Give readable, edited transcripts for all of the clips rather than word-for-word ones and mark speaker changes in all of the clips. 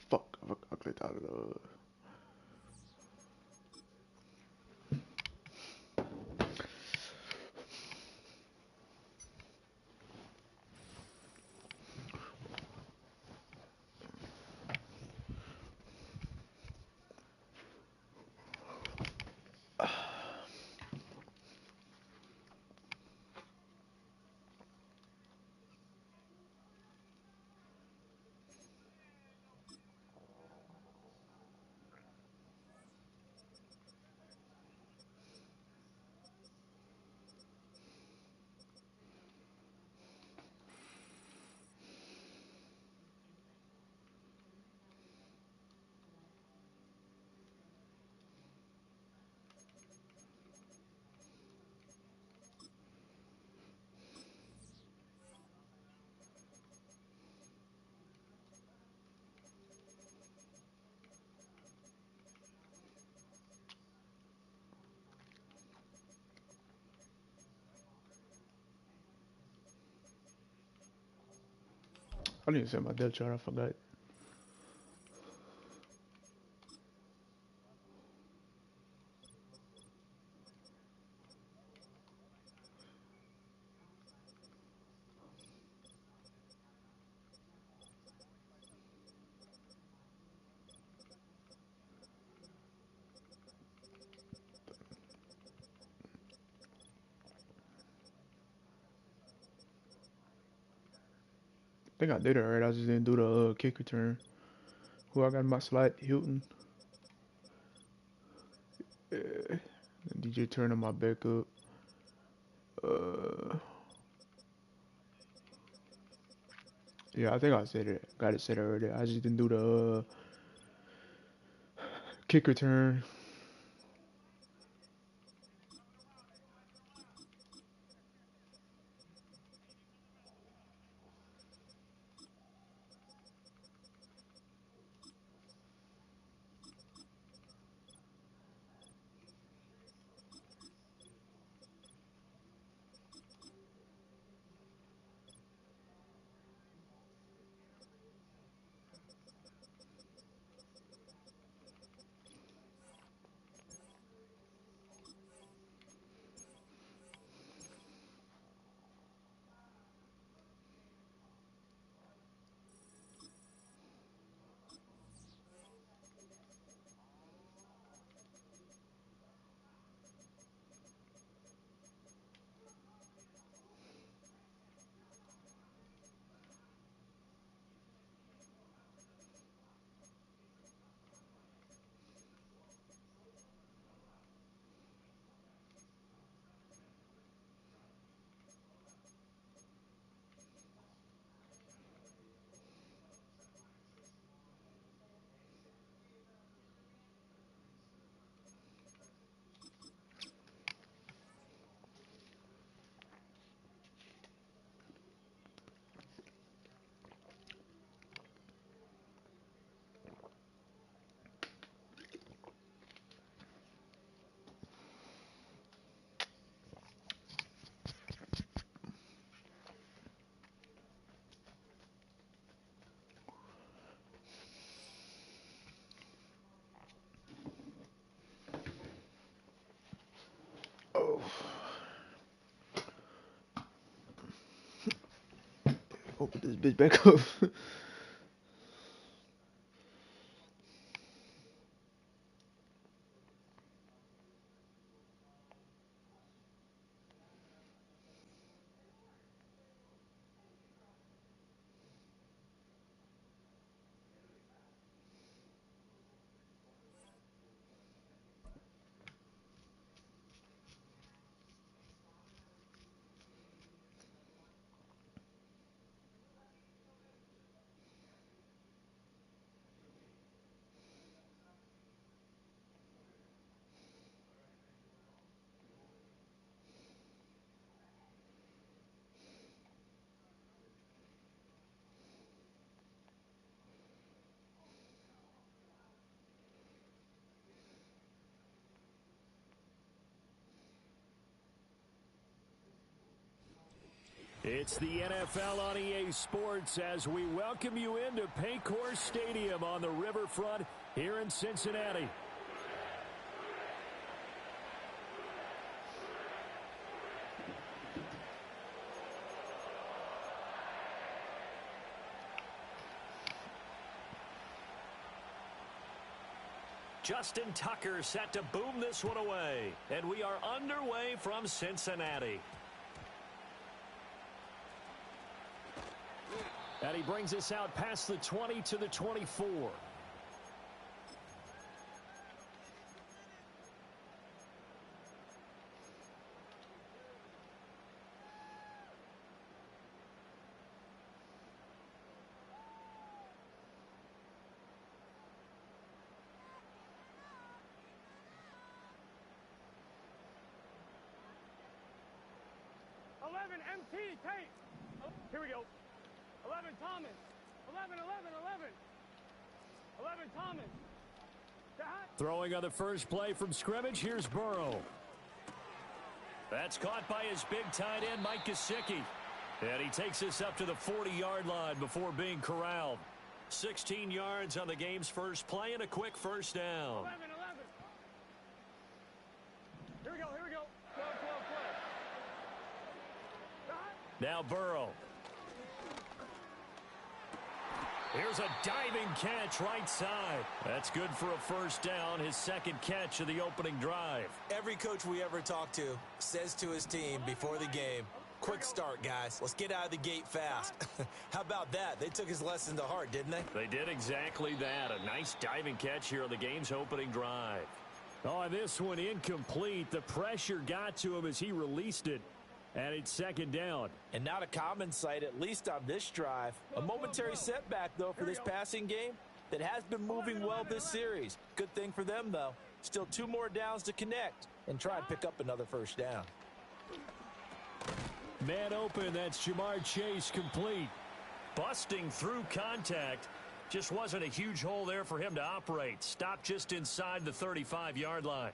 Speaker 1: Fuck, I clicked out of the. I need to set my depth chart. I forgot. I think I did it right. I just didn't do the kick return. Who I got in my slot? Hilton. DJ Turner, my backup. Uh, yeah, I think I said it. Got it said already. I just didn't do the kick return. Oh, open this bitch back up.
Speaker 2: It's the NFL on EA Sports as we welcome you into Paycor Stadium on the riverfront here in Cincinnati. Justin Tucker set to boom this one away. And we are underway from Cincinnati. And he brings us out past the 20 to the 24.
Speaker 3: MT, Tate. Here we go. 11, Thomas. 11, 11 Thomas.
Speaker 2: Throwing on the first play from scrimmage. Here's Burrow. That's caught by his big tight end, Mike Gesicki. And he takes us up to the 40-yard line before being corralled. 16 yards on the game's first play and a quick first down.
Speaker 3: 11. Here we go. 12.
Speaker 2: Now Burrow. Here's a diving catch right side. That's good for a first down, his second catch of the opening drive.
Speaker 4: Every coach we ever talk to says to his team before the game, quick start, guys. Let's get out of the gate fast. How about that? They took his lesson to heart, didn't they?
Speaker 2: They did exactly that. A nice diving catch here on the game's opening drive. Oh, and this one incomplete. The pressure got to him as he released it. And it's second down.
Speaker 4: And not a common sight, at least on this drive. A momentary setback, though, for this passing game that has been moving well this series. Good thing for them, though. Still 2 more downs to connect and try and pick up another first down.
Speaker 2: Man open, that's Jamar Chase complete. Busting through contact. Just wasn't a huge hole there for him to operate. Stopped just inside the 35-yard line.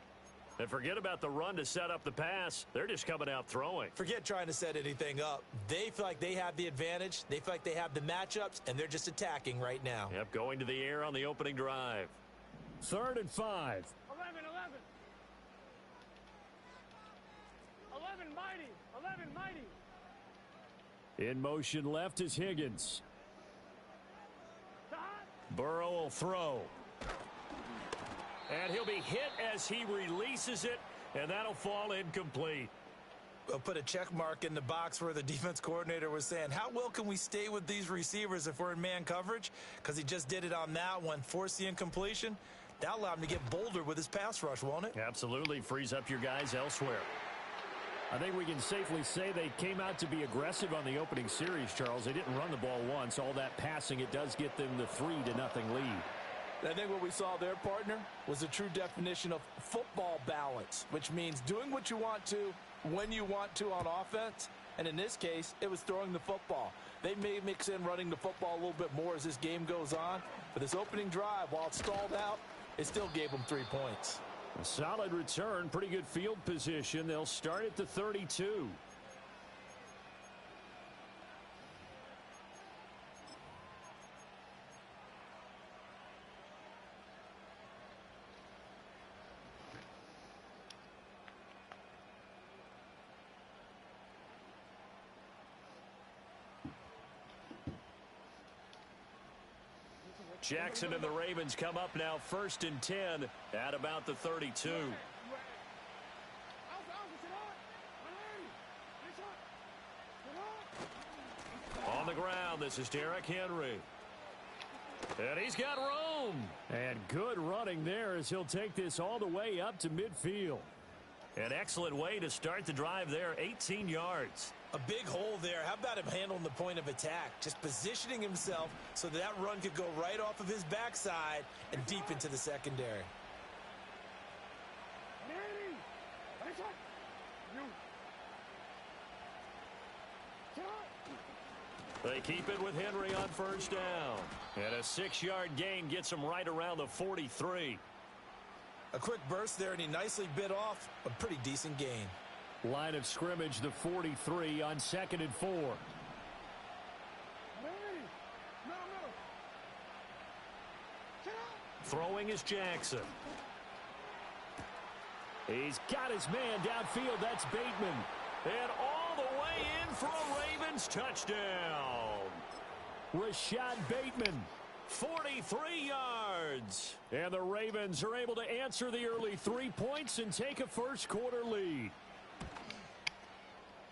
Speaker 2: And forget about the run to set up the pass. They're just coming out throwing.
Speaker 4: Forget trying to set anything up. They feel like they have the advantage. They feel like they have the matchups, and they're just attacking right now.
Speaker 2: Yep, going to the air on the opening drive. 3rd and 5.
Speaker 3: 11 mighty.
Speaker 2: In motion left is Higgins. Burrow will throw. And he'll be hit as he releases it, and that'll fall incomplete.
Speaker 4: We'll put a check mark in the box where the defense coordinator was saying, how well can we stay with these receivers if we're in man coverage? Because he just did it on that one, forced the incompletion. That'll allow him to get bolder with his pass rush, won't it?
Speaker 2: Absolutely. Frees up your guys elsewhere. I think we can safely say they came out to be aggressive on the opening series, Charles. They didn't run the ball once. All that passing, it does get them the 3-0 lead.
Speaker 4: I think what we saw there, partner, was a true definition of football balance, which means doing what you want to when you want to on offense. And in this case, it was throwing the football. They may mix in running the football a little bit more as this game goes on. But this opening drive, while it stalled out, it still gave them 3 points.
Speaker 2: A solid return, pretty good field position. They'll start at the 32. Jackson and the Ravens come up now 1st and 10 at about the 32. On the ground, this is Derrick Henry. And he's got room. And good running there as he'll take this all the way up to midfield. An excellent way to start the drive there, 18 yards.
Speaker 4: A big hole there. How about him handling the point of attack? Just positioning himself so that run could go right off of his backside and deep into the secondary.
Speaker 2: They keep it with Henry on first down. And a 6-yard gain gets him right around the 43.
Speaker 4: A quick burst there, and he nicely bit off a pretty decent gain.
Speaker 2: Line of scrimmage, the 43 on 2nd and 4. Throwing is Jackson. He's got his man downfield. That's Bateman. And all the way in for a Ravens touchdown. Rashad Bateman, 43 yards. And the Ravens are able to answer the early 3 points and take a first-quarter lead.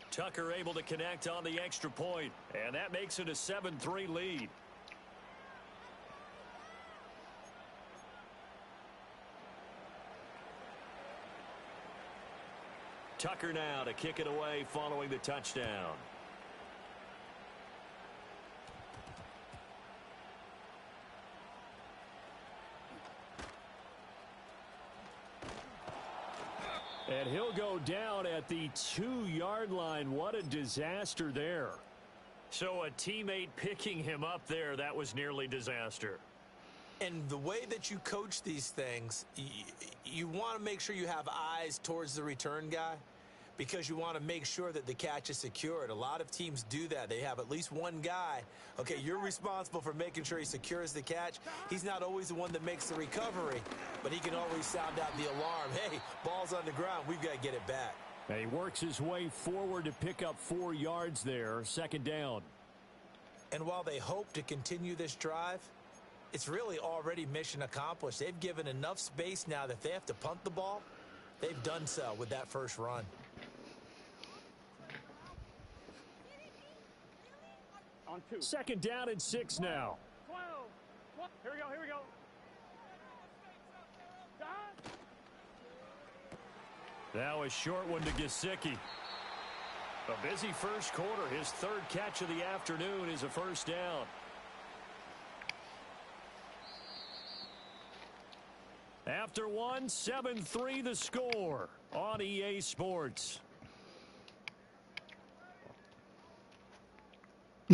Speaker 2: Tucker able to connect on the extra point, and that makes it a 7-3 lead. Tucker now to kick it away following the touchdown. And he'll go down at the 2-yard line. What a disaster there. So a teammate picking him up there, that was nearly disaster.
Speaker 4: And the way that you coach these things, you want to make sure you have eyes towards the return guy because you want to make sure that the catch is secured. A lot of teams do that. They have at least one guy. Okay, you're responsible for making sure he secures the catch. He's not always the one that makes the recovery, but he can always sound out the alarm. Hey, ball's on the ground. We've got to get it back.
Speaker 2: And he works his way forward to pick up 4 yards there, 2nd down.
Speaker 4: And while they hope to continue this drive, it's really already mission accomplished. They've given enough space now that if they have to punt the ball, they've done so with that first run.
Speaker 3: On 2.
Speaker 2: 2nd down and 6 now.
Speaker 3: 12. Here we go, here we go.
Speaker 2: Now a short one to Gesicki. A busy first quarter. His 3rd catch of the afternoon is a first down. After one, 7-3 the score on EA Sports.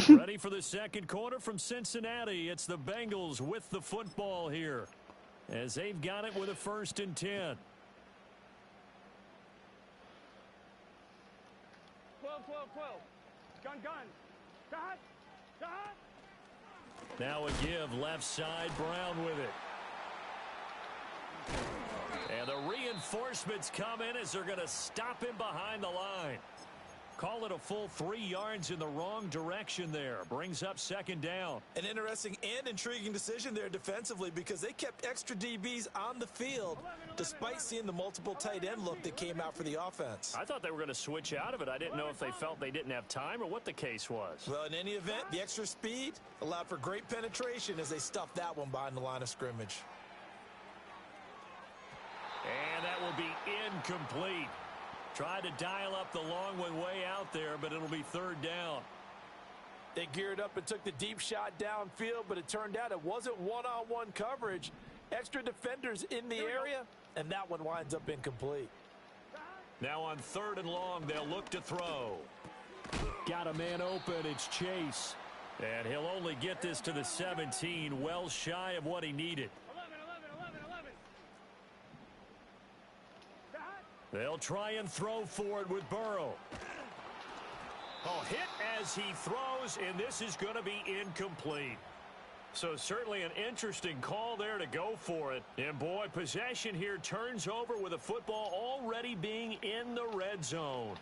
Speaker 2: Ready for the second quarter from Cincinnati. It's the Bengals with the football here as they've got it with a 1st and 10.
Speaker 3: 12. Gun. Dot.
Speaker 2: Now a give left side, Brown with it. And the reinforcements come in as they're going to stop him behind the line. Call it a full 3 yards in the wrong direction there. Brings up 2nd down.
Speaker 4: An interesting and intriguing decision there defensively because they kept extra DBs on the field despite seeing the multiple tight end look that came out for the offense.
Speaker 2: I thought they were going to switch out of it. I didn't know if they felt they didn't have time or what the case was.
Speaker 4: Well, in any event, the extra speed allowed for great penetration as they stuffed that one behind the line of scrimmage.
Speaker 2: And that will be incomplete. Tried to dial up the long one way out there, but it'll be 3rd down.
Speaker 4: They geared up and took the deep shot downfield, but it turned out it wasn't one-on-one coverage. Extra defenders in the area, and that one winds up incomplete.
Speaker 2: Now on 3rd and long, they'll look to throw. Got a man open. It's Chase. And he'll only get this to the 17, well shy of what he needed.
Speaker 3: 11.
Speaker 2: They'll try and throw forward with Burrow. Oh, hit as he throws, and this is going to be incomplete. So certainly an interesting call there to go for it. And boy, possession here turns over with a football already being in the red zone.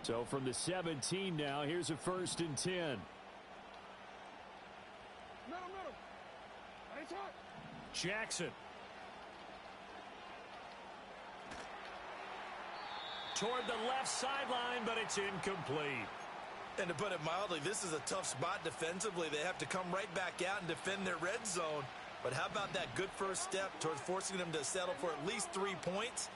Speaker 2: So from the 17 now, here's a 1st and 10.
Speaker 3: Middle. Nice hot.
Speaker 2: Jackson. Toward the left sideline, but it's incomplete.
Speaker 4: And to put it mildly, this is a tough spot defensively. They have to come right back out and defend their red zone. But how about that good first step towards forcing them to settle for at least 3 points?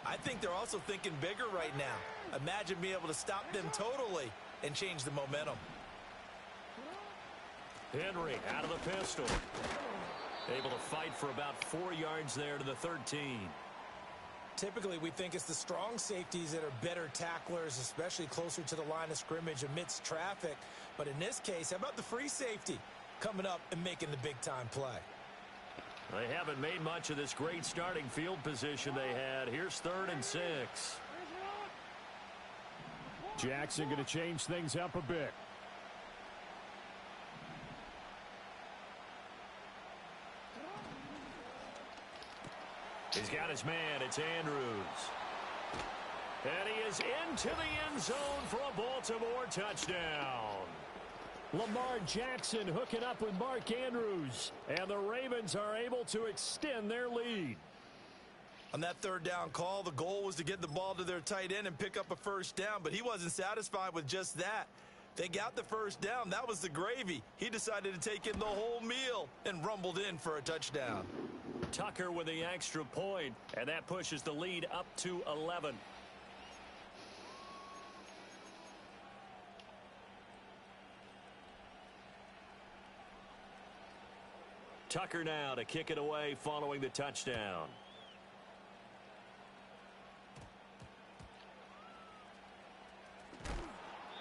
Speaker 4: I think they're also thinking bigger right now. Imagine being able to stop them totally and change the momentum.
Speaker 2: Henry out of the pistol. Able to fight for about 4 yards there to the 13.
Speaker 4: Typically, we think it's the strong safeties that are better tacklers, especially closer to the line of scrimmage amidst traffic. But in this case, how about the free safety coming up and making the big-time play?
Speaker 2: They haven't made much of this great starting field position they had. Here's 3rd and 6. Jackson going to change things up a bit. He's got his man. It's Andrews. And he is into the end zone for a Baltimore touchdown. Lamar Jackson hooking up with Mark Andrews. And the Ravens are able to extend their lead.
Speaker 4: On that third down call, the goal was to get the ball to their tight end and pick up a first down, but he wasn't satisfied with just that. They got the first down. That was the gravy. He decided to take in the whole meal and rumbled in for a touchdown.
Speaker 2: Tucker with the extra point, and that pushes the lead up to 11. Tucker now to kick it away following the touchdown.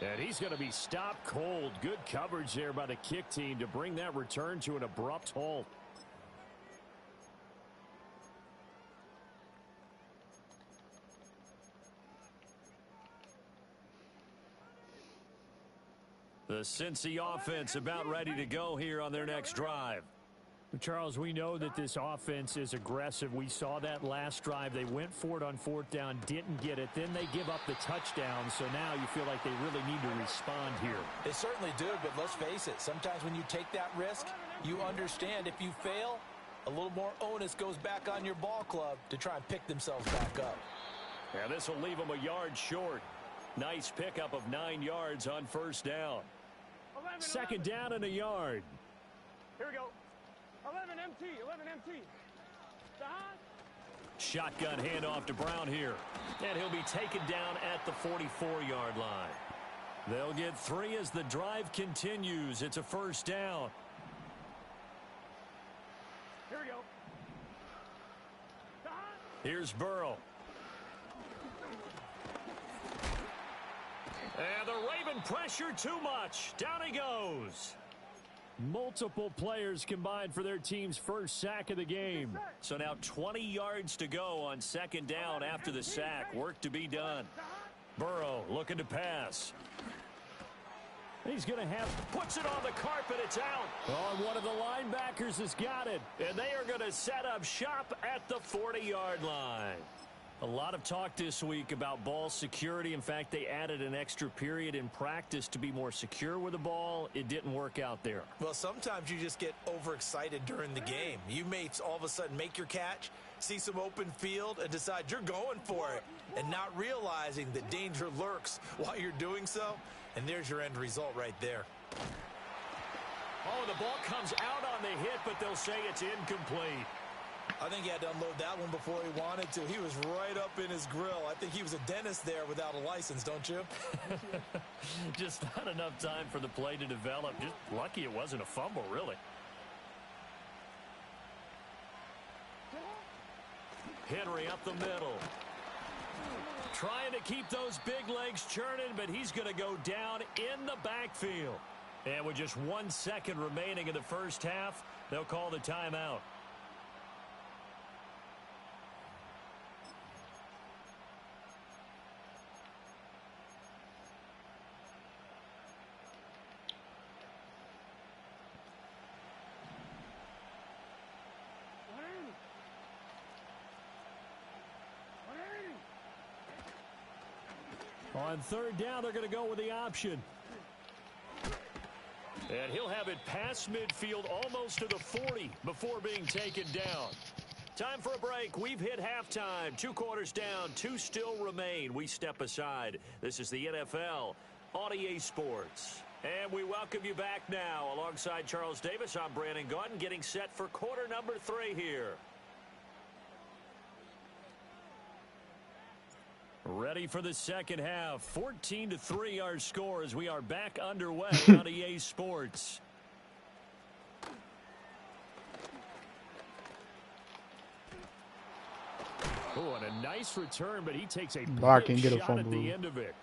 Speaker 2: And he's going to be stopped cold. Good coverage there by the kick team to bring that return to an abrupt halt. The Cincy offense about ready to go here on their next drive.
Speaker 5: Charles, we know that this offense is aggressive. We saw that last drive. They went for it on fourth down, didn't get it. Then they give up the touchdown. So now you feel like they really need to respond here.
Speaker 4: They certainly do, but let's face it. Sometimes when you take that risk, you understand if you fail, a little more onus goes back on your ball club to try and pick themselves back up.
Speaker 2: And this will leave them a yard short. Nice pickup of 9 yards on first down.
Speaker 5: 2nd down and a yard.
Speaker 3: Here we go. 11 MT, 11 MT.
Speaker 2: Shotgun handoff to Brown here. And he'll be taken down at the 44-yard line. They'll get 3 as the drive continues. It's a first down.
Speaker 3: Here we go.
Speaker 2: Here's Burrow. And the Raven pressure too much. Down he goes.
Speaker 5: Multiple players combined for their team's first sack of the game.
Speaker 2: So now 20 yards to go on 2nd down after the sack. Work to be done. Burrow looking to pass.
Speaker 5: He's going to
Speaker 2: puts it on the carpet. It's out.
Speaker 5: Oh, one of the linebackers has got it.
Speaker 2: And they are going to set up shop at the 40-yard line. A lot of talk this week about ball security. In fact, they added an extra period in practice to be more secure with the ball. It didn't work out there.
Speaker 4: Well, sometimes you just get overexcited during the game. You may all of a sudden make your catch, see some open field, and decide you're going for it, and not realizing that danger lurks while you're doing so. And there's your end result right there.
Speaker 2: Oh, the ball comes out on the hit, but they'll say it's incomplete.
Speaker 4: I think he had to unload that one before he wanted to. He was right up in his grill. I think he was a dentist there without a license, don't you?
Speaker 2: Just not enough time for the play to develop. Just lucky it wasn't a fumble, really. Henry up the middle. Trying to keep those big legs churning, but he's going to go down in the backfield. And with just 1 second remaining in the first half, they'll call the timeout.
Speaker 5: On 3rd down, they're going to go with the option.
Speaker 2: And he'll have it past midfield almost to the 40 before being taken down. Time for a break. We've hit halftime. 2 quarters down. 2 still remain. We step aside. This is the NFL on EA Sports. And we welcome you back now. Alongside Charles Davis, I'm Brandon Gaudin, getting set for quarter number 3 here. Ready for the second half. 14-3 our score as we are back underway on EA Sports.
Speaker 5: Oh, and a nice return, but he takes a
Speaker 1: big
Speaker 5: big
Speaker 1: a
Speaker 5: shot at the end of it.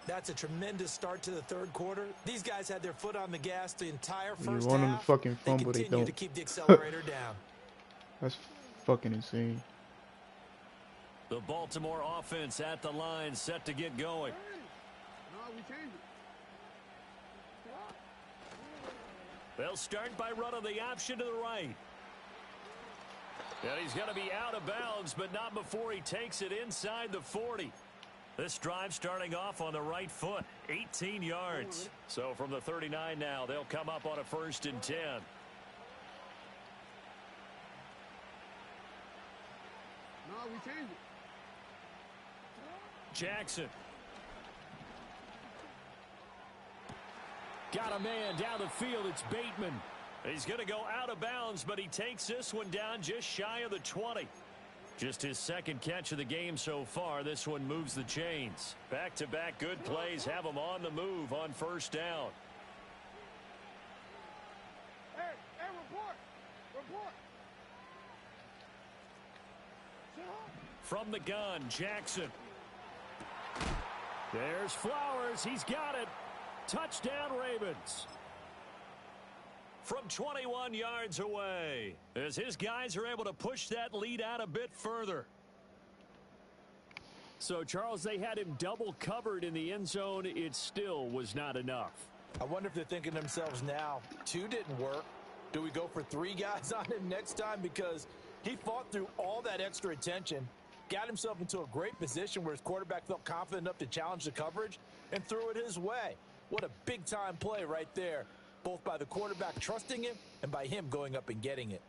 Speaker 4: That's a tremendous start to the 3rd quarter. These guys had their foot on the gas the entire first
Speaker 1: You want them
Speaker 4: half.
Speaker 1: to fucking fumble,
Speaker 4: they
Speaker 1: they
Speaker 4: continue
Speaker 1: don't.
Speaker 4: to keep the accelerator down.
Speaker 1: That's fucking insane.
Speaker 2: The Baltimore offense at the line, set to get going. They'll start by running the option to the right. And he's going to be out of bounds, but not before he takes it inside the 40. This drive starting off on the right foot, 18 yards. So from the 39 now, they'll come up on a 1st and 10.
Speaker 3: No, we changed it.
Speaker 2: Jackson. Got a man down the field. It's Bateman. He's going to go out of bounds, but he takes this one down just shy of the 20. Just his 2nd catch of the game so far. This one moves the chains. Back-to-back good plays have him on the move on 1st down.
Speaker 3: Hey, report. Report.
Speaker 2: From the gun, Jackson. There's Flowers. He's got it. Touchdown, Ravens. From 21 yards away, as his guys are able to push that lead out a bit further.
Speaker 5: So, Charles, they had him double covered in the end zone. It still was not enough.
Speaker 4: I wonder if they're thinking to themselves now, 2 didn't work. Do we go for 3 guys on him next time? Because he fought through all that extra attention, got himself into a great position where his quarterback felt confident enough to challenge the coverage and threw it his way. What a big-time play right there, both by the quarterback trusting him and by him going up and getting it.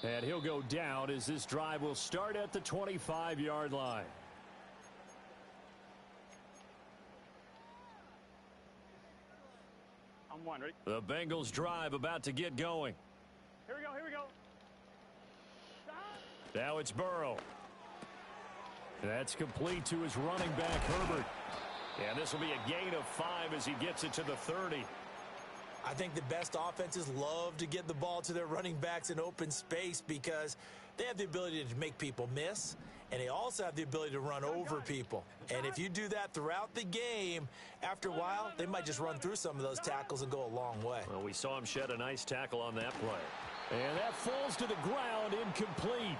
Speaker 2: And he'll go down as this drive will start at the 25-yard line.
Speaker 3: I'm one, ready?
Speaker 2: The Bengals drive about to get going.
Speaker 3: Here we go, here we go.
Speaker 2: Now it's Burrow. That's complete to his running back, Herbert. And this will be a gain of 5 as he gets it to the 30.
Speaker 4: I think the best offenses love to get the ball to their running backs in open space because they have the ability to make people miss, and they also have the ability to run over people. And if you do that throughout the game, after a while, they might just run through some of those tackles and go a long way.
Speaker 2: Well, we saw him shed a nice tackle on that play. And that falls to the ground, incomplete.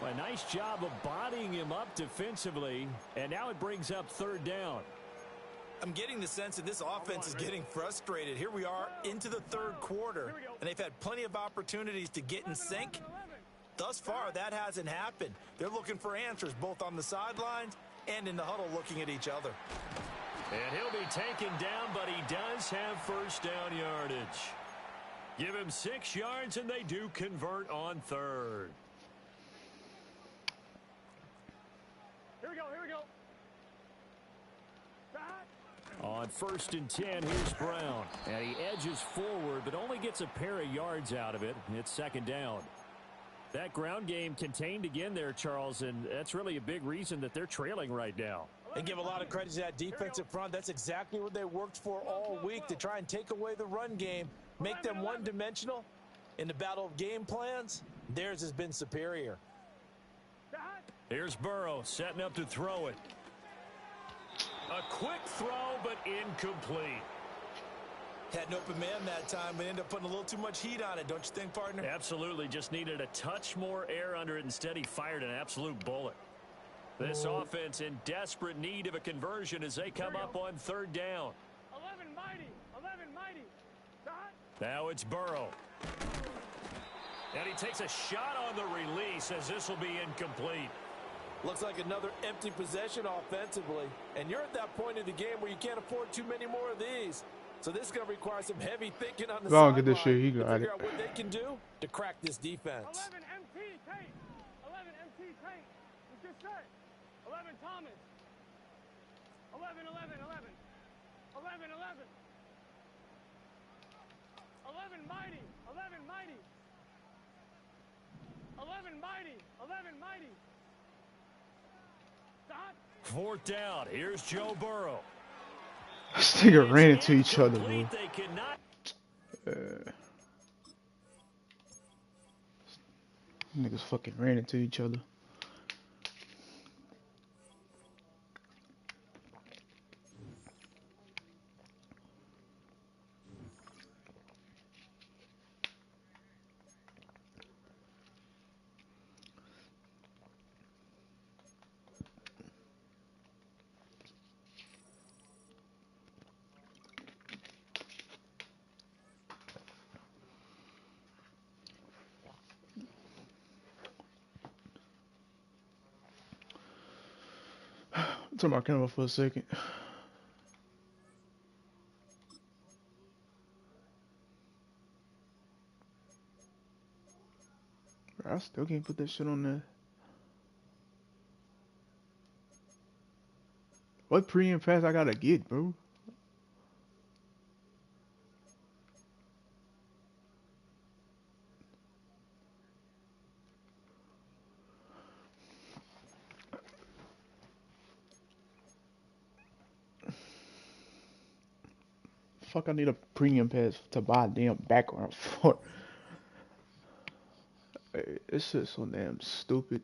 Speaker 2: Well, a nice job of bodying him up defensively, and now it brings up 3rd down.
Speaker 4: I'm getting the sense that this offense is getting frustrated. Here we are into the 3rd quarter, and they've had plenty of opportunities to get in sync. Thus far, that hasn't happened. They're looking for answers both on the sidelines and in the huddle looking at each other.
Speaker 2: And he'll be taken down, but he does have 1st down yardage. Give him 6 yards, and they do convert on 3rd.
Speaker 3: Here we go, here we go.
Speaker 5: On 1st and 10, here's Brown. And he edges forward, but only gets a pair of yards out of it. It's 2nd down. That ground game contained again there, Charles, and that's really a big reason that they're trailing right now.
Speaker 4: And give a lot of credit to that defensive front. That's exactly what they worked for all week, to try and take away the run game, make them one-dimensional. In the battle of game plans, theirs has been superior.
Speaker 2: Here's Burrow setting up to throw it. A quick throw, but incomplete.
Speaker 4: Had an open man that time, but ended up putting a little too much heat on it, don't you think, partner?
Speaker 2: Absolutely. Just needed a touch more air under it. Instead, he fired an absolute bullet. This offense in desperate need of a conversion as they come up on 3rd down.
Speaker 3: 11 mighty, 11 mighty.
Speaker 2: Now it's Burrow. And he takes a shot on the release as this will be incomplete.
Speaker 4: Looks like another empty possession offensively. And you're at that point in the game where you can't afford too many more of these. So this is going to require some heavy thinking on the
Speaker 1: If I don't get this
Speaker 4: sideline
Speaker 1: shit, he
Speaker 4: to
Speaker 1: got
Speaker 4: figure
Speaker 1: it.
Speaker 4: out what they can do to crack this defense.
Speaker 3: 11 MT Tate. 11 MT Tate. What you say? 11 Thomas. 11, 11, 11. 11, 11. 11 mighty. 11 mighty. 11 mighty. 11 mighty.
Speaker 2: 4th down. Here's Joe Burrow.
Speaker 1: This nigga ran into each other, bro.
Speaker 2: They cannot.
Speaker 1: Niggas fucking ran into each other. Turn my camera for a second. Bro, I still can't put that shit on there. What pre and pass I gotta get, bro? Fuck, I need a premium pass to buy a damn background for. Hey, this shit's so damn stupid.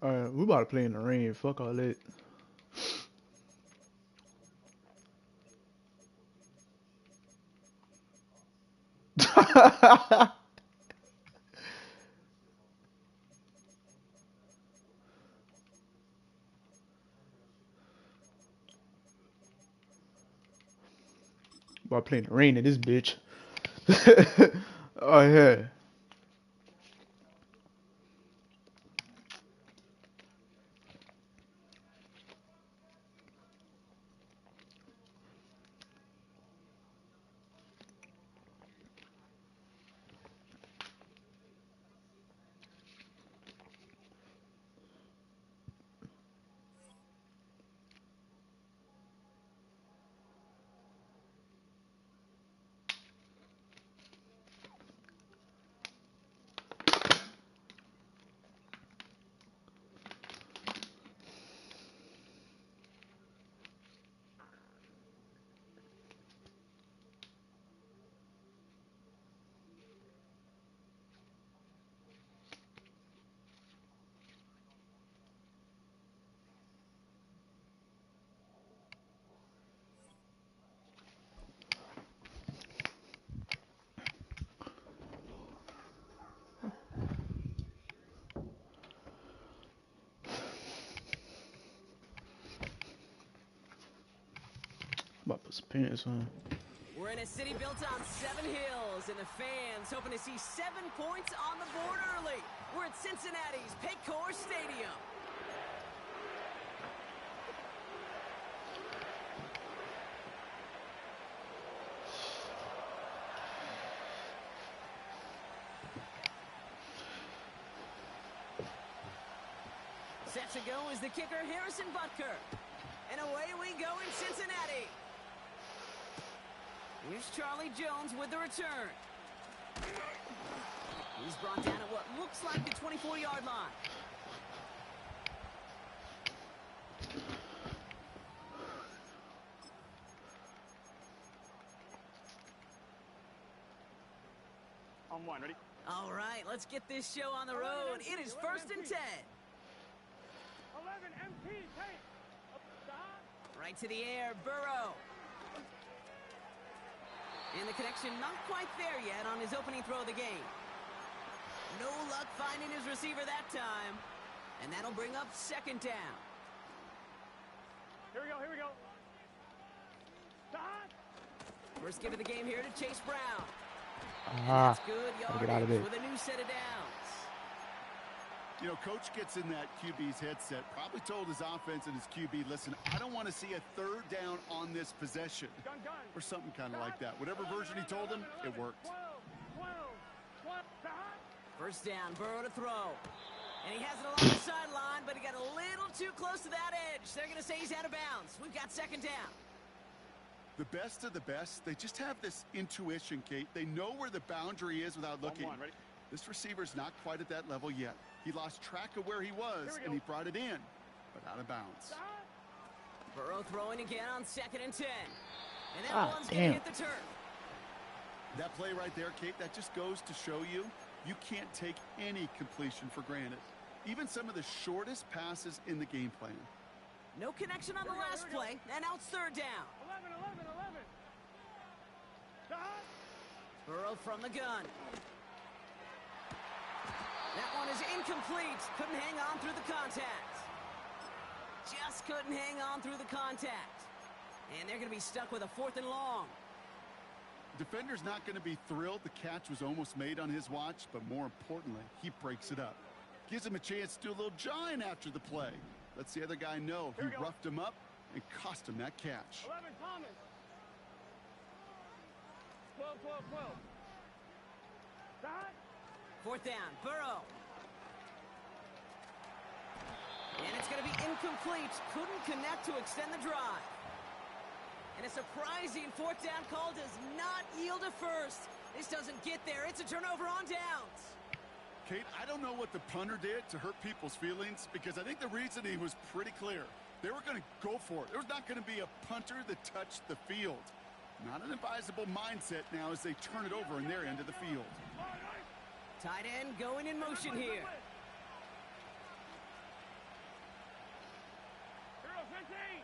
Speaker 1: Alright, we about to play in the rain. Fuck all that. About to play in the rain in this bitch. Oh yeah. About to put some pants on.
Speaker 6: We're in a city built on 7 hills, and the fans hoping to see 7 points on the board early. We're at Cincinnati's Paycor Stadium. Set to go is the kicker, Harrison Butker. And away we go in Cincinnati. Here's Charlie Jones with the return. He's brought down at what looks like the 24-yard line.
Speaker 3: On one, ready?
Speaker 6: All right, let's get this show on the road. It is 1st and 10.
Speaker 3: 11 MT, take. Stop.
Speaker 6: Right to the air, Burrow. And the connection not quite there yet on his opening throw of the game. No luck finding his receiver that time. And that'll bring up 2nd down.
Speaker 3: Here we go, here we go. Stop.
Speaker 6: First give of the game here to Chase Brown.
Speaker 1: Ah,
Speaker 6: That's good
Speaker 1: gotta get out of
Speaker 6: yardage
Speaker 1: there.
Speaker 6: with a new set of downs.
Speaker 7: You know, coach gets in that QB's headset, probably told his offense and his QB, listen, I don't want to see a 3rd down on this possession.
Speaker 3: Gun, gun.
Speaker 7: Or something kind of like that. Whatever version he told him, it worked.
Speaker 3: 12, 12, stop.
Speaker 6: First down, Burrow to throw. And he has it along the sideline, but he got a little too close to that edge. They're going to say he's out of bounds. We've got 2nd down.
Speaker 7: The best of the best, they just have this intuition, Kate. They know where the boundary is without looking.
Speaker 3: On one, ready?
Speaker 7: This receiver's not quite at that level yet. He lost track of where he was, and he brought it in, but out of bounds.
Speaker 3: Stop.
Speaker 6: Burrow throwing again on 2nd and 10. And that
Speaker 1: Ah,
Speaker 6: one's going to
Speaker 1: damn.
Speaker 6: hit the turf.
Speaker 7: That play right there, Kate, that just goes to show you, you can't take any completion for granted. Even some of the shortest passes in the game plan.
Speaker 6: No connection on the last play, and now it's 3rd down.
Speaker 3: 11, 11, 11. Stop.
Speaker 6: Burrow from the gun. That one is incomplete. Couldn't hang on through the contact. Just couldn't hang on through the contact. And they're going to be stuck with a 4th and long.
Speaker 7: Defender's not going to be thrilled the catch was almost made on his watch, but more importantly, he breaks it up. Gives him a chance to do a little jawing after the play. Lets the other guy know he roughed him up and cost him that catch.
Speaker 3: 11, Thomas. 12, 12, 12. Stop.
Speaker 6: 4th down, Burrow. And it's going to be incomplete. Couldn't connect to extend the drive. And a surprising 4th down call does not yield a first. This doesn't get there. It's a turnover on downs.
Speaker 7: Kate, I don't know what the punter did to hurt people's feelings, because I think the reasoning was pretty clear. They were going to go for it. There was not going to be a punter that touched the field. Not an advisable mindset now as they turn it over in their end of the field.
Speaker 6: Tight end going in motion here.
Speaker 3: Hero 15.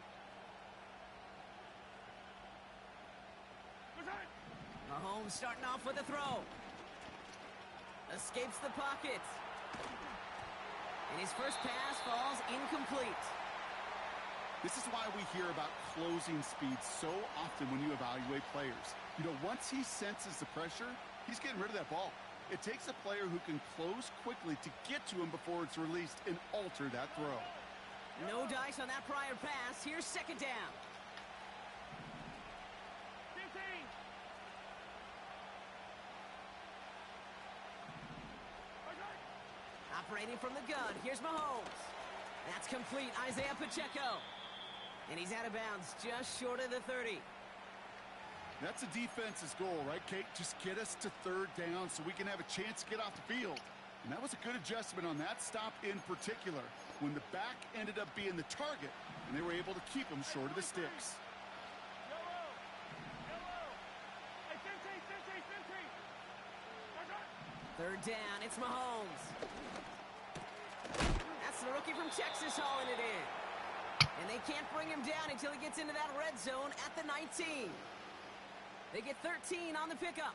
Speaker 6: Mahomes starting off with a throw. Escapes the pocket. And his first pass falls incomplete.
Speaker 7: This is why we hear about closing speed so often when you evaluate players. You know, once he senses the pressure, he's getting rid of that ball. It takes a player who can close quickly to get to him before it's released and alter that throw.
Speaker 6: No dice on that prior pass. Here's 2nd down.
Speaker 3: 15.
Speaker 6: Operating from the gun. Here's Mahomes. That's complete. Isaiah Pacheco. And he's out of bounds just short of the 30.
Speaker 7: That's a defense's goal, right, Kate? Just get us to 3rd down so we can have a chance to get off the field. And that was a good adjustment on that stop in particular, when the back ended up being the target, and they were able to keep him short of the sticks.
Speaker 3: Yellow. Yellow. Hey, 15, 15, 15.
Speaker 6: 3rd down. It's Mahomes. That's the rookie from Texas hauling it in. And they can't bring him down until he gets into that red zone at the 19. They get 13 on the pickup.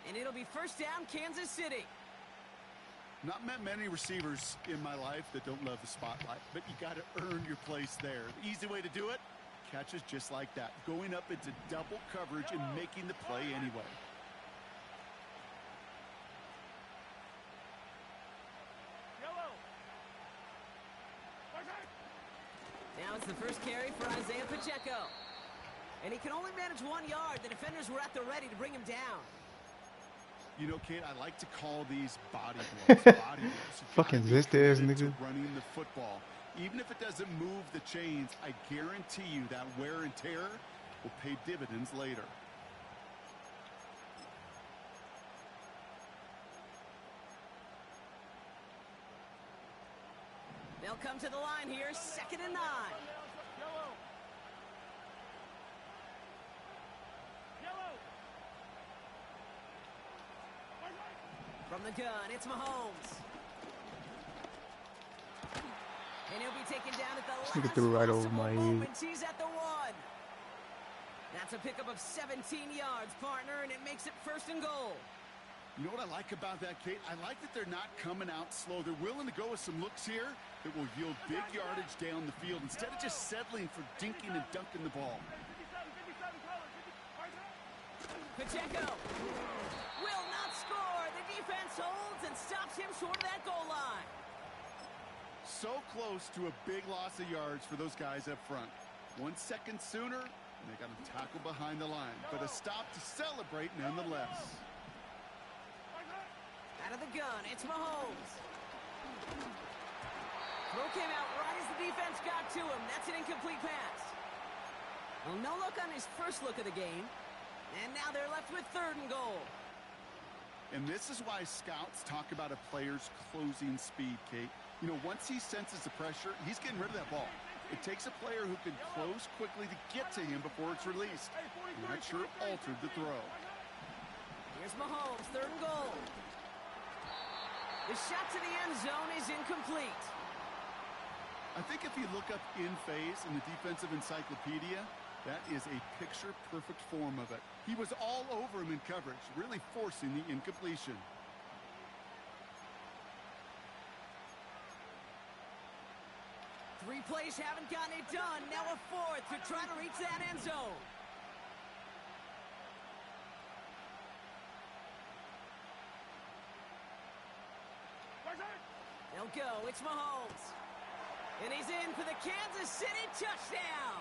Speaker 6: And it'll be 1st down, Kansas City.
Speaker 7: Not met many receivers in my life that don't love the spotlight, but you got to earn your place there. The easy way to do it, catches just like that, going up into double coverage and making the play anyway.
Speaker 3: Yellow.
Speaker 6: Now it's the first carry for Isaiah Pacheco. And he can only manage 1 yard. The defenders were at the ready to bring him down.
Speaker 7: You know, Kate, I like to call these body blows. Body blows.
Speaker 1: Fucking zest ass nigga.
Speaker 7: Running the football. Even if it doesn't move the chains, I guarantee you that wear and tear will pay dividends later.
Speaker 6: They'll come to the line here, 2nd and 9.
Speaker 3: Yellow. Yellow.
Speaker 6: From the gun, it's Mahomes. And he'll be taken down at the
Speaker 1: Nigga
Speaker 6: last
Speaker 1: threw right over
Speaker 6: possible
Speaker 1: my head.
Speaker 6: moment. He's at the 1. That's a pickup of 17 yards, partner, and it makes it 1st and goal.
Speaker 7: You know what I like about that, Kate? I like that they're not coming out slow. They're willing to go with some looks here that will yield big yardage down the field instead of just settling for dinking and dunking the ball.
Speaker 3: 57,
Speaker 6: Pacheco will not score. The defense holds and stops him short of that goal line.
Speaker 7: So close to a big loss of yards for those guys up front. 1 second sooner, and they got to tackle behind the line. But a stop to celebrate nonetheless.
Speaker 6: Out of the gun, it's Mahomes. Throw came out right as the defense got to him. That's an incomplete pass. Well, no look on his first look of the game. And now they're left with 3rd and goal.
Speaker 7: And this is why scouts talk about a player's closing speed, Kate. You know, once he senses the pressure, he's getting rid of that ball. It takes a player who can close quickly to get to him before it's released. And that sure altered the throw.
Speaker 6: Here's Mahomes, 3rd and goal. The shot to the end zone is incomplete.
Speaker 7: I think if you look up in phase in the defensive encyclopedia, that is a picture-perfect form of it. He was all over him in coverage, really forcing the incompletion.
Speaker 6: Three plays haven't gotten it done. Now a 4th to try to reach that end zone. They'll go. It's Mahomes. And he's in for the Kansas City touchdown.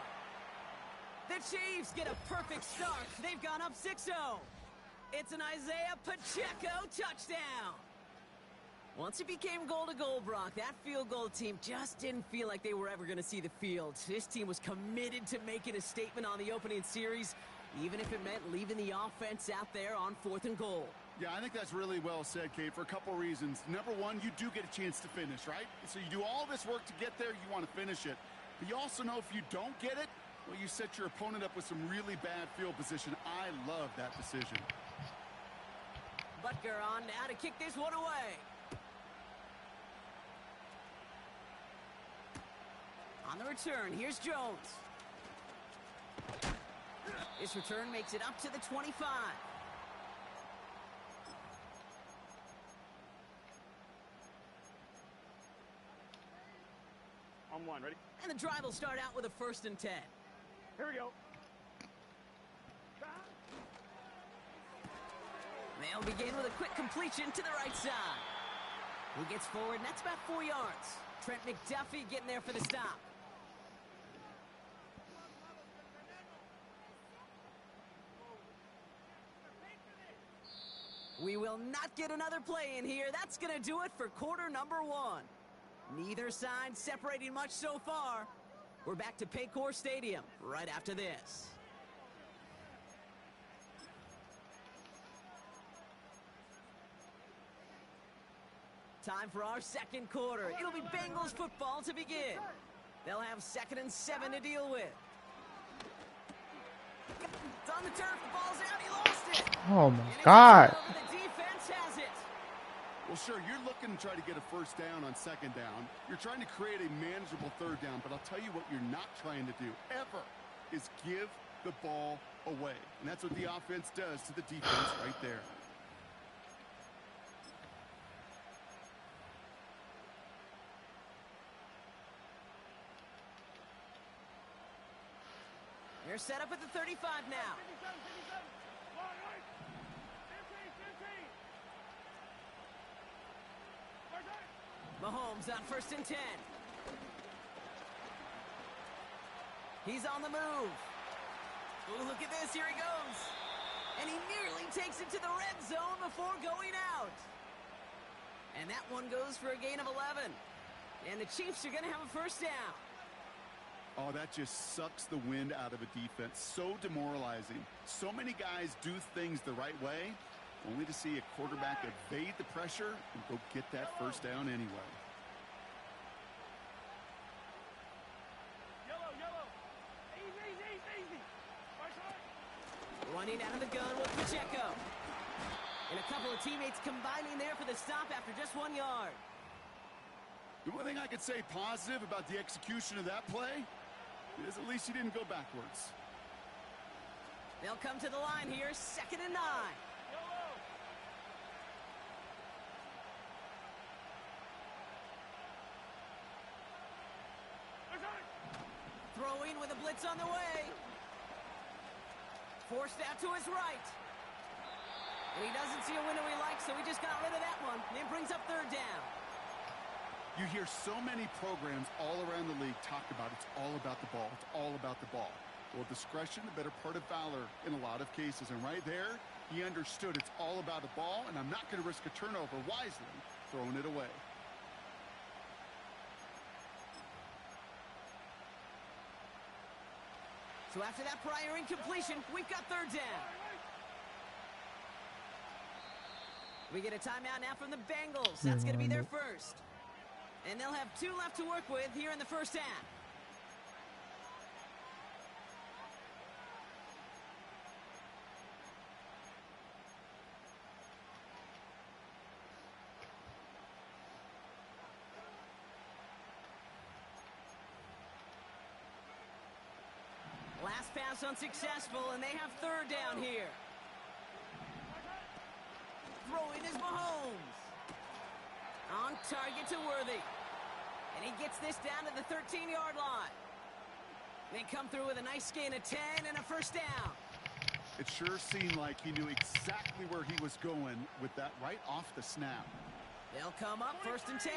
Speaker 6: The Chiefs get a perfect start. They've gone up 6-0. It's an Isaiah Pacheco touchdown. Once it became goal-to-goal, Brock, that field goal team just didn't feel like they were ever going to see the field. This team was committed to making a statement on the opening series, even if it meant leaving the offense out there on 4th and goal.
Speaker 7: Yeah, I think that's really well said, Kate, for a couple reasons. Number one, you do get a chance to finish, right? So you do all this work to get there, you want to finish it. But you also know if you don't get it, well, you set your opponent up with some really bad field position. I love that decision.
Speaker 6: Butker on now to kick this one away. On the return, here's Jones. This return makes it up to the 25.
Speaker 3: On 1, ready?
Speaker 6: And the drive will start out with a 1st and 10.
Speaker 3: Here we go.
Speaker 6: They'll begin with a quick completion to the right side. He gets forward, and that's about 4 yards. Trent McDuffie getting there for the stop. We will not get another play in here. That's going to do it for quarter number 1. Neither side separating much so far. We're back to Paycor Stadium right after this. Time for our 2nd quarter. It'll be Bengals football to begin. They'll have 2nd and 7 to deal with. It's on the turf. The ball's out. He lost it.
Speaker 1: Oh my God.
Speaker 6: The defense has it.
Speaker 7: Well, sure, you're looking to try to get a 1st down on 2nd down. You're trying to create a manageable 3rd down, but I'll tell you what you're not trying to do, ever, is give the ball away. And that's what the offense does to the defense right there.
Speaker 6: They're set up at the 35 now.
Speaker 3: 57. Right. 15.
Speaker 6: Mahomes on 1st and 10. He's on the move. Ooh, look at this. Here he goes. And he nearly takes it to the red zone before going out. And that one goes for a gain of 11. And the Chiefs are going to have a 1st down.
Speaker 7: Oh, that just sucks the wind out of a defense. So demoralizing. So many guys do things the right way, only to see a quarterback evade the pressure and go get that 1st down anyway.
Speaker 6: Running out of the gun with Pacheco. And a couple of teammates combining there for the stop after just 1 yard.
Speaker 7: The one thing I could say positive about the execution of that play is at least he didn't go backwards.
Speaker 6: They'll come to the line here, 2nd and 9. Throwing with a blitz on the way. Forced out to his right. And he doesn't see a window he likes, so he just got rid of that one. And it brings up 3rd down.
Speaker 7: You hear so many programs all around the league talk about it's all about the ball. It's all about the ball. Well, discretion, the better part of valor in a lot of cases. And right there, he understood it's all about the ball, and I'm not going to risk a turnover wisely, throwing it away.
Speaker 6: So after that prior incompletion, we've got 3rd down. We get a timeout now from the Bengals. That's going to be their first. And they'll have 2 left to work with here in the first half. Last pass unsuccessful, and they have 3rd down here. Throwing is Mahomes. On target to Worthy. And he gets this down to the 13-yard line. They come through with a nice gain of 10 and a first down.
Speaker 7: It sure seemed like he knew exactly where he was going with that right off the snap.
Speaker 6: They'll come up 1st and 10.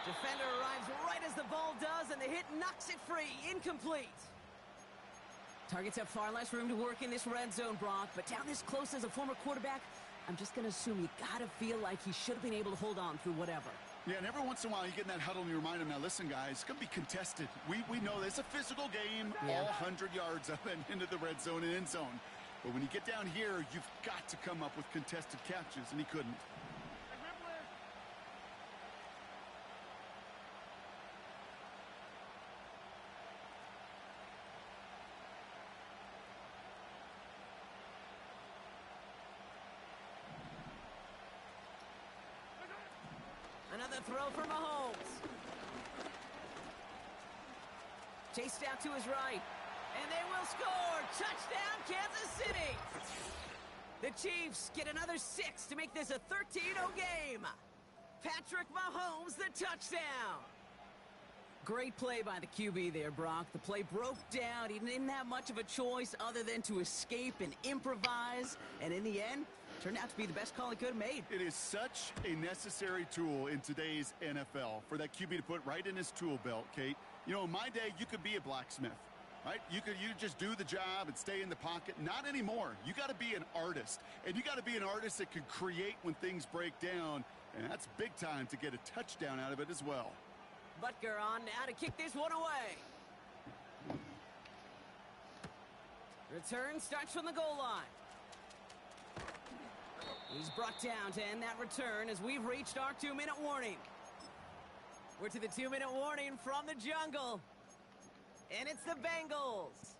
Speaker 6: Defender arrives right as the ball does, and the hit knocks it free. Incomplete. Targets have far less room to work in this red zone, Brock, but down this close as a former quarterback, I'm just going to assume you got to feel like he should have been able to hold on through whatever.
Speaker 7: Yeah, and every once in a while you get in that huddle and you remind him, now listen, guys, it's going to be contested. We know it's a physical game, all 100 yards up and into the red zone and end zone. But when you get down here, you've got to come up with contested catches, and he couldn't.
Speaker 6: Another throw for Mahomes. Chased out to his right. And they will score. Touchdown, Kansas City. The Chiefs get another 6 to make this a 13-0 game. Patrick Mahomes, the touchdown. Great play by the QB there, Brock. The play broke down. He didn't have much of a choice other than to escape and improvise. And in the end, turned out to be the best call he could have made.
Speaker 7: It is such a necessary tool in today's NFL for that QB to put right in his tool belt, Kate. You know, in my day, you could be a blacksmith, right? You just do the job and stay in the pocket. Not anymore. You got to be an artist, and you got to be an artist that can create when things break down, and that's big time to get a touchdown out of it as well.
Speaker 6: Butker on now to kick this one away. Return starts from the goal line. He's brought down to end that return as we've reached our 2-minute warning. We're to the 2-minute warning from the jungle. And it's the Bengals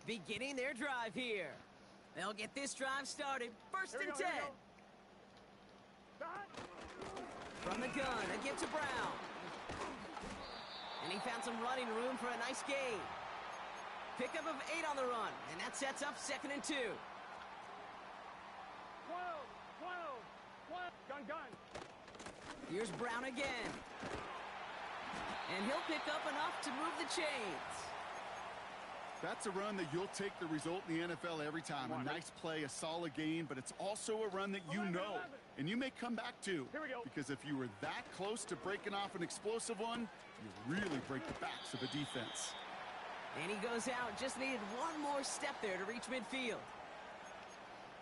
Speaker 6: beginning their drive here. They'll get this drive started. 1st and 10. From the gun, a give to Brown. And he found some running room for a nice gain. Pickup of 8 on the run, and that sets up 2nd and 2.
Speaker 3: 12. Gun.
Speaker 6: Here's Brown again. And he'll pick up enough to move the chains.
Speaker 7: That's a run that you'll take the result in the NFL every time. A nice play, a solid gain, but it's also a run that you know and you may come back to.
Speaker 3: Here we go.
Speaker 7: Because if you were that close to breaking off an explosive one, you really break the backs of a defense.
Speaker 6: And he goes out, just needed one more step there to reach midfield.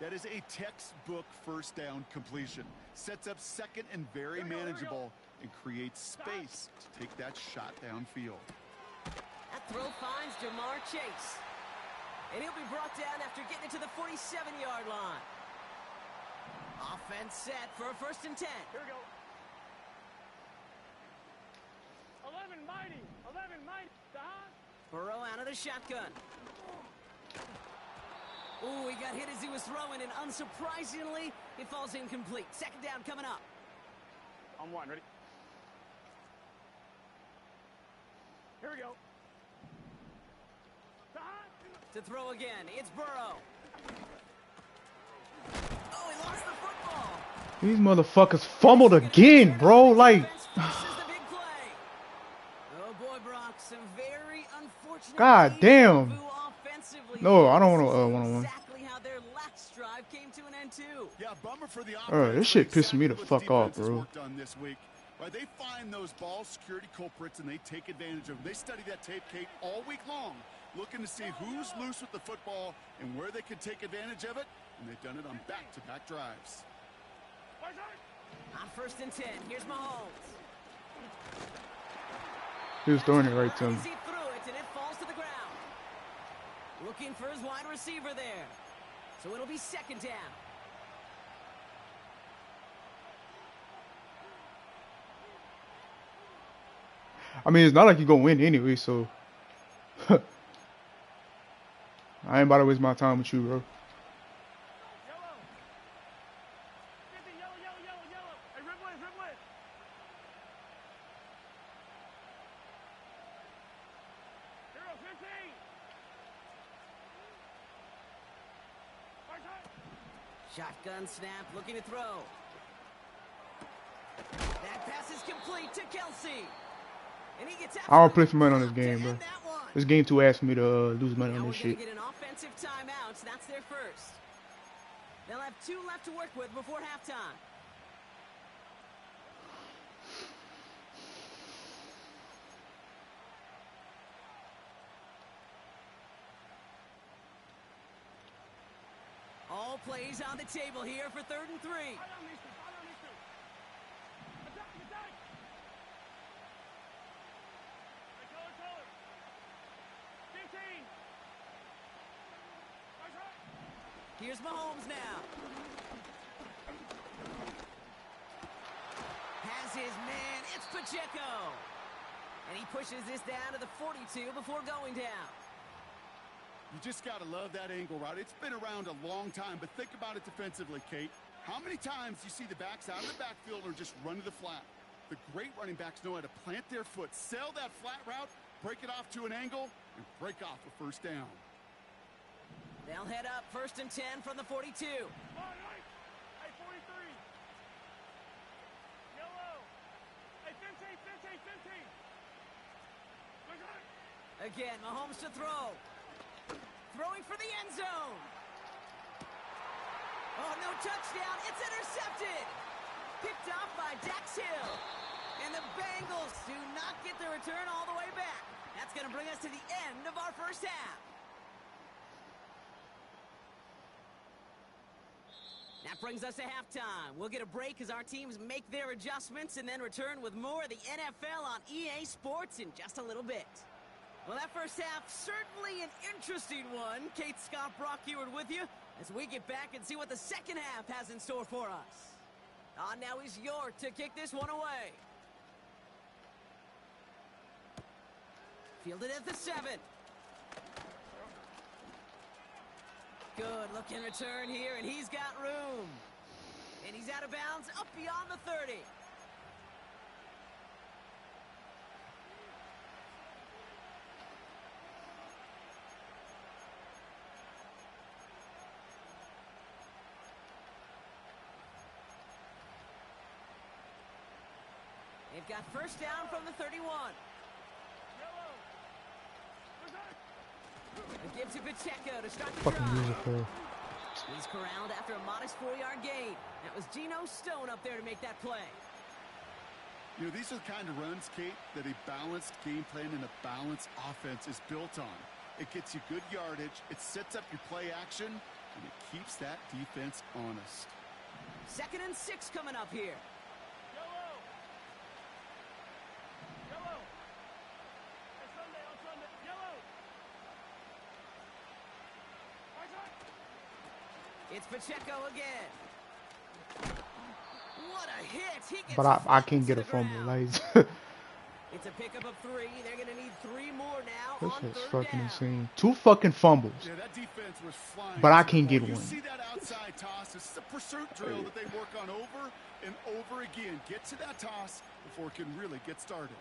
Speaker 7: That is a textbook first down completion. Sets up 2nd and very manageable and creates space to take that shot downfield.
Speaker 6: That throw finds Jamar Chase. And he'll be brought down after getting it to the 47-yard line. Offense set for a 1st and 10.
Speaker 3: Here we go. mighty. 11 mighty.
Speaker 6: Burrow out of the shotgun. Ooh, he got hit as he was throwing, and unsurprisingly, it falls incomplete. Second down coming up.
Speaker 3: On one, ready? Here we go.
Speaker 6: To throw again, it's Burrow. Oh, he lost the football.
Speaker 1: These motherfuckers fumbled again, bro. Like,
Speaker 6: oh boy, Brock, some very unfortunate.
Speaker 1: God damn. No, I don't want to one-on-one.
Speaker 6: Exactly how their last drive came to an end too.
Speaker 7: Yeah, bummer for the offense.
Speaker 1: This shit pissing me the fuck off, bro.
Speaker 7: Done this week. Right, they find those ball security culprits and they take advantage of them. They study that tape, Kate, all week long, looking to see who's loose with the football and where they can take advantage of it. And they've done it on back-to-back drives.
Speaker 6: On 1st and 10, here's Mahomes.
Speaker 1: He was throwing it right to him.
Speaker 6: He threw it and it falls to the ground. Looking for his wide receiver there. So it'll be 2nd down.
Speaker 1: I mean, it's not like you're going to win anyway, so. I ain't about to waste my time with you, bro.
Speaker 6: Shotgun snap, looking to throw. That pass is complete to Kelsey. And he gets
Speaker 1: I don't play for money on this game, bro. This game too ass for me to lose money on this shit.
Speaker 6: Get an offensive timeout, so that's their first. They'll have 2 left to work with before halftime. All plays on the table here for 3rd and 3. Here's Mahomes now. Has his man. It's Pacheco. And he pushes this down to the 42 before going down.
Speaker 7: You just got to love that angle, right? It's been around a long time, but think about it defensively, Kate. How many times you see the backs out of the backfield or just run to the flat? The great running backs know how to plant their foot, sail that flat route, break it off to an angle, and break off a 1st down.
Speaker 6: They'll head up 1st and 10 from the 42.
Speaker 3: Hey, 43. Yellow. Hey, 15.
Speaker 6: Again, Mahomes to throw. Throwing for the end zone. Oh, no touchdown. It's intercepted. Picked off by Dax Hill. And the Bengals do not get the return all the way back. That's going to bring us to the end of our first half. That brings us to halftime. We'll get a break as our teams make their adjustments and then return with more of the NFL on EA Sports in just a little bit. Well, that first half, certainly an interesting one. Kate, Scott, Brock Ewart with you as we get back and see what the second half has in store for us. On now is York to kick this one away. Fielded at the 7. Good looking return here, and he's got room. And he's out of bounds up beyond the 30. They've got 1st down from the 31. A give to Pacheco to start the drive. He's corralled after a modest 4-yard gain. That was Geno Stone up there to make that play.
Speaker 7: You know, these are the kind of runs, Kate, that a balanced game plan and a balanced offense is built on. It gets you good yardage, it sets up your play action, and it keeps that defense honest.
Speaker 6: 2nd and 6 coming up here. It's Pacheco again. What a hit! He gets
Speaker 1: but I can't get a fumble. Like,
Speaker 6: It's a pickup of 3. They're going to need 3 more now
Speaker 1: This
Speaker 6: on
Speaker 1: is
Speaker 6: third
Speaker 1: fucking
Speaker 6: down.
Speaker 1: insane. 2 fucking fumbles.
Speaker 7: Yeah, that defense was flying.
Speaker 1: But I can't
Speaker 7: ball.
Speaker 1: get
Speaker 7: You
Speaker 1: one.
Speaker 7: see that outside toss. This is a pursuit drill that they work on over and over again. Get to that toss before it can really get started.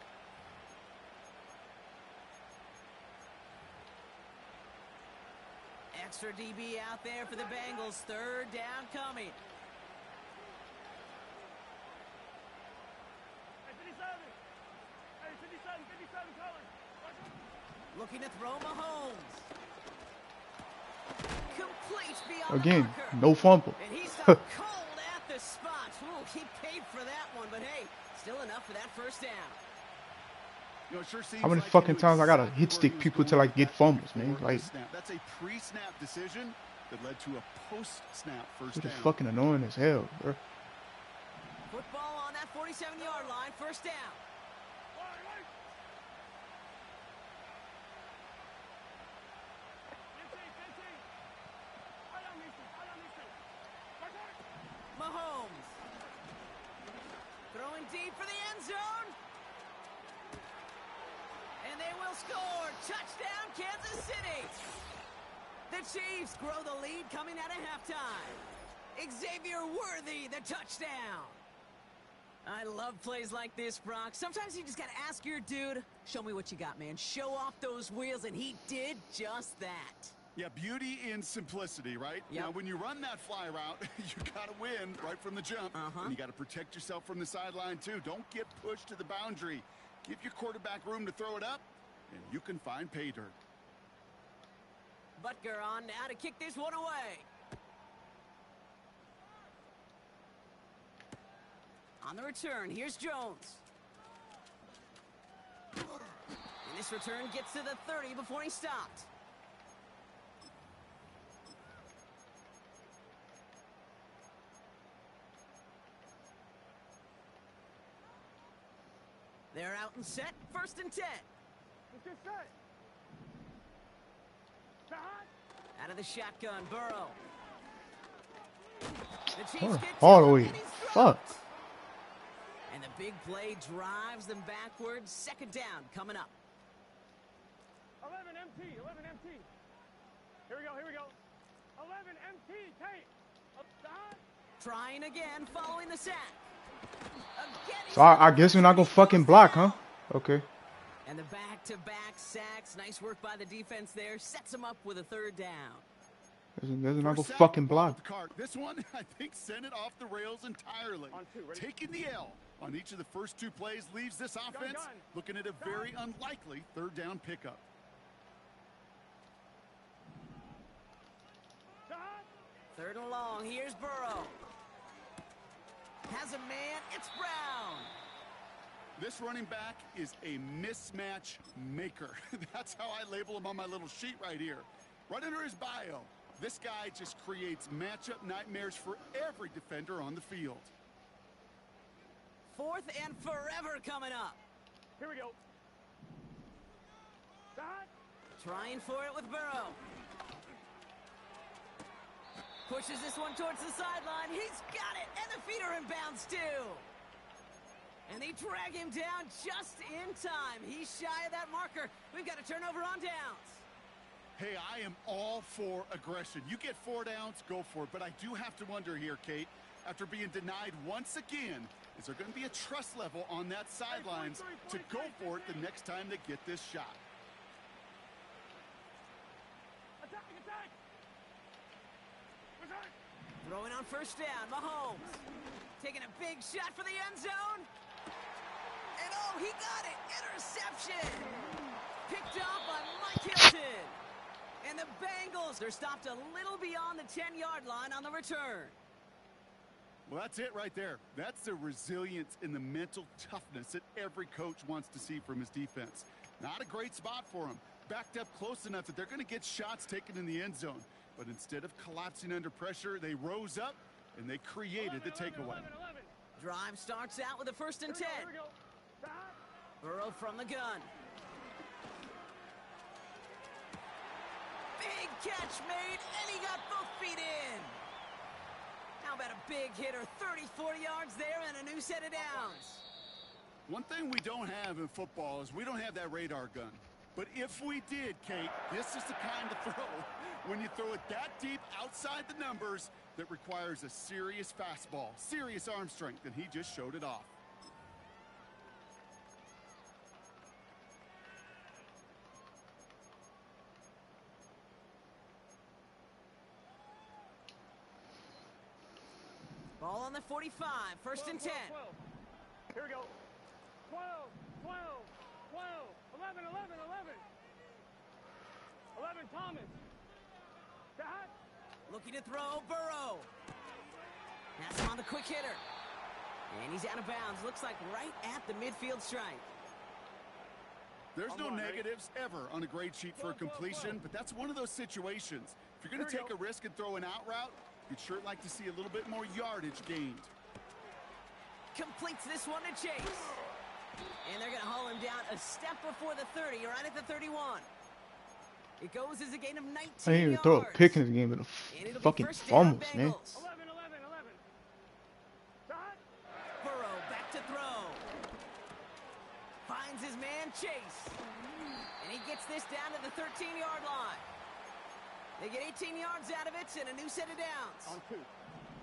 Speaker 6: Extra DB out there for the Bengals. Third down coming.
Speaker 3: Hey, 57. Hey, 57 colors.
Speaker 6: Looking to throw Mahomes. Complete beyond
Speaker 1: Again,
Speaker 6: the marker.
Speaker 1: no fumble.
Speaker 6: And he stopped cold at the spot. Ooh, he paid for that one, but hey, still enough for that first down.
Speaker 7: You know, it sure seems
Speaker 1: How many
Speaker 7: like
Speaker 1: fucking
Speaker 7: he knew
Speaker 1: times I gotta
Speaker 7: exactly
Speaker 1: hit
Speaker 7: where
Speaker 1: stick
Speaker 7: he was
Speaker 1: people to
Speaker 7: going
Speaker 1: like
Speaker 7: with
Speaker 1: get
Speaker 7: that
Speaker 1: fumbles,
Speaker 7: before
Speaker 1: man?
Speaker 7: the
Speaker 1: Like,
Speaker 7: snap. That's a pre-snap decision that led to a post-snap first
Speaker 1: this is
Speaker 7: down.
Speaker 1: fucking annoying as hell, bro.
Speaker 6: Football on that 47-yard line. First down. Mahomes. Throwing deep for the end zone. And they will score. Touchdown, Kansas City. The Chiefs grow the lead coming out of halftime. Xavier Worthy, the touchdown. I love plays like this, Brock. Sometimes you just got to ask your dude, show me what you got, man. Show off those wheels, and he did just that.
Speaker 7: Yeah, beauty in simplicity, right?
Speaker 6: Yep.
Speaker 7: Now, when you run that fly route, you got to win right from the jump. And you got to protect yourself from the sideline, too. Don't get pushed to the boundary. Give your quarterback room to throw it up, and you can find pay dirt.
Speaker 6: Butker on now to kick this one away. On the return, here's Jones. And this return gets to the 30 before he stopped. They're out and set. First and 10.
Speaker 3: It's just set.
Speaker 6: Out of the shotgun, Burrow. The Chiefs
Speaker 1: Oh,
Speaker 6: get
Speaker 1: all
Speaker 6: to
Speaker 1: the
Speaker 6: him,
Speaker 1: way.
Speaker 6: and he's
Speaker 1: Fuck.
Speaker 6: dropped. And the big play drives them backwards. Second down coming up.
Speaker 3: 11 MT. 11 MT. Here we go. 11 MT. Tate. Up top.
Speaker 6: Trying again, following the sack. Again,
Speaker 1: So I guess we're not gonna fucking block, huh? Okay.
Speaker 6: And the back-to-back sacks. Nice work by the defense there. Sets him up with a third down.
Speaker 1: There's not gonna
Speaker 7: First sack,
Speaker 1: fucking
Speaker 7: ball
Speaker 1: block.
Speaker 7: at the cart. This one, I think, sent it off the rails entirely.
Speaker 3: On 2, ready?
Speaker 7: Taking the L on each of the first 2 plays leaves this offense looking at a very unlikely third down pickup.
Speaker 6: Third and long. Here's Burrow. Has a man. It's Brown.
Speaker 7: This running back is a mismatch maker. That's how I label him on my little sheet right here. Right under his bio, this guy just creates matchup nightmares for every defender on the field.
Speaker 6: Fourth and forever coming up.
Speaker 3: Here we go. Dot.
Speaker 6: Trying for it with Burrow. Pushes this one towards the sideline. He's got it. And the feet are in bounds, too. And they drag him down just in time. He's shy of that marker. We've got a turnover on downs.
Speaker 7: Hey, I am all for aggression. You get 4 downs, go for it. But I do have to wonder here, Kate, after being denied once again, is there going to be a trust level on that sidelines to go for it the next time they get this shot?
Speaker 3: Attack. Return.
Speaker 6: Throwing on first down, Mahomes. Taking a big shot for the end zone. And oh, he got it. Interception. Picked off by Mike Hilton. And the Bengals are stopped a little beyond the 10-yard line on the return.
Speaker 7: Well, that's it right there. That's the resilience and the mental toughness that every coach wants to see from his defense. Not a great spot for him. Backed up close enough that they're going to get shots taken in the end zone. But instead of collapsing under pressure, they rose up and they created the takeaway.
Speaker 3: 11.
Speaker 6: Drive starts out with a first and 10.
Speaker 3: Here we go. Dot.
Speaker 6: Burrow from the gun. Big catch made, and he got both feet in. How about a big hitter, 34 yards there and a new set of downs.
Speaker 7: One thing we don't have in football is we don't have that radar gun. But if we did, Kate, this is the kind of throw, when you throw it that deep outside the numbers, that requires a serious fastball, serious arm strength, and he just showed it off.
Speaker 6: Ball on the 45, first and 10.
Speaker 3: 12. Here we go. 12, 12, 12, 11, 11, 11. 11, Thomas. That.
Speaker 6: Looking to throw, Burrow. Has him on the quick hitter. And he's out of bounds. Looks like right at the midfield stripe.
Speaker 7: There's no negatives ever on a grade sheet for a completion, but that's one of those situations. If you're going to take a risk and throw an out route, you'd sure like to see a little bit more yardage gained.
Speaker 6: Completes this one to Chase. And they're going to haul him down a step before the 30, right at the 31. It goes as a gain of 19
Speaker 1: I didn't even
Speaker 6: yards.
Speaker 1: throw a pick in this game, but the fucking fumbles, man.
Speaker 3: 11, 11, 11. That.
Speaker 6: Burrow back to throw. Finds his man Chase. And he gets this down to the 13-yard line. They get 18 yards out of it and a new set of downs.
Speaker 3: On 2.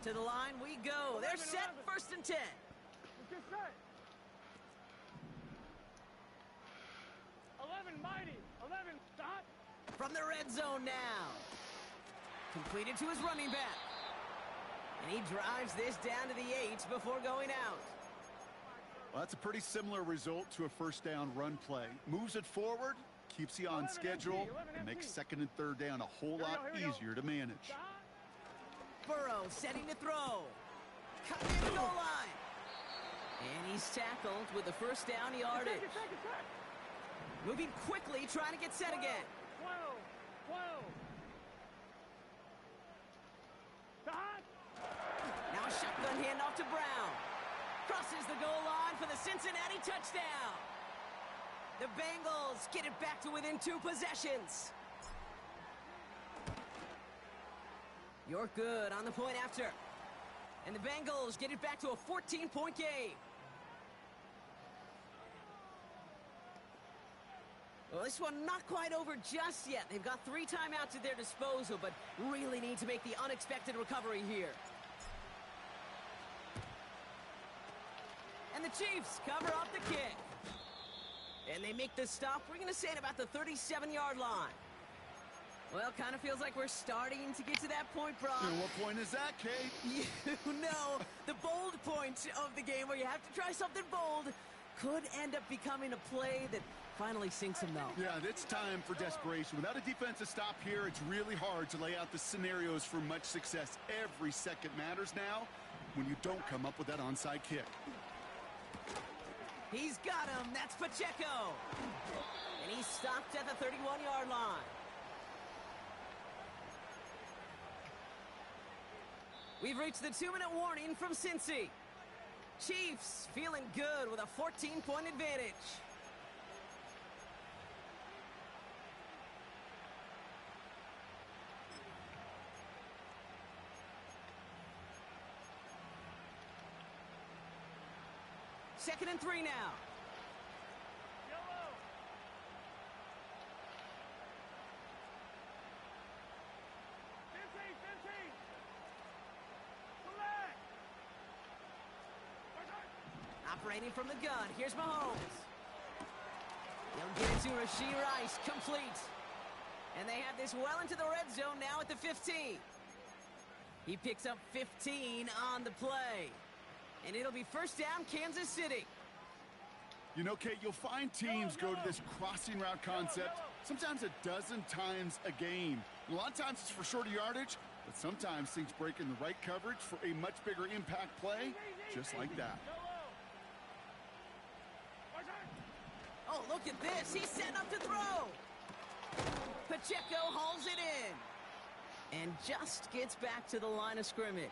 Speaker 6: To the line we go. They're set,
Speaker 3: 11.
Speaker 6: first and 10.
Speaker 3: Just set. 11, mighty. 11, stop.
Speaker 6: From the red zone now. Completed to his running back. And he drives this down to the 8 before going out.
Speaker 7: Well, that's a pretty similar result to a first down run play. Moves it forward, keeps you on schedule, and makes second and third down a whole lot easier to manage.
Speaker 6: Burrow setting to throw. Cut in the goal line. And he's tackled with the first down yardage. Moving quickly, trying to get set again.
Speaker 3: 12, 12. Stop.
Speaker 6: Now a shotgun handoff to Brown. Crosses the goal line for the Cincinnati touchdown. The Bengals get it back to within 2 possessions. You're good on the point after. And the Bengals get it back to a 14-point game. Well, this one not quite over just yet. They've got 3 timeouts at their disposal, but really need to make the unexpected recovery here. And the Chiefs cover up the kick. And they make the stop, we're going to say at about the 37-yard line. Well, kind of feels like we're starting to get to that point, Brock.
Speaker 7: And what point is that, Kate?
Speaker 6: You know, the bold point of the game where you have to try something bold could end up becoming a play that finally sinks him, though.
Speaker 7: Yeah, it's time for desperation. Without a defensive stop here, it's really hard to lay out the scenarios for much success. Every second matters now when you don't come up with that onside kick.
Speaker 6: He's got him. That's Pacheco. And he's stopped at the 31-yard line. We've reached the 2-minute warning from Cincy. Chiefs feeling good with a 14-point advantage. Second and 3 now.
Speaker 3: Yellow. Fifteen. Select.
Speaker 6: Operating from the gun. Here's Mahomes. They'll get it to Rashee Rice. Complete. And they have this well into the red zone now at the 15. He picks up 15 on the play. And it'll be first down, Kansas City.
Speaker 7: You know, Kate, you'll find teams go to this crossing route concept sometimes a dozen times a game. A lot of times it's for shorter yardage, but sometimes things break in the right coverage for a much bigger impact play, just like that.
Speaker 6: Oh, look at this. He's set up to throw. Pacheco hauls it in. And just gets back to the line of scrimmage.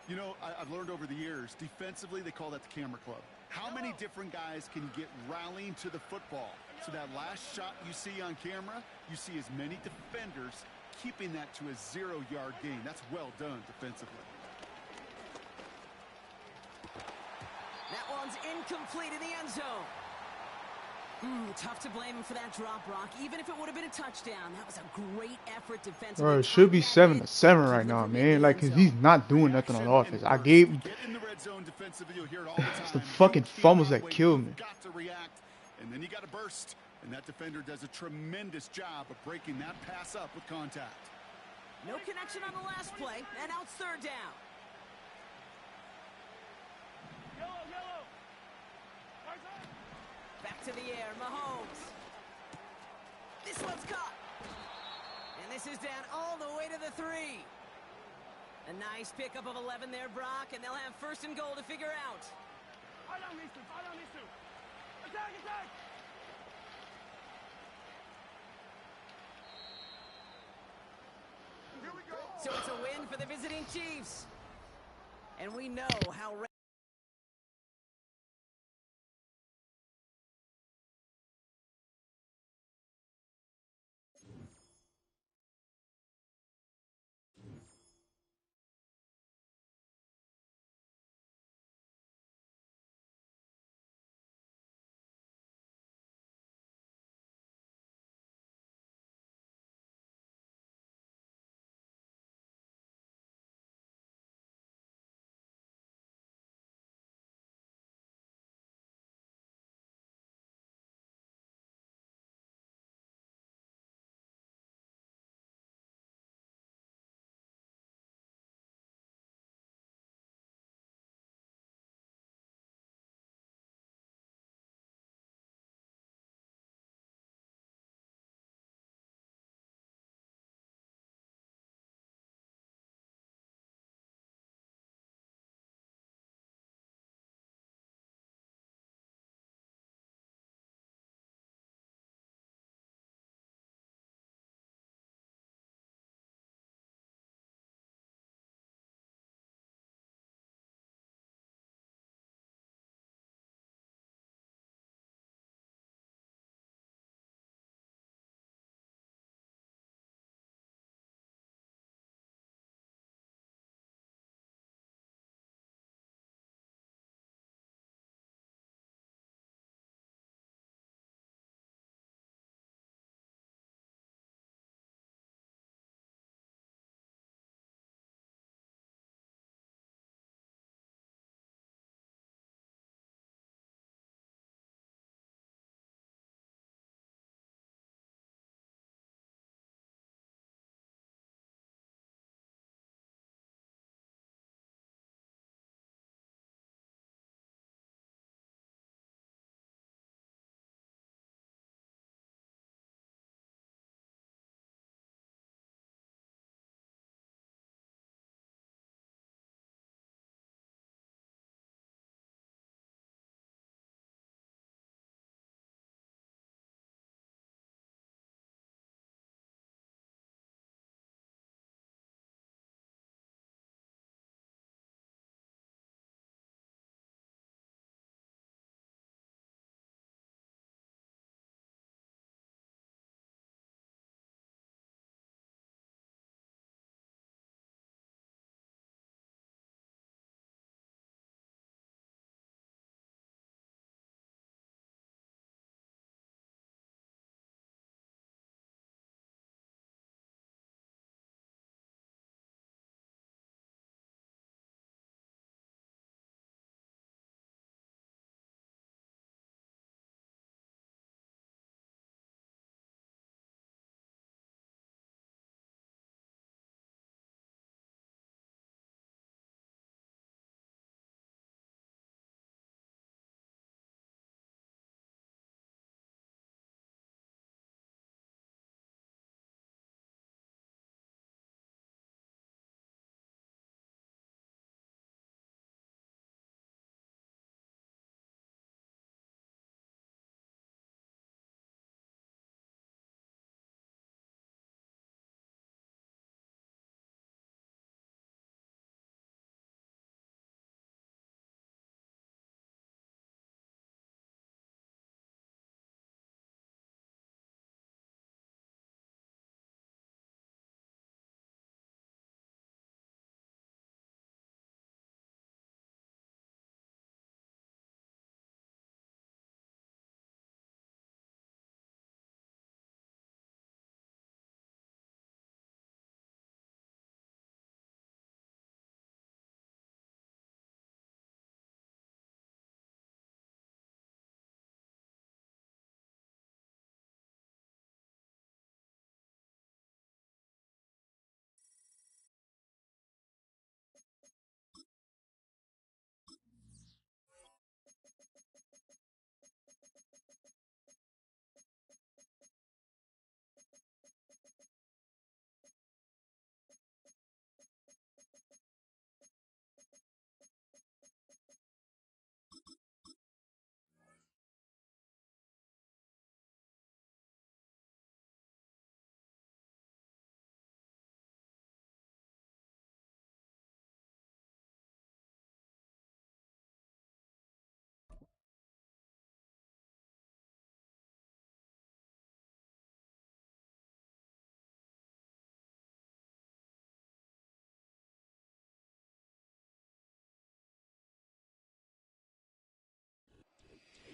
Speaker 7: You know, I've learned over the years, defensively, they call that the camera club. How many different guys can get rallying to the football? So that last shot you see on camera, you see as many defenders keeping that to a 0-yard gain. That's well done defensively.
Speaker 6: That one one's incomplete in the end zone. Tough to blame him for that drop, Brock. Even if it would have been a touchdown, that was a great effort defensively.
Speaker 1: Bro, it should be 7-7 right now, man. Like, cause he's not doing nothing on offense. I gave
Speaker 7: Get in the red zone defensively, you'll hear it all the
Speaker 1: it's the
Speaker 7: time.
Speaker 1: fucking
Speaker 7: You
Speaker 1: fumbles
Speaker 7: cannot
Speaker 1: that
Speaker 7: wait.
Speaker 1: killed me.
Speaker 7: You've got to react, and then you got to burst. And that defender does a tremendous job of breaking that pass up with contact.
Speaker 6: No connection on the last play, and now it's third down.
Speaker 3: Yellow. Right side.
Speaker 6: Back to the air, Mahomes. This one's caught. And this is down all the way to the 3. A nice pickup of 11 there, Brock, and they'll have first and goal to figure out.
Speaker 3: I don't need to. Attack. Here we go.
Speaker 6: So it's a win for the visiting Chiefs. And we know how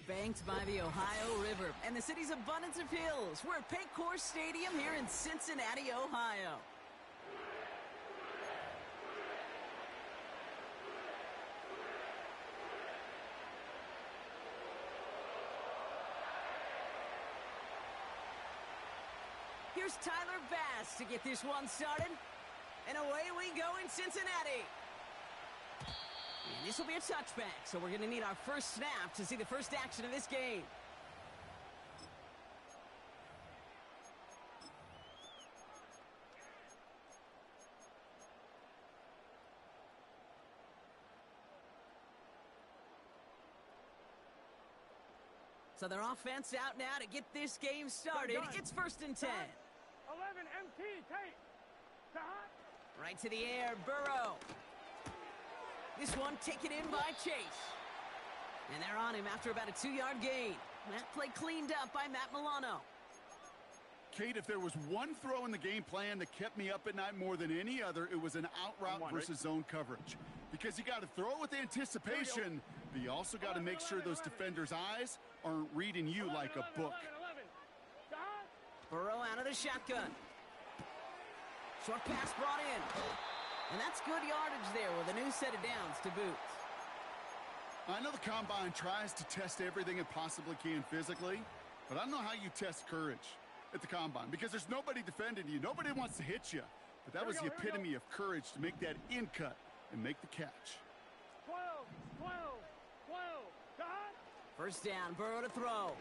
Speaker 6: Banked by the Ohio River and the city's abundance of hills. We're at Paycor Stadium here in Cincinnati, Ohio. Here's Tyler Bass to get this one started. And away we go in Cincinnati. And this will be a touchback, so we're going to need our first snap to see the first action of this game. So their offense out now to get this game started. It's 1st and 10.
Speaker 3: 11 MT, Tate.
Speaker 6: Right to the air, Burrow. This one taken in by Chase. And they're on him after about a 2-yard gain. That play cleaned up by Matt Milano.
Speaker 7: Kate, if there was one throw in the game plan that kept me up at night more than any other, it was an out route versus zone coverage. Because you got to throw it with anticipation, but you also got to make sure those defenders' eyes aren't reading you like a book.
Speaker 6: Burrow out of the shotgun. Short pass brought in. And that's good yardage there with a new set of downs to boot.
Speaker 7: I know the Combine tries to test everything it possibly can physically, but I don't know how you test courage at the Combine because there's nobody defending you. Nobody wants to hit you. But that was the epitome of courage to make that in cut and make the catch.
Speaker 3: 12, 12, 12.
Speaker 6: First down, Burrow to throw.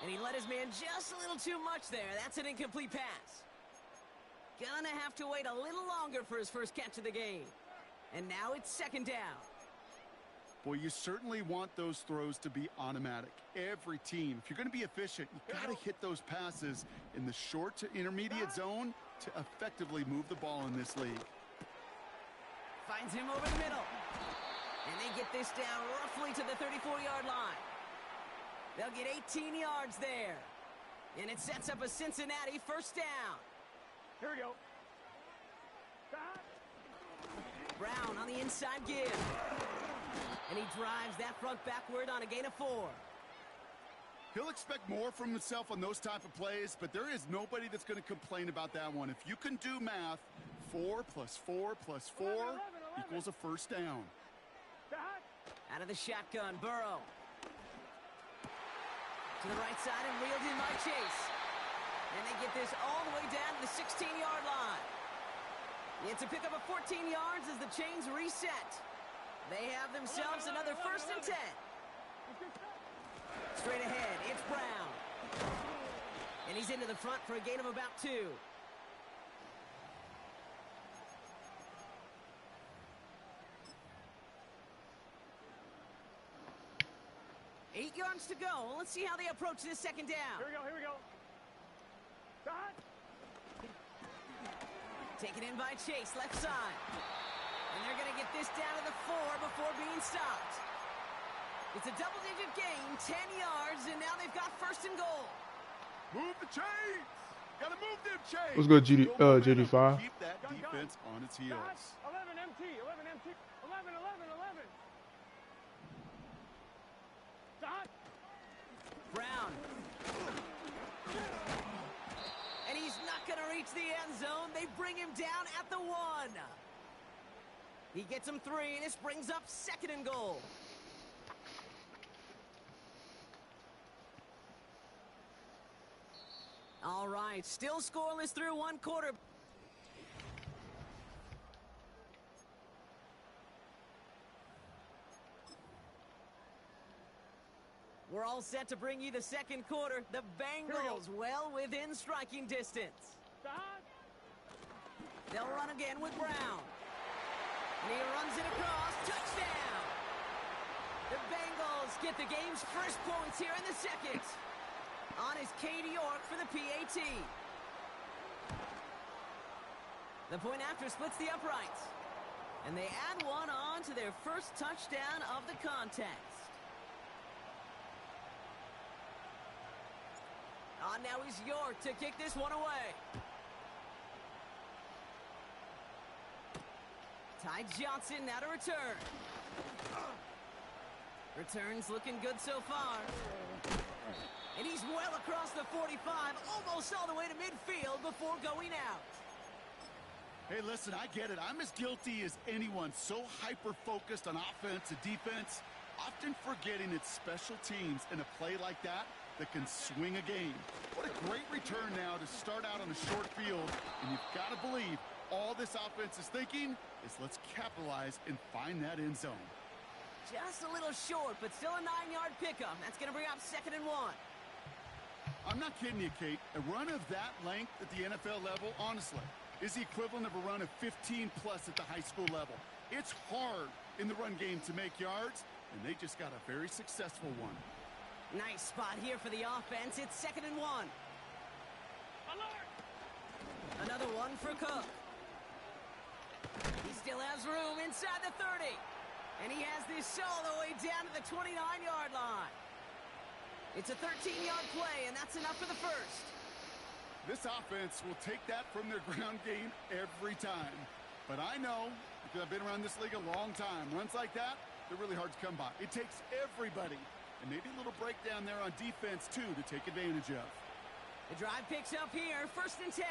Speaker 6: And he let his man just a little too much there. That's an incomplete pass. Gonna have to wait a little longer for his first catch of the game. And now it's 2nd down.
Speaker 7: Boy, you certainly want those throws to be automatic. Every team, if you're going to be efficient, you got to hit those passes in the short to intermediate zone to effectively move the ball in this league.
Speaker 6: Finds him over the middle. And they get this down roughly to the 34-yard line. They'll get 18 yards there. And it sets up a Cincinnati first down.
Speaker 3: Here we go.
Speaker 6: Brown on the inside give. And he drives that front backward on a gain of 4.
Speaker 7: He'll expect more from himself on those type of plays, but there is nobody that's going to complain about that one. If you can do math, 4 plus 4 plus 4 equals a first down.
Speaker 6: Out of the shotgun, Burrow. To the right side and reeled in by Chase. And they get this all the way down to the 16-yard line. It's a pickup of 14 yards as the chains reset. They have themselves another 1st and 10. Straight ahead, it's Brown. And he's into the front for a gain of about 2. Eight yards to go. Let's see how they approach this 2nd down.
Speaker 3: Here we go, here we go.
Speaker 6: Taken in by Chase, left side. And they're going to get this down to the 4 before being stopped. It's a double-digit gain, 10 yards, and now they've got 1st and goal.
Speaker 7: Move the chains! Gotta move them chains!
Speaker 1: What's good, JD5?
Speaker 7: Keep that defense on its heels.
Speaker 3: 11 MT, 11 MT, 11, 11, 11.
Speaker 6: Brown. And he's not going to reach the end zone. They bring him down at the 1. He gets him 3, and this brings up 2nd and goal. All right, still scoreless through 1 quarter. We're all set to bring you the 2nd quarter. The Bengals well within striking distance. They'll run again with Brown. And he runs it across. Touchdown! The Bengals get the game's first points here in the 2nd. On is Cade York for the PAT. The point after splits the uprights. And they add one on to their first touchdown of the contest. On now is York to kick this one away. Ty Johnson now to return. Returns looking good so far. And he's well across the 45, almost all the way to midfield before going out.
Speaker 7: Hey, listen, I get it. I'm as guilty as anyone. So hyper-focused on offense and defense, often forgetting it's special teams in a play like that can swing a game. What a great return now to start out on a short field. And you've got to believe all this offense is thinking is let's capitalize and find that end zone.
Speaker 6: Just a little short, but still a 9-yard pickup. That's going to bring up 2nd and 1.
Speaker 7: I'm not kidding you, Kate. A run of that length at the NFL level, honestly, is the equivalent of a run of 15-plus at the high school level. It's hard in the run game to make yards, and they just got a very successful one.
Speaker 6: Nice spot here for the offense. It's 2nd and 1.
Speaker 3: Alert!
Speaker 6: Another one for Cook. He still has room inside the 30. And he has this all the way down to the 29-yard line. It's a 13-yard play, and that's enough for the first.
Speaker 7: This offense will take that from their ground game every time. But I know, because I've been around this league a long time, runs like that, they're really hard to come by. It takes everybody, and maybe a little breakdown there on defense, too, to take advantage of.
Speaker 6: The drive picks up here, 1st and 10.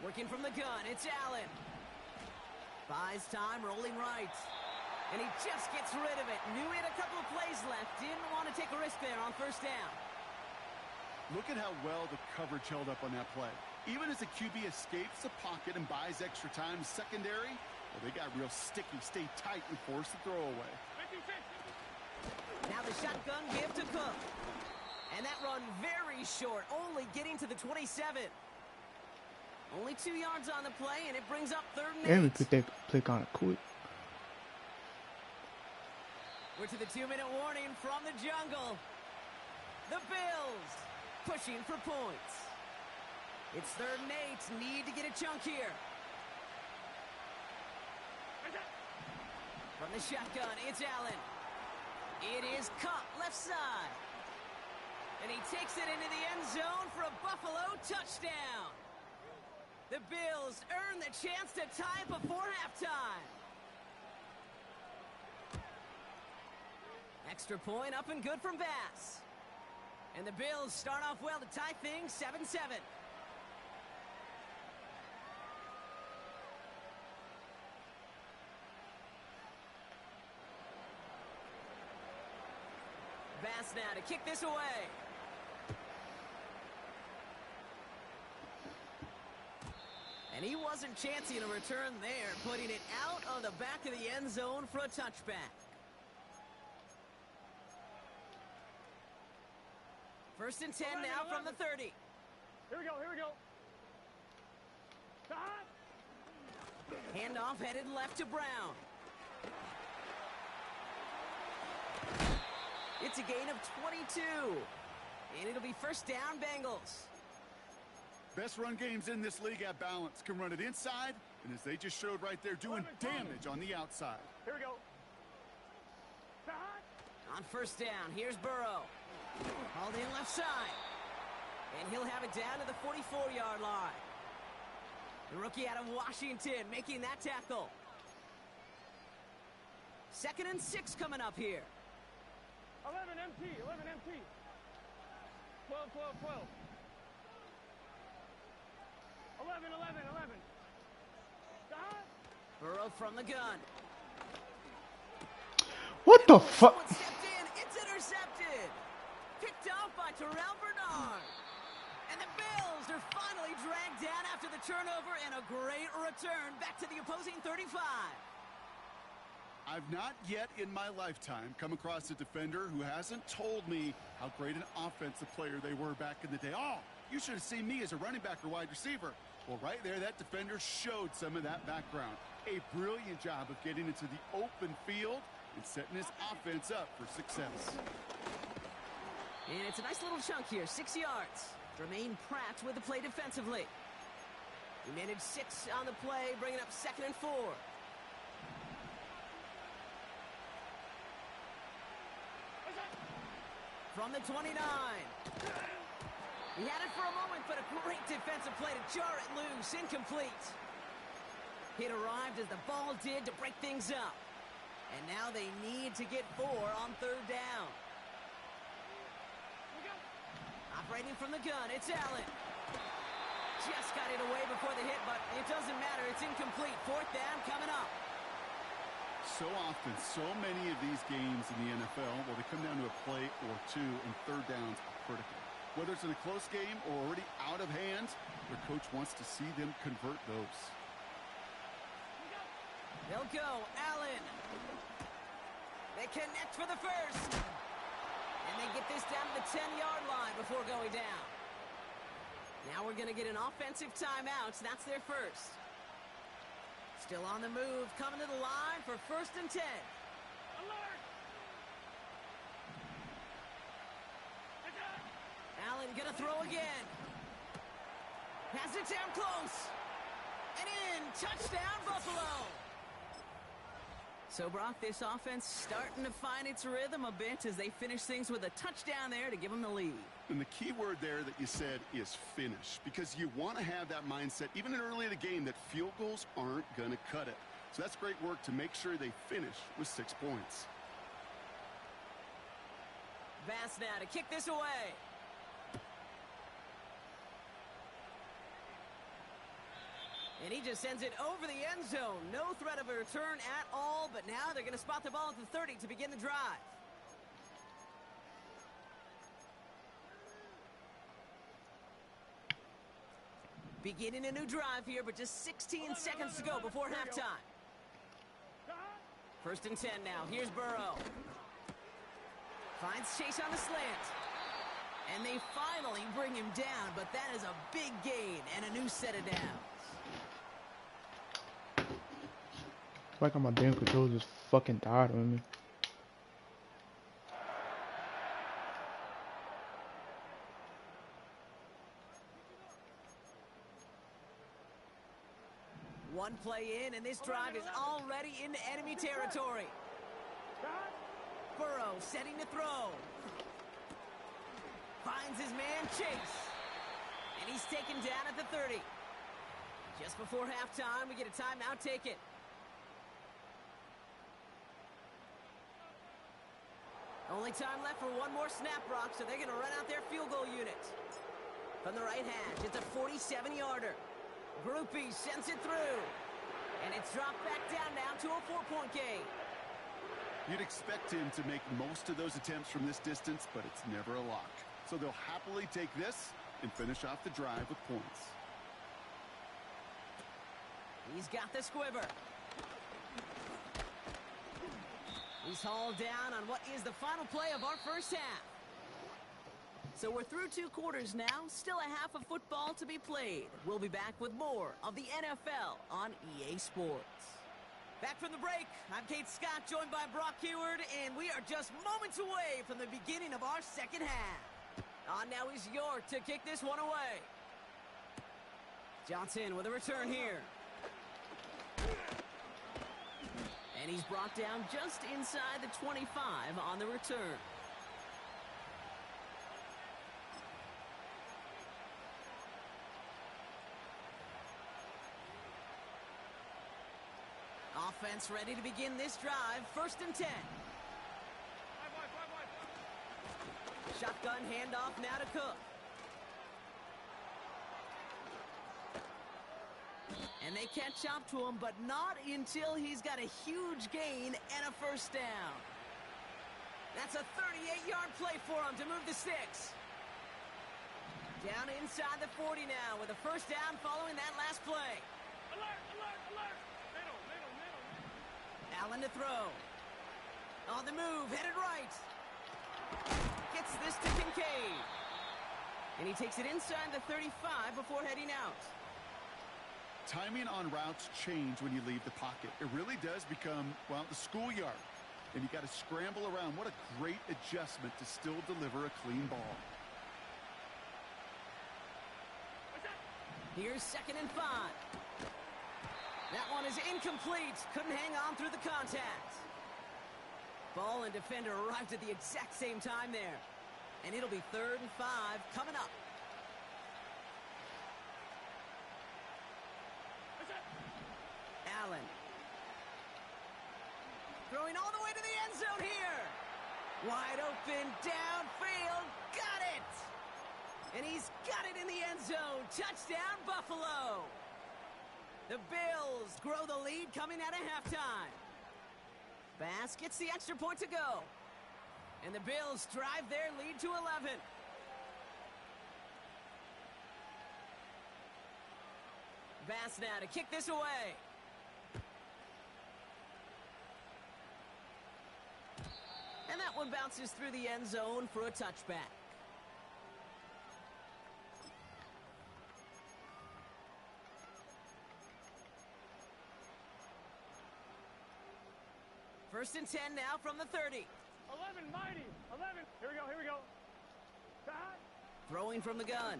Speaker 6: Working from the gun, it's Allen. Buys time, rolling right. And he just gets rid of it. Knew he had a couple of plays left. Didn't want to take a risk there on 1st down.
Speaker 7: Look at how well the coverage held up on that play. Even as the QB escapes the pocket and buys extra time secondary, well, they got real sticky, stay tight, and force the throw away.
Speaker 6: Now the shotgun give to Cook. And that run very short, only getting to the 27. Only 2 yards on the play, and it brings up 3rd and 8.
Speaker 1: And we put that play kind of quick.
Speaker 6: We're to the 2-minute warning from the jungle. The Bills pushing for points. It's 3rd and 8. Need to get a chunk here. From the shotgun, it's Allen. It is cut left side. And he takes it into the end zone for a Buffalo touchdown. The Bills earn the chance to tie before halftime. Extra point up and good from Bass. And the Bills start off well to tie things 7-7. Bass now to kick this away. And he wasn't chancing a return there, putting it out of the back of the end zone for a touchback. 1st and 10 now from the 30.
Speaker 3: Here we go, here we go.
Speaker 6: Handoff headed left to Brown. It's a gain of 22. And it'll be 1st down, Bengals.
Speaker 7: Best run games in this league at balance. Can run it inside, and as they just showed right there, doing damage on the outside.
Speaker 3: Here we go.
Speaker 6: On 1st down, here's Burrow. Hauled in left side. And he'll have it down to the 44-yard line. The rookie out of Washington making that tackle. 2nd and 6 coming up here.
Speaker 3: 11 MT, 11 MT. 12, 12, 12. 11, 11, 11.
Speaker 6: Burrow from the gun.
Speaker 1: What the fuck?
Speaker 6: Someone stepped in. It's intercepted. Picked off by Terrell Bernard. And the Bills are finally dragged down after the turnover and a great return back to the opposing 35.
Speaker 7: I've not yet in my lifetime come across a defender who hasn't told me how great an offensive player they were back in the day. Oh, you should have seen me as a running back or wide receiver. Well, right there, that defender showed some of that background. A brilliant job of getting into the open field and setting his offense up for success.
Speaker 6: And it's a nice little chunk here, 6 yards. Jermaine Pratt with the play defensively. He managed 6 on the play, bringing up 2nd and 4. From the 29. He had it for a moment, but a great defensive play to jar it loose. Incomplete. It arrived as the ball did to break things up. And now they need to get 4 on 3rd down. Operating from the gun, it's Allen. Just got it away before the hit, but it doesn't matter. It's incomplete. 4th down coming up.
Speaker 7: So often, so many of these games in the NFL, well, they come down to a play or two, and 3rd downs are critical. Whether it's in a close game or already out of hand, their coach wants to see them convert those.
Speaker 6: They'll go. Allen. They connect for the first. And they get this down to the 10-yard line before going down. Now we're going to get an offensive timeout. That's their first. Still on the move, coming to the line for 1st and 10.
Speaker 3: Alert!
Speaker 6: Allen going to throw again. Has it down close. And in. Touchdown, Buffalo. So, Brock, this offense starting to find its rhythm a bit as they finish things with a touchdown there to give them the lead.
Speaker 7: And the key word there that you said is finish, because you want to have that mindset, even in early in the game, that field goals aren't going to cut it. So that's great work to make sure they finish with 6 points.
Speaker 6: Bass now to kick this away. And he just sends it over the end zone. No threat of a return at all, but now they're going to spot the ball at the 30 to begin the drive. Beginning a new drive here, but just 16 seconds to go before halftime. 1st and 10 now. Here's Burrow. Finds Chase on the slant. And they finally bring him down, but that is a big gain and a new set of downs.
Speaker 1: It's like my damn controller just fucking died on me.
Speaker 6: One play in, and this drive is already into enemy territory. Burrow setting to throw. Finds his man, Chase. And he's taken down at the 30. Just before halftime, we get a timeout taken. Only time left for one more snap, Brock, so they're going to run out their field goal unit. From the right hash, it's a 47-yarder. Groupie sends it through. And it's dropped back down now to a 4-point game.
Speaker 7: You'd expect him to make most of those attempts from this distance, but it's never a lock. So they'll happily take this and finish off the drive with points.
Speaker 6: He's got the squiver. He's hauled down on what is the final play of our first half. So we're through 2 quarters now. Still a half of football to be played. We'll be back with more of the NFL on EA Sports. Back from the break, I'm Kate Scott, joined by Brock Heward, and we are just moments away from the beginning of our second half. On now is York to kick this one away. Johnson with a return here. And he's brought down just inside the 25 on the return. Offense ready to begin this drive. 1st and 10. Shotgun handoff now to Cook. And they catch up to him, but not until he's got a huge gain and a 1st down. That's a 38-yard play for him to move the sticks. Down inside the 40 now with a 1st down following that last play.
Speaker 3: Alert, alert, alert. Middle.
Speaker 6: Allen to throw. On the move, headed right. Gets this to Kincaid. And he takes it inside the 35 before heading out.
Speaker 7: Timing on routes change when you leave the pocket. It really does become, well, the schoolyard. And you got to scramble around. What a great adjustment to still deliver a clean ball.
Speaker 6: Here's 2nd and 5. That one is incomplete. Couldn't hang on through the contact. Ball and defender arrived at the exact same time there. And it'll be 3rd and 5 coming up. Allen. Throwing throwing all the way to the end zone here. Wide open, downfield, got it! And he's got it in the end zone. Touchdown, Buffalo! The Bills grow the lead coming out of halftime. Bass gets the extra point to go. And the Bills drive their lead to 11. Bass now to kick this away. And that one bounces through the end zone for a touchback. First and 10 now from the 30.
Speaker 3: 11, mighty. 11. Here we go. Back.
Speaker 6: Throwing from the gun.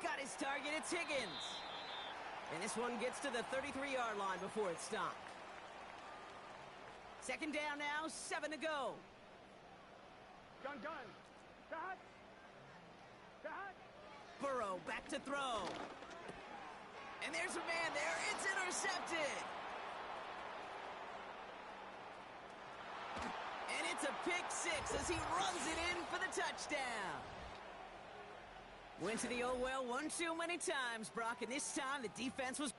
Speaker 6: Got his target, it's Higgins. And this one gets to the 33-yard line before it's stopped. Second down now, 7 to go.
Speaker 3: Gun. Back.
Speaker 6: Burrow back to throw. And there's a man there, it's intercepted. And it's a pick six as he runs it in for the touchdown. Went to the old well one too many times, Brock, and this time the defense was...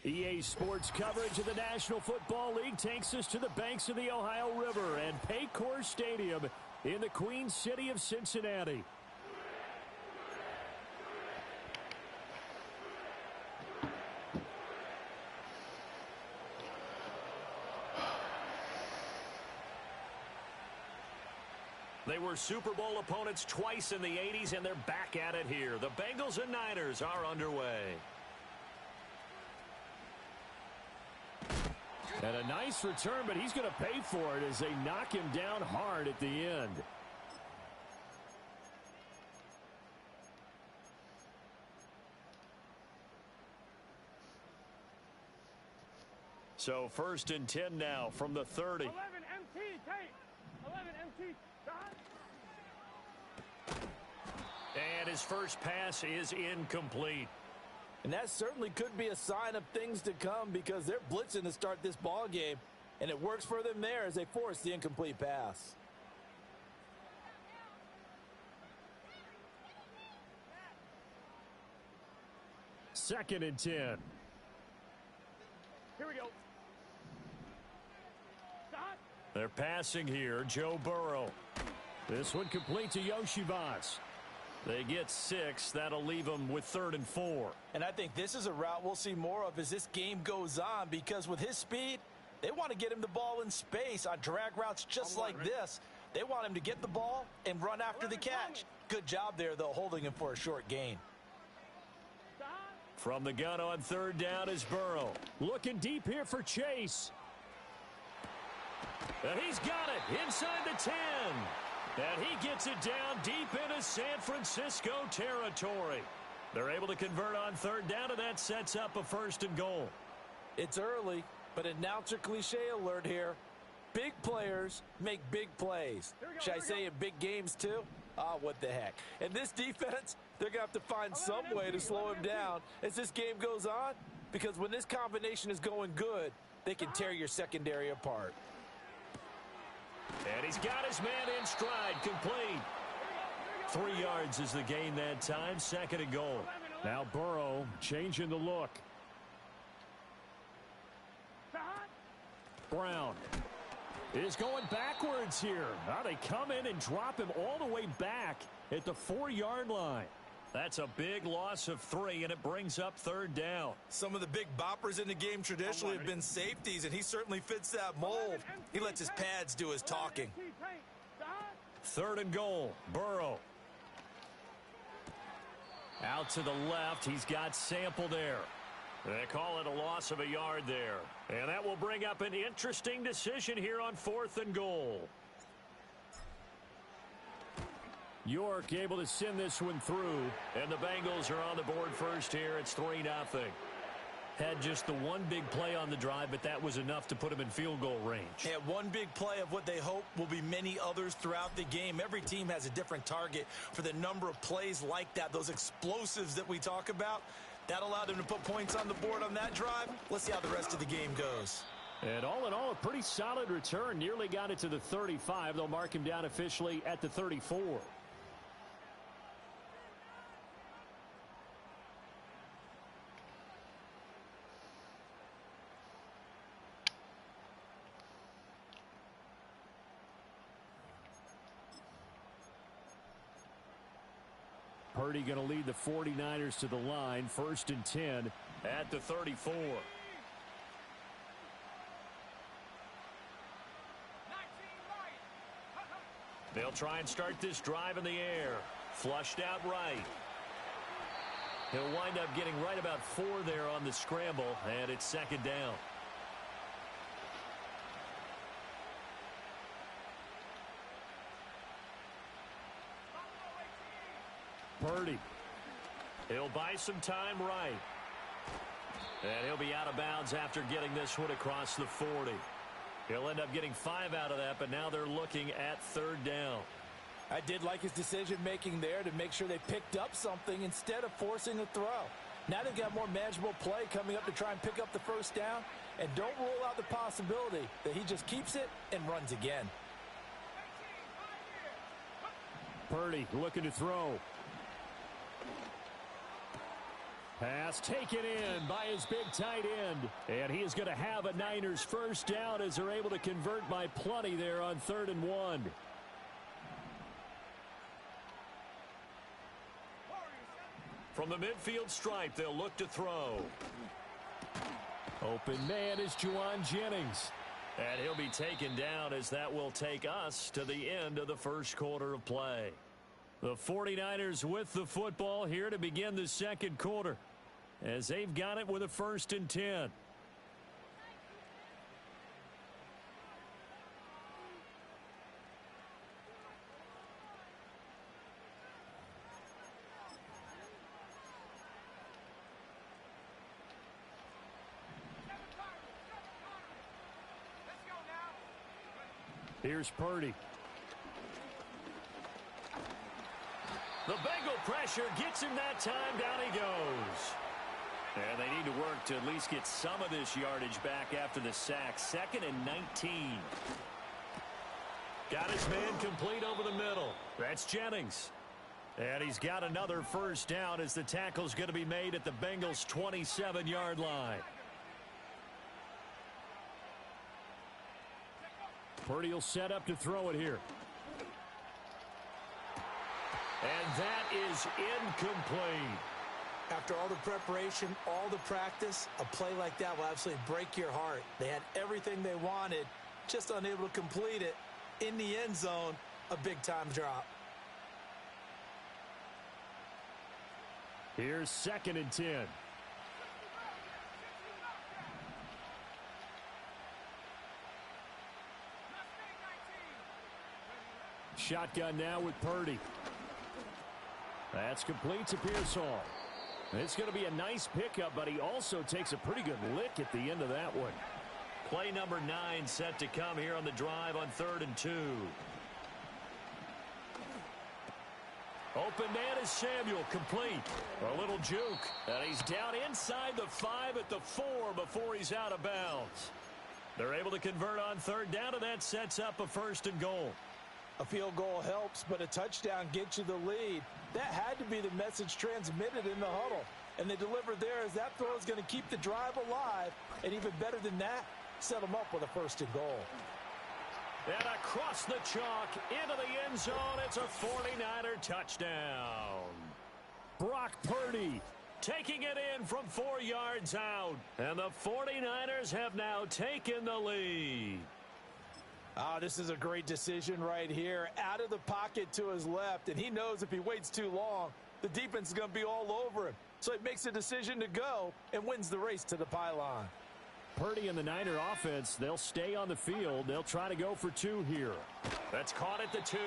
Speaker 5: EA Sports coverage of the National Football League takes us to the banks of the Ohio River and Paycor Stadium in the Queen City of Cincinnati. They were Super Bowl opponents twice in the 80s, and they're back at it here. The Bengals and Niners are underway. And a nice return, but he's going to pay for it as they knock him down hard at the end. So 1st and 10 now from the 30.
Speaker 3: 11 MT, Tate. 11 MT, Dot.
Speaker 2: And his first pass is incomplete.
Speaker 4: And that certainly could be a sign of things to come because they're blitzing to start this ball game, and it works for them there as they force the incomplete pass.
Speaker 5: Second and 10.
Speaker 3: Here we go. Dot.
Speaker 2: They're passing here. Joe Burrow.
Speaker 5: This one complete to Yoshivas.
Speaker 2: They get 6. That'll leave them with 3rd and 4.
Speaker 4: And I think this is a route we'll see more of as this game goes on because with his speed, they want to get him the ball in space on drag routes just like this. They want him to get the ball and run after the catch. Good job there, though, holding him for a short gain.
Speaker 2: From the gun on 3rd down is Burrow.
Speaker 5: Looking deep here for Chase.
Speaker 2: And he's got it inside the 10. And he gets it down deep into San Francisco territory. They're able to convert on 3rd down, and that sets up a 1st and goal.
Speaker 4: It's early, but announcer cliche alert here. Big players make big plays. Should I say in big games too? What the heck. And this defense, they're going to have to find some way to slow him down as this game goes on, because when this combination is going good, they can tear your secondary apart.
Speaker 2: And he's got his man in stride, complete. 3 yards is the gain that time, 2nd and goal.
Speaker 5: Now Burrow changing the look. Brown is going backwards here. Now they come in and drop him all the way back at the 4-yard line.
Speaker 2: That's a big loss of 3, and it brings up 3rd down.
Speaker 8: Some of the big boppers in the game traditionally have been safeties, and he certainly fits that mold. He lets his pads do his talking.
Speaker 2: 3rd and goal, Burrow. Out to the left, he's got Sample there. They call it a loss of a yard there. And that will bring up an interesting decision here on 4th and goal.
Speaker 5: York able to send this one through.
Speaker 2: And the Bengals are on the board first here. It's 3-0. Had just the one big play on the drive, but that was enough to put him in field goal range.
Speaker 8: Yeah, one big play of what they hope will be many others throughout the game. Every team has a different target for the number of plays like that, those explosives that we talk about. That allowed them to put points on the board on that drive. Let's see how the rest of the game goes.
Speaker 5: And all in all, a pretty solid return. Nearly got it to the 35. They'll mark him down officially at the 34. Purdy going to lead the 49ers to the line. 1st and 10
Speaker 2: at the 34. They'll try and start this drive in the air. Flushed out right. He'll wind up getting right about 4 there on the scramble, and it's 2nd down.
Speaker 5: Purdy.
Speaker 2: He'll buy some time right. And he'll be out of bounds after getting this one across the 40. He'll end up getting 5 out of that, but now they're looking at 3rd down.
Speaker 4: I did like his decision-making there to make sure they picked up something instead of forcing a throw. Now they've got more manageable play coming up to try and pick up the 1st down. And don't rule out the possibility that he just keeps it and runs again.
Speaker 5: Purdy looking to throw. Pass taken in by his big tight end. And he is going to have a Niners first down as they're able to convert by plenty there on 3rd and 1.
Speaker 2: From the midfield stripe, they'll look to throw.
Speaker 5: Open man is Juwan Jennings.
Speaker 2: And he'll be taken down as that will take us to the end of the first quarter of play.
Speaker 5: The 49ers with the football here to begin the second quarter, as they've got it with a 1st and 10. Here's Purdy.
Speaker 2: The Bengal pressure gets him that time. Down he goes. And they need to work to at least get some of this yardage back after the sack. 2nd and 19. Got his man complete over the middle. That's Jennings.
Speaker 5: And he's got another first down as the tackle's going to be made at the Bengals' 27-yard line. Purdy will set up to throw it here.
Speaker 2: And that is incomplete.
Speaker 4: After all the preparation, all the practice, a play like that will absolutely break your heart. They had everything they wanted, just unable to complete it. In the end zone, a big-time drop.
Speaker 5: Here's 2nd and 10. Shotgun now with Purdy. That's complete to Pearsall. It's going to be a nice pickup, but he also takes a pretty good lick at the end of that one.
Speaker 2: Play number 9 set to come here on the drive on 3rd and 2.
Speaker 5: Open man is Samuel, complete. A little juke.
Speaker 2: And he's down inside the 5 at the 4 before he's out of bounds.
Speaker 5: They're able to convert on 3rd down, and that sets up a 1st and goal.
Speaker 4: A field goal helps, but a touchdown gets you the lead. That had to be the message transmitted in the huddle. And they delivered there as that throw is going to keep the drive alive. And even better than that, set them up with a 1st and goal.
Speaker 2: And across the chalk into the end zone, it's a 49er touchdown.
Speaker 5: Brock Purdy
Speaker 2: taking it in from 4 yards out. And the 49ers have now taken the lead.
Speaker 4: This is a great decision right here. Out of the pocket to his left, and he knows if he waits too long, the defense is going to be all over him. So he makes a decision to go and wins the race to the pylon.
Speaker 5: Purdy and the Niner offense, they'll stay on the field. They'll try to go for 2 here.
Speaker 2: That's caught at the 2.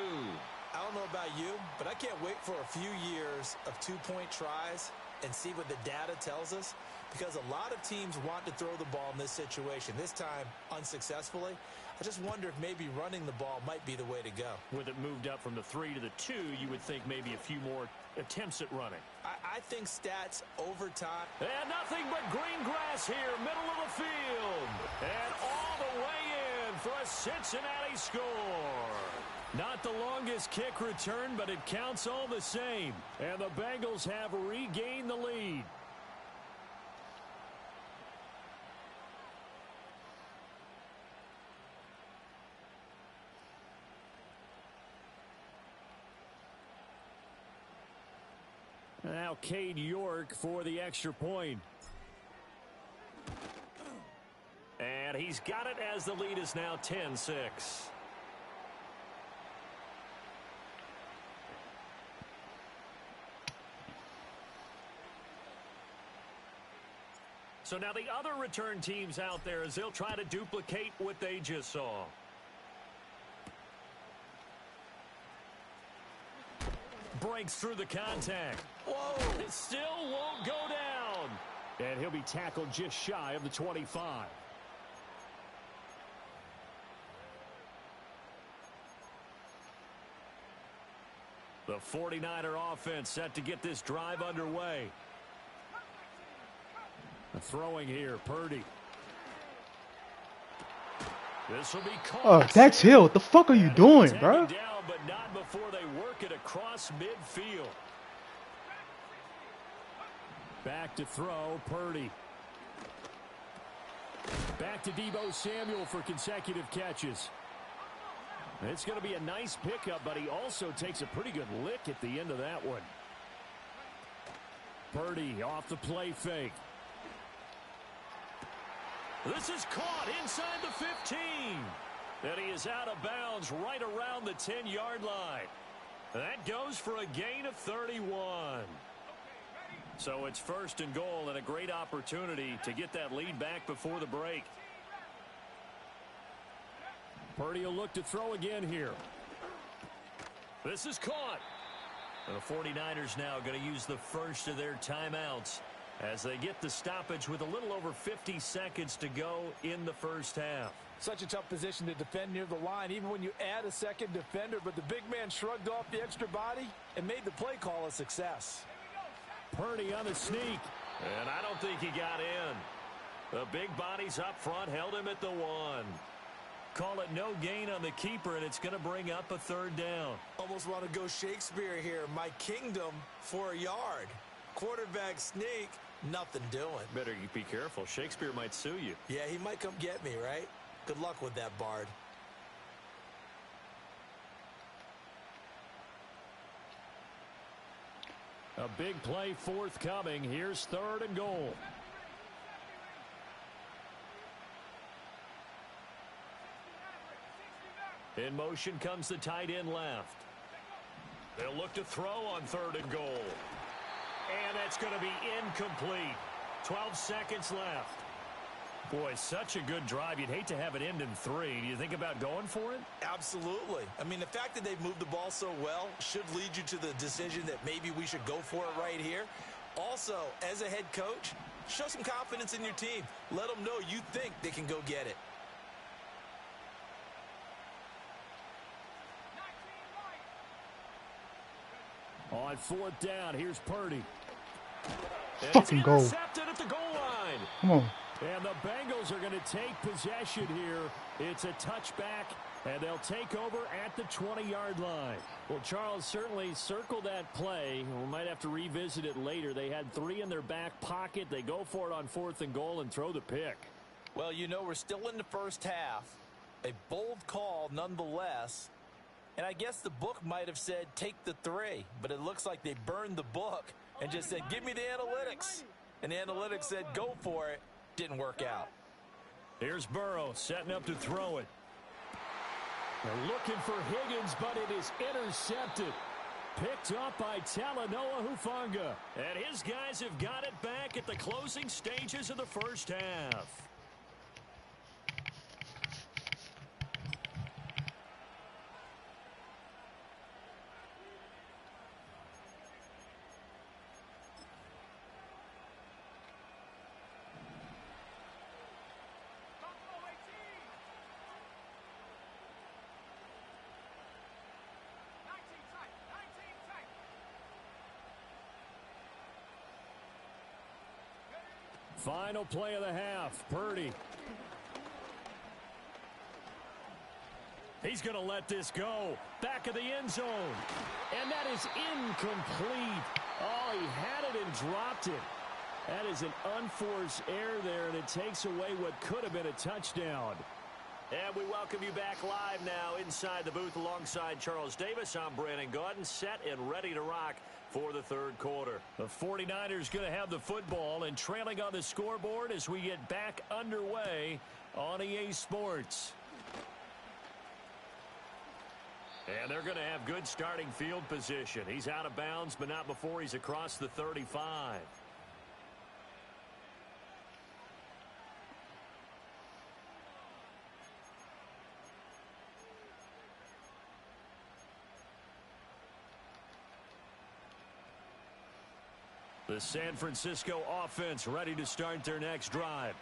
Speaker 8: I don't know about you, but I can't wait for a few years of 2-point tries and see what the data tells us, because a lot of teams want to throw the ball in this situation. This time, unsuccessfully. I just wonder if maybe running the ball might be the way to go.
Speaker 2: With it moved up from the 3 to the 2, you would think maybe a few more attempts at running.
Speaker 8: I think stats over time.
Speaker 2: And nothing but green grass here, middle of the field. And all the way in for a Cincinnati score.
Speaker 5: Not the longest kick return, but it counts all the same. And the Bengals have regained the lead. Now Cade York for the extra point.
Speaker 2: And he's got it as the lead is now 10-6. So now the other return teams out there as they'll try to duplicate what they just saw.
Speaker 5: Breaks through the contact.
Speaker 2: Whoa! It still won't go down.
Speaker 5: And he'll be tackled just shy of the 25.
Speaker 2: The 49er offense set to get this drive underway.
Speaker 5: Throwing here, Purdy.
Speaker 2: This will be caught.
Speaker 1: Oh, that's Hill. What the fuck are you doing, bro?
Speaker 2: Down, but not before they work it across midfield.
Speaker 5: Back to throw, Purdy. Back to Deebo Samuel for consecutive catches. It's going to be a nice pickup, but he also takes a pretty good lick at the end of that one. Purdy off the play fake.
Speaker 2: This is caught inside the 15. And he is out of bounds right around the 10-yard line. That goes for a gain of 31. So it's 1st and goal and a great opportunity to get that lead back before the break.
Speaker 5: Purdy will look to throw again here.
Speaker 2: This is caught. And the 49ers now going to use the first of their timeouts as they get the stoppage with a little over 50 seconds to go in the first half.
Speaker 4: Such a tough position to defend near the line, even when you add a second defender, but the big man shrugged off the extra body and made the play call a success.
Speaker 5: Purdy on the sneak.
Speaker 2: And I don't think he got in. The big bodies up front held him at the 1. Call it no gain on the keeper, and it's going to bring up a 3rd down.
Speaker 8: Almost want to go Shakespeare here. My kingdom for a yard. Quarterback sneak, nothing doing.
Speaker 2: Better you be careful. Shakespeare might sue you.
Speaker 8: Yeah, he might come get me, right? Good luck with that, Bard.
Speaker 5: A big play forthcoming. Here's 3rd and goal.
Speaker 2: In motion comes the tight end left. They'll look to throw on 3rd and goal. And that's going to be incomplete. 12 seconds left.
Speaker 5: Boy, such a good drive. You'd hate to have it end in 3. Do you think about going for it?
Speaker 8: Absolutely. I mean, the fact that they've moved the ball so well should lead you to the decision that maybe we should go for it right here. Also, as a head coach, show some confidence in your team. Let them know you think they can go get it.
Speaker 5: On 4th down, here's Purdy.
Speaker 1: Fucking goal.
Speaker 2: Intercepted at the goal line.
Speaker 1: Come on.
Speaker 5: And the Bengals are going to take possession here. It's a touchback, and they'll take over at the 20-yard line. Well, Charles, certainly circle that play. We might have to revisit it later. They had 3 in their back pocket. They go for it on 4th and goal and throw the pick.
Speaker 4: Well, you know, we're still in the first half. A bold call nonetheless. And I guess the book might have said take the 3, but it looks like they burned the book and just said give me the analytics. And the analytics said go for it. Didn't work out.
Speaker 2: Here's Burrow setting up to throw it.
Speaker 5: They're looking for Higgins, but it is intercepted. Picked up by Talanoa Hufanga.
Speaker 2: And his guys have got it back at the closing stages of the first half.
Speaker 5: Final play of the half. Purdy.
Speaker 2: He's going to let this go. Back of the end zone.
Speaker 5: And that is incomplete. Oh, he had it and dropped it. That is an unforced error there, and it takes away what could have been a touchdown.
Speaker 2: And we welcome you back live now inside the booth alongside Charles Davis. I'm Brandon Gaudin, set and ready to rock for the 3rd quarter.
Speaker 5: The 49ers going to have the football and trailing on the scoreboard as we get back underway on EA Sports.
Speaker 2: And they're going to have good starting field position. He's out of bounds, but not before he's across the 35. The San Francisco offense ready to start their next drive.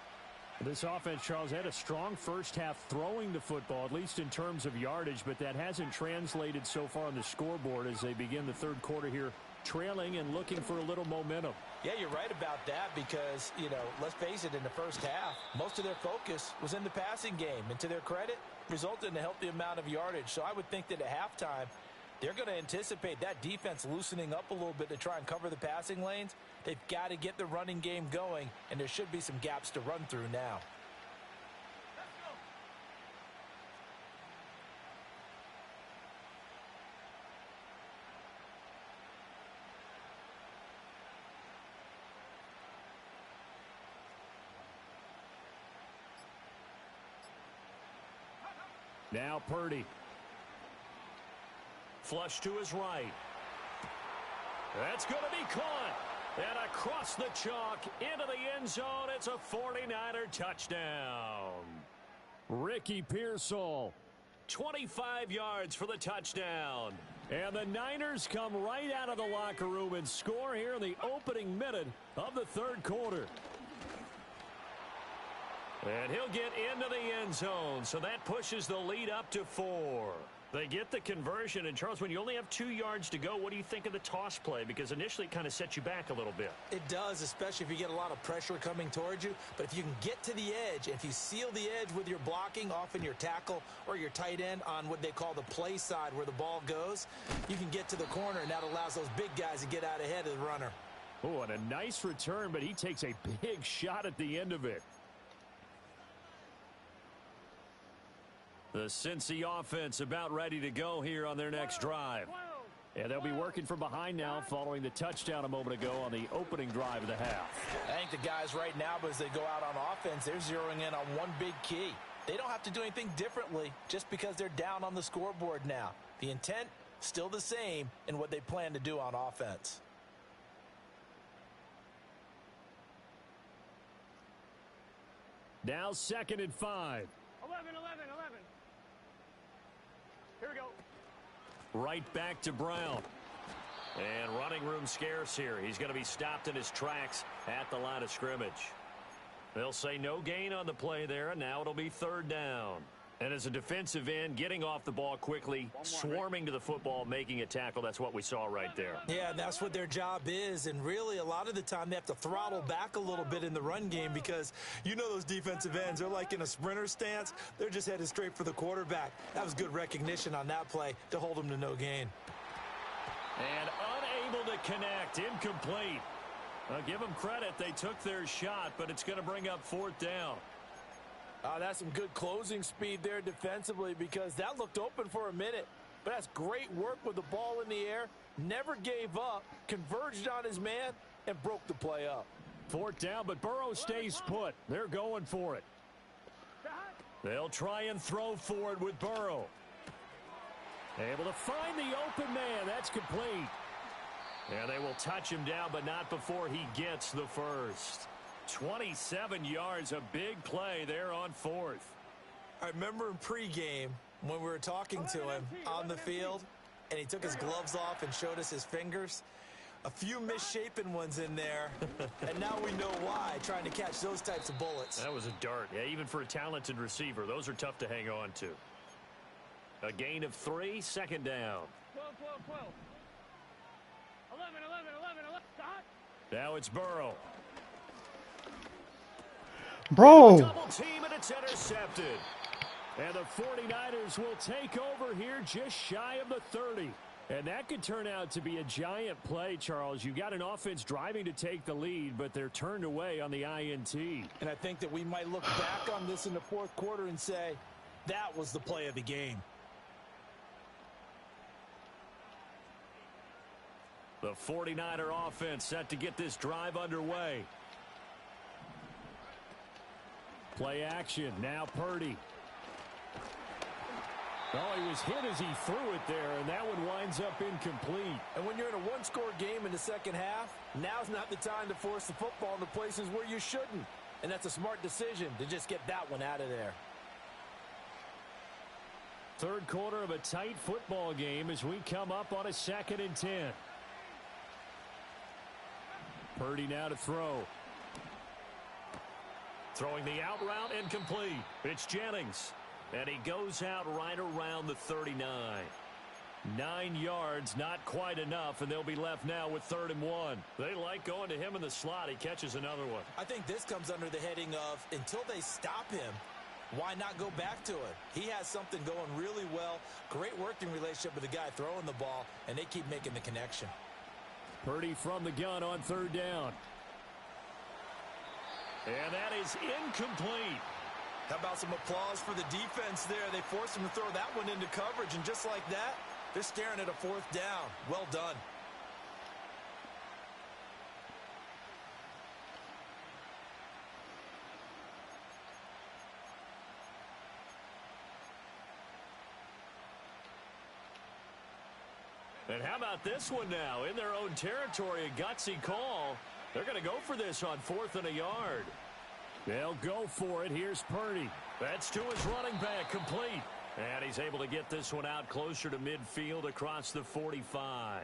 Speaker 5: This offense, Charles, had a strong first half throwing the football, at least in terms of yardage, but that hasn't translated so far on the scoreboard as they begin the 3rd quarter here, trailing and looking for a little momentum.
Speaker 4: Yeah, you're right about that because, you know, let's face it, in the first half, most of their focus was in the passing game. And to their credit, resulted in a healthy amount of yardage. So I would think that at halftime, They're going to anticipate that defense loosening up a little bit to try and cover the passing lanes. They've got to get the running game going, and there should be some gaps to run through now.
Speaker 5: Now Purdy.
Speaker 2: Flush to his right. That's going to be caught. And across the chalk into the end zone. It's a 49er touchdown.
Speaker 5: Ricky Pearsall.
Speaker 2: 25 yards for the touchdown.
Speaker 5: And the Niners come right out of the locker room and score here in the opening minute of the third quarter.
Speaker 2: And he'll get into the end zone, so that pushes the lead up to 4. They get the conversion, and Charles, when you only have 2 yards to go, what do you think of the toss play? Because initially it kind of sets you back a little bit.
Speaker 4: It does, especially if you get a lot of pressure coming towards you. But if you can get to the edge, if you seal the edge with your blocking, often your tackle or your tight end on what they call the play side where the ball goes, you can get to the corner, and that allows those big guys to get out ahead of the runner.
Speaker 5: Oh, and a nice return, but he takes a big shot at the end of it.
Speaker 2: The Cincy offense about ready to go here on their next drive.
Speaker 5: And they'll be working from behind now following the touchdown a moment ago on the opening drive of the half.
Speaker 4: I think the guys right now, as they go out on offense, they're zeroing in on one big key. They don't have to do anything differently just because they're down on the scoreboard now. The intent, still the same in what they plan to do on offense.
Speaker 5: Now 2nd and 5.
Speaker 3: 11. Here we go.
Speaker 2: Right back to Brown. And running room scarce here. He's going to be stopped in his tracks at the line of scrimmage. They'll say no gain on the play there, and now it'll be 3rd down. And as a defensive end, getting off the ball quickly, swarming to the football, making a tackle, that's what we saw right there.
Speaker 4: Yeah, and that's what their job is. And really, a lot of the time, they have to throttle back a little bit in the run game because you know those defensive ends, they're like in a sprinter stance. They're just headed straight for the quarterback. That was good recognition on that play to hold them to no gain.
Speaker 2: And unable to connect, incomplete. I'll give them credit. They took their shot, but it's going to bring up 4th down.
Speaker 4: That's some good closing speed there defensively because that looked open for a minute. But that's great work with the ball in the air. Never gave up, converged on his man, and broke the play up.
Speaker 5: 4th down, but Burrow stays put. They're going for it.
Speaker 2: They'll try and throw for it with Burrow.
Speaker 5: Able to find the open man. That's complete.
Speaker 2: And they will touch him down, but not before he gets the first. 27 yards, a big play there on 4th.
Speaker 4: I remember in pregame when we were talking to him on the field, and he took his gloves off and showed us his fingers. A few misshapen ones in there, and now we know why, trying to catch those types of bullets.
Speaker 2: That was a dart. Yeah, even for a talented receiver, those are tough to hang on to. A gain of 3, 2nd down.
Speaker 3: 12. 11.
Speaker 2: Now it's Burrow.
Speaker 1: Bro!
Speaker 2: Double team, and it's intercepted.
Speaker 5: And the 49ers will take over here just shy of the 30. And that could turn out to be a giant play, Charles. You got an offense driving to take the lead, but they're turned away on the INT.
Speaker 4: And I think that we might look back on this in the 4th quarter and say, that was the play of the game.
Speaker 2: The 49er offense set to get this drive underway.
Speaker 5: Play action. Now Purdy. Oh, he was hit as he threw it there, and that one winds up incomplete.
Speaker 4: And when you're in a one-score game in the second half, now's not the time to force the football into places where you shouldn't. And that's a smart decision to just get that one out of there.
Speaker 5: 3rd quarter of a tight football game as we come up on a 2nd and 10. Purdy now to throw.
Speaker 2: Throwing the out route, incomplete. It's Jennings. And he goes out right around the 39. 9 yards, not quite enough, and they'll be left now with 3rd and 1. They like going to him in the slot. He catches another one.
Speaker 4: I think this comes under the heading of, until they stop him, why not go back to it? He has something going really well. Great working relationship with the guy throwing the ball, and they keep making the connection.
Speaker 5: Purdy from the gun on third down. And that is incomplete.
Speaker 4: How about some applause for the defense there? They forced him to throw that one into coverage, and just like that, they're staring at a fourth down. Well done.
Speaker 5: And how about this one now? In their own territory, a gutsy call. They're going to go for this on 4th and a yard. They'll go for it. Here's Purdy. That's to his running back, complete. And he's able to get this one out closer to midfield across the 45.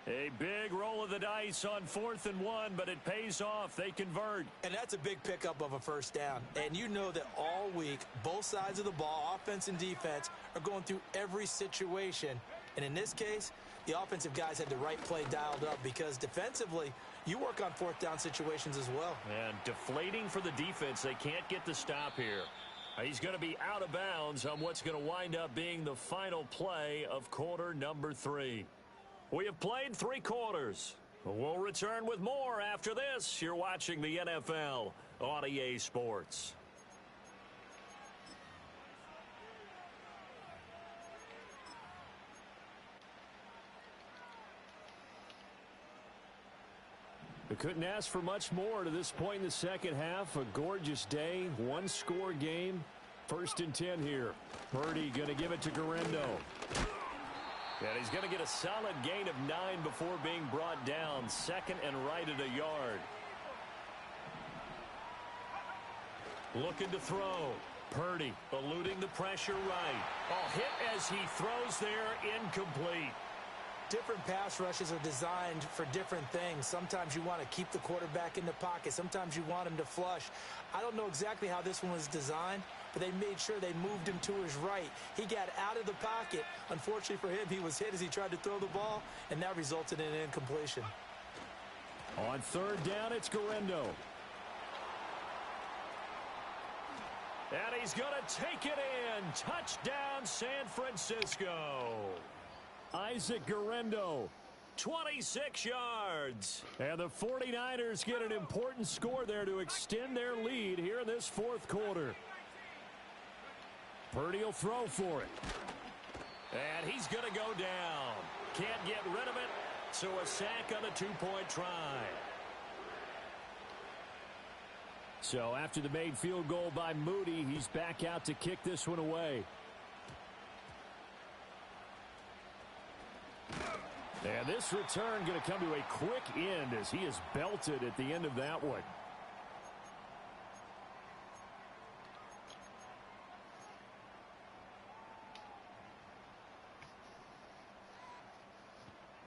Speaker 5: A big roll of the dice on 4th and 1, but it pays off. They convert.
Speaker 4: And that's a big pickup of a first down. And you know that all week, both sides of the ball, offense and defense, are going through every situation. And in this case, the offensive guys had the right play dialed up because defensively, you work on 4th down situations as well.
Speaker 5: And deflating for the defense. They can't get the stop here. He's going to be out of bounds on what's going to wind up being the final play of quarter number 3. We have played 3 quarters. We'll return with more after this. You're watching the NFL on EA Sports. We couldn't ask for much more to this point in the second half. A gorgeous day, 1-score game. 1st and 10 here. Purdy going to give it to Guerrero. And he's going to get a solid gain of 9 before being brought down. 2nd and right at a yard. Looking to throw. Purdy eluding the pressure right. Oh, hit as he throws there, incomplete.
Speaker 4: Different pass rushes are designed for different things. Sometimes you want to keep the quarterback in the pocket. Sometimes you want him to flush. I don't know exactly how this one was designed, but they made sure they moved him to his right. He got out of the pocket. Unfortunately for him, he was hit as he tried to throw the ball, and that resulted in an incompletion.
Speaker 5: On 3rd down, it's Guerrero. And he's going to take it in. Touchdown, San Francisco. Isaac Guerrero, 26 yards. And the 49ers get an important score there to extend their lead here in this 4th quarter. Purdy will throw for it. And he's going to go down. Can't get rid of it, so a sack on the 2-point try. So after the made field goal by Moody, he's back out to kick this one away. And this return going to come to a quick end as he is belted at the end of that one.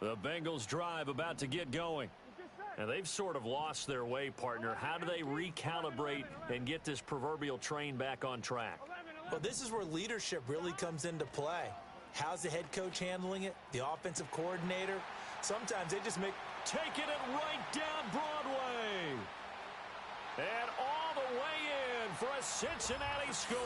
Speaker 5: The Bengals drive about to get going. And they've sort of lost their way, partner. How do they recalibrate and get this proverbial train back on track?
Speaker 4: Well, this is where leadership really comes into play. How's the head coach handling it? The offensive coordinator? Sometimes they just
Speaker 5: taking it right down Broadway. And all the way in for a Cincinnati score.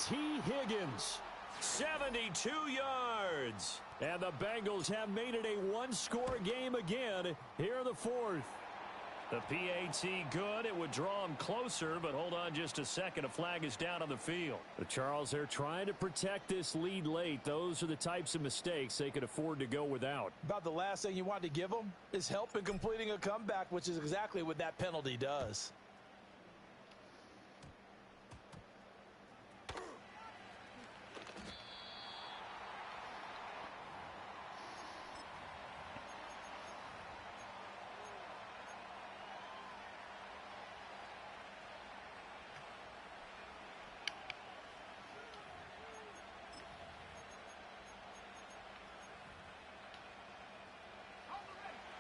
Speaker 5: T. Higgins, 72 yards. And the Bengals have made it a 1-score game again here in the 4th. The PAT good. It would draw him closer, but hold on just a second. A flag is down on the field. The Charles, they're trying to protect this lead late. Those are the types of mistakes they could afford to go without.
Speaker 4: About the last thing you want to give them is help in completing a comeback, which is exactly what that penalty does.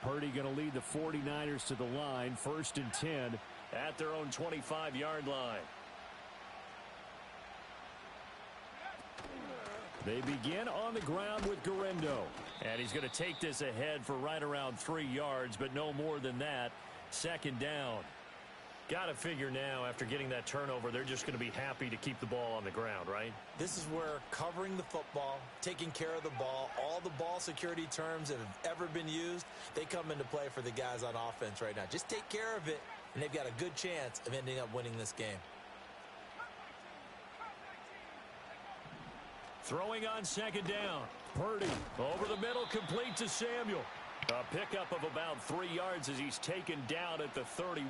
Speaker 5: Purdy going to lead the 49ers to the line. 1st and 10 at their own 25-yard line. They begin on the ground with Guerrero. And he's going to take this ahead for right around 3 yards, but no more than that. 2nd down.
Speaker 2: Got to figure now, after getting that turnover, they're just going to be happy to keep the ball on the ground, right?
Speaker 8: This is where covering the football, taking care of the ball, all the ball security terms that have ever been used, they come into play for the guys on offense right now. Just take care of it, and they've got a good chance of ending up winning this game.
Speaker 2: Throwing on second down. Purdy over the middle, complete to Samuel. A pickup of about 3 yards as he's taken down at the 31.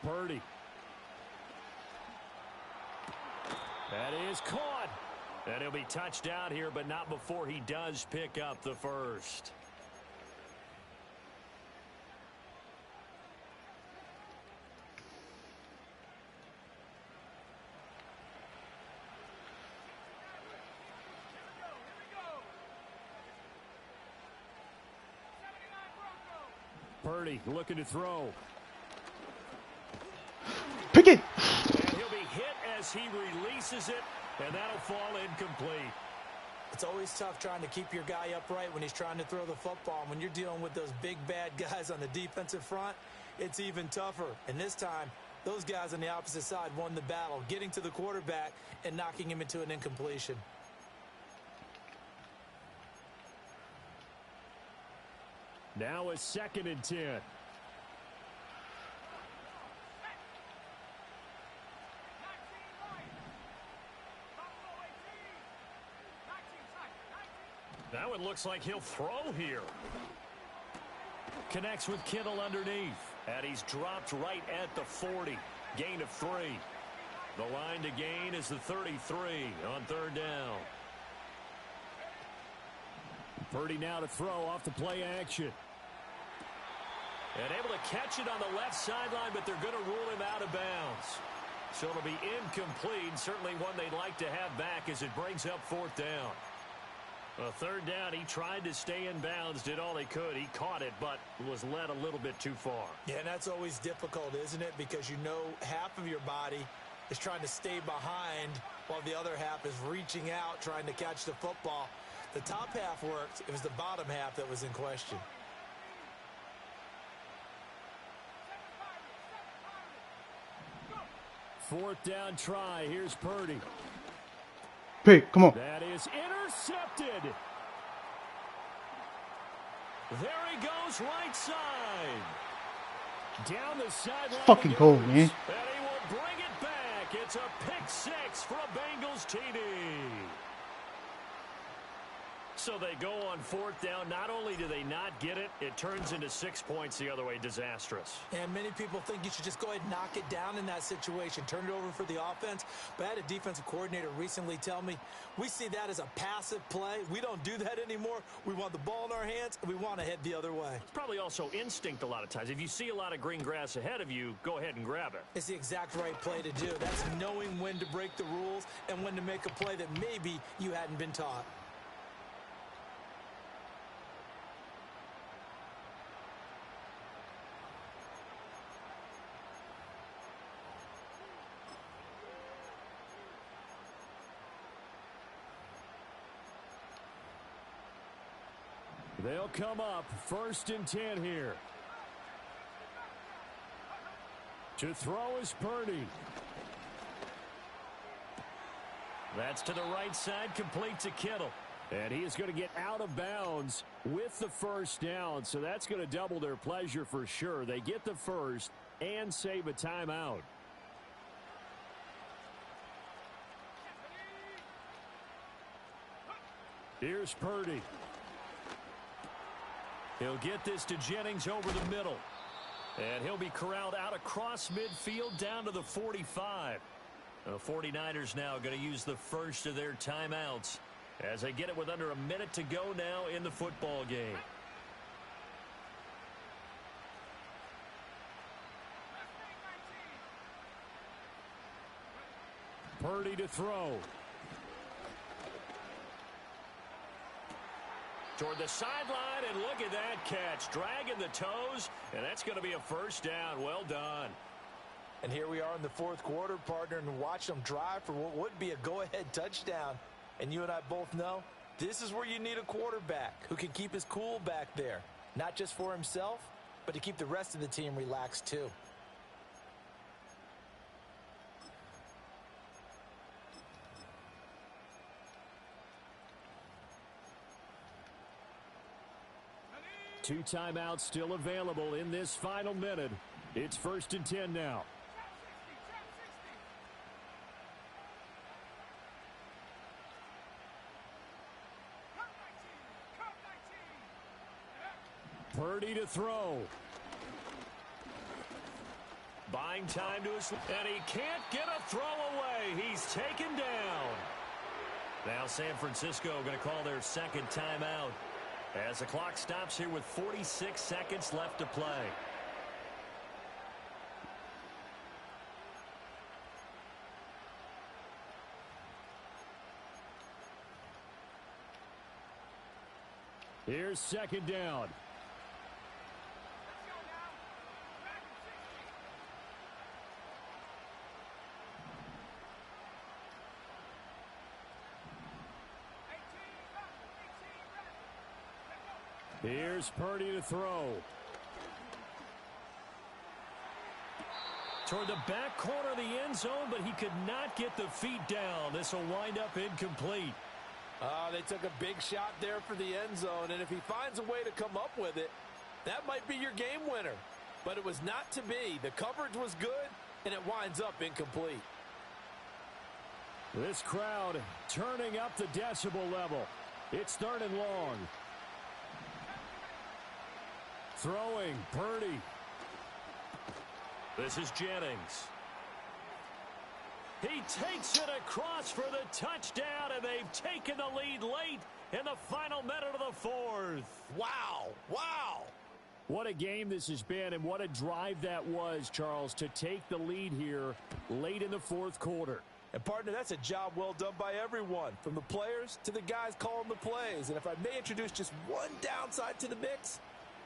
Speaker 2: Purdy. That is caught. And he'll be touched down here, but not before he does pick up the first. Purdy looking to throw.
Speaker 1: Pick it!
Speaker 2: And he'll be hit as he releases it, and that'll fall incomplete.
Speaker 8: It's always tough trying to keep your guy upright when he's trying to throw the football. And when you're dealing with those big, bad guys on the defensive front, it's even tougher. And this time, those guys on the opposite side won the battle, getting to the quarterback and knocking him into an incompletion.
Speaker 2: Now a 2nd and 10. That one looks like he'll throw here. Connects with Kittle underneath. And he's dropped right at the 40. Gain of 3. The line to gain is the 33 on 3rd down. Purdy now to throw off the play action. And able to catch it on the left sideline, but they're going to rule him out of bounds. So it'll be incomplete. Certainly one they'd like to have back as it brings up 4th down. A 3rd down, he tried to stay in bounds, did all he could. He caught it, but was led a little bit too far.
Speaker 8: Yeah, and that's always difficult, isn't it? Because you know half of your body is trying to stay behind while the other half is reaching out, trying to catch the football. The top half worked. It was the bottom half that was in question.
Speaker 2: Fourth down try. Here's Purdy.
Speaker 1: Pick, come on.
Speaker 2: That is intercepted. There he goes, right side. Down the sideline.
Speaker 1: Fucking goal, man.
Speaker 2: And he will bring it back. It's a pick 6 for a Bengals TD. So they go on 4th down. Not only do they not get it, it turns into 6 points the other way. Disastrous.
Speaker 8: And many people think you should just go ahead and knock it down in that situation. Turn it over for the offense. But I had a defensive coordinator recently tell me, we see that as a passive play. We don't do that anymore. We want the ball in our hands, and we want to head the other way.
Speaker 2: It's probably also instinct a lot of times. If you see a lot of green grass ahead of you, go ahead and grab it.
Speaker 8: It's the exact right play to do. That's knowing when to break the rules and when to make a play that maybe you hadn't been taught.
Speaker 2: They'll come up 1st and 10 here. To throw is Purdy. That's to the right side, complete to Kittle. And he is going to get out of bounds with the 1st down. So that's going to double their pleasure for sure. They get the 1st and save a timeout. Here's Purdy. He'll get this to Jennings over the middle. And he'll be corralled out across midfield down to the 45. The 49ers now going to use the first of their timeouts as they get it with under a minute to go now in the football game. Purdy to throw. Toward the sideline, and look at that catch. Dragging the toes, and that's going to be a 1st down. Well done.
Speaker 4: And here we are in the fourth quarter, partner, and watch them drive for what would be a go-ahead touchdown. And you and I both know this is where you need a quarterback who can keep his cool back there, not just for himself, but to keep the rest of the team relaxed too.
Speaker 5: Two timeouts still available in this final minute. It's 1st and 10 now. Purdy to throw. Buying time to his... And he can't get a throw away. He's taken down. Now San Francisco going to call their second timeout as the clock stops here with 46 seconds left to play. Here's 2nd down. Here's Purdy to throw. Toward the back corner of the end zone, but he could not get the feet down. This will wind up incomplete.
Speaker 4: They took a big shot there for the end zone, and if he finds a way to come up with it, that might be your game winner. But it was not to be. The coverage was good, and it winds up incomplete.
Speaker 5: This crowd turning up the decibel level. It's 3rd and long. Throwing, Purdy. This is Jennings. He takes it across for the touchdown, and they've taken the lead late in the final minute of the 4th.
Speaker 4: Wow, wow.
Speaker 5: What a game this has been, and what a drive that was, Charles, to take the lead here late in the 4th quarter.
Speaker 4: And, partner, that's a job well done by everyone, from the players to the guys calling the plays. And if I may introduce just one downside to the mix,